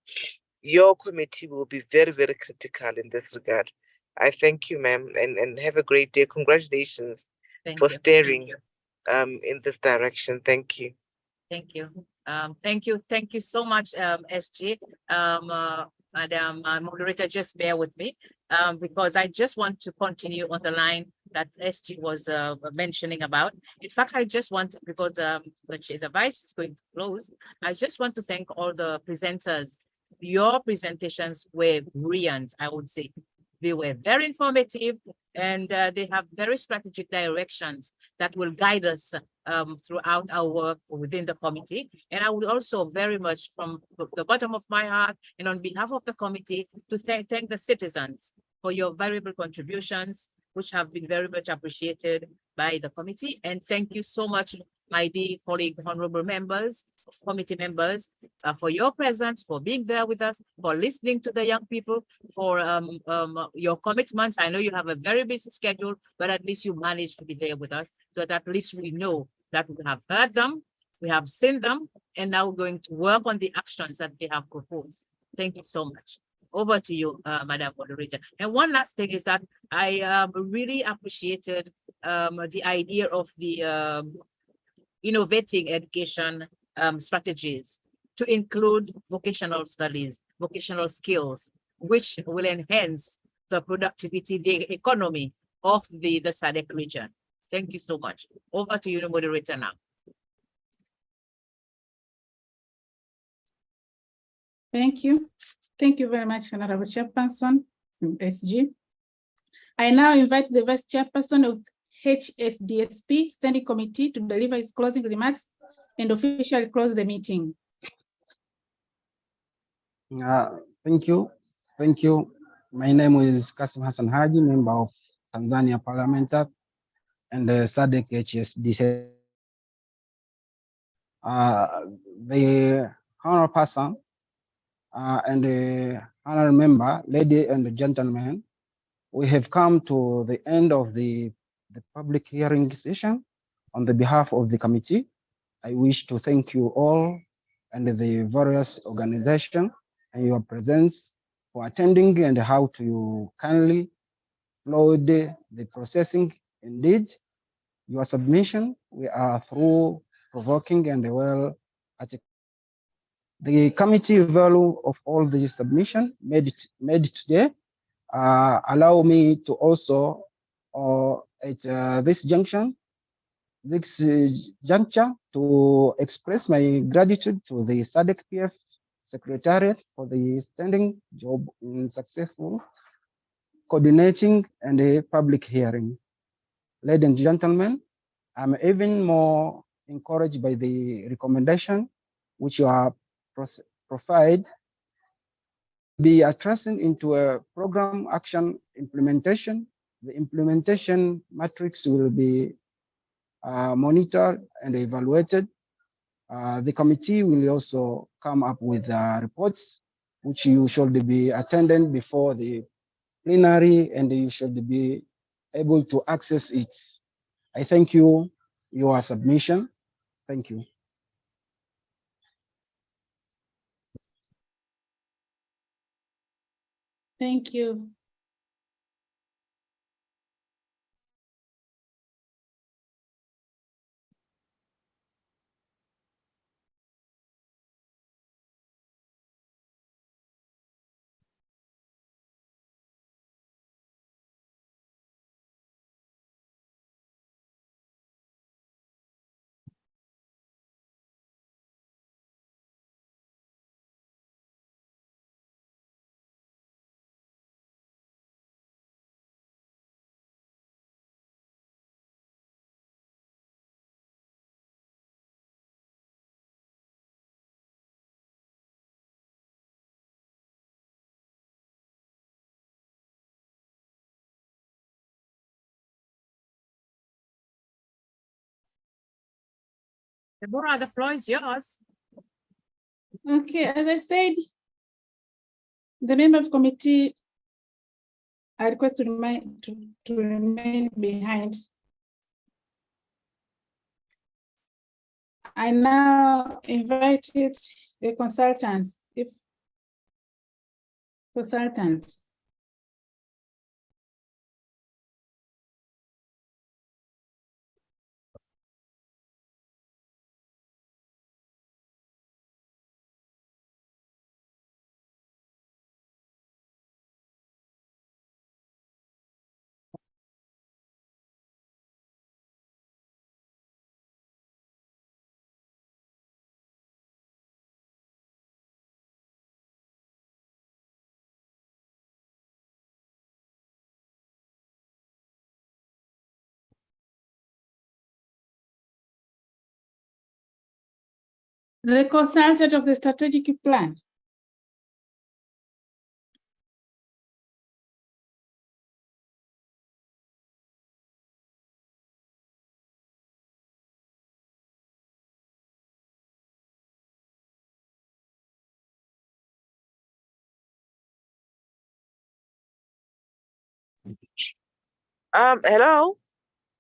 your committee will be very, very critical in this regard. I thank you, ma'am, and have a great day. Congratulations for steering in this direction. Thank you. Thank you. Thank you so much, SG. Madam Moderator, just bear with me because I just want to continue on the line that SG was mentioning about. In fact, I just want, because the vice is going to close, I just want to thank all the presenters. Your presentations were brilliant, I would say. They were very informative, and they have very strategic directions that will guide us throughout our work within the committee. And I would also very much, from the bottom of my heart and on behalf of the committee, to thank the citizens for your valuable contributions, which have been very much appreciated by the committee. And thank you so much, my dear colleague, honorable members, committee members, for your presence, for being there with us, for listening to the young people, for your commitments. I know you have a very busy schedule, but at least you managed to be there with us, so that at least we know that we have heard them, we have seen them, and now we're going to work on the actions that they have proposed. Thank you so much. Over to you, Madam Moderator. And one last thing is that I really appreciated the idea of the innovating education strategies to include vocational studies, vocational skills, which will enhance the productivity, the economy of the SADC region. Thank you so much. Over to you, the moderator now. Thank you. Thank you very much, Honorable Chairperson from SG. I now invite the Vice Chairperson of HSDSP Standing Committee to deliver his closing remarks and officially close the meeting. Thank you. Thank you. My name is Kasim Hassan Haji, member of Tanzania Parliament and the SADC HSDSP. The honorable person and the honorable member, ladies and gentlemen, we have come to the end of the public hearing session. On the behalf of the committee, I wish to thank you all and the various organizations and your presence for attending and how to kindly followed the processing. Indeed, your submission. We are through provoking and well articulated. The committee value of all the submission made today allow me to also at this juncture to express my gratitude to the SADC PF Secretariat for the standing job in successful coordinating and a public hearing. Ladies and gentlemen, I'm even more encouraged by the recommendation which you are provide be addressing into a program action implementation. The implementation matrix will be monitored and evaluated. The committee will also come up with reports which you should be attending before the plenary, and you should be able to access it. I thank you, your submission. Thank you. Thank you. Deborah, the floor is yours. Okay, as I said, the member of committee I request to remain behind. I now invited the consultants, consultants. The consultant of the strategic plan. Hello?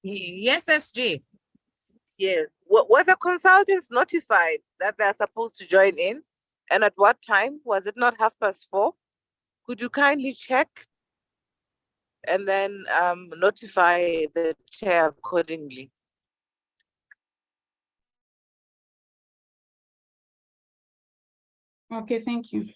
Yes, SG. Yes. Were the consultants notified that they're supposed to join in? And at what time? Was it not 4:30? Could you kindly check and then notify the chair accordingly? Okay, thank you.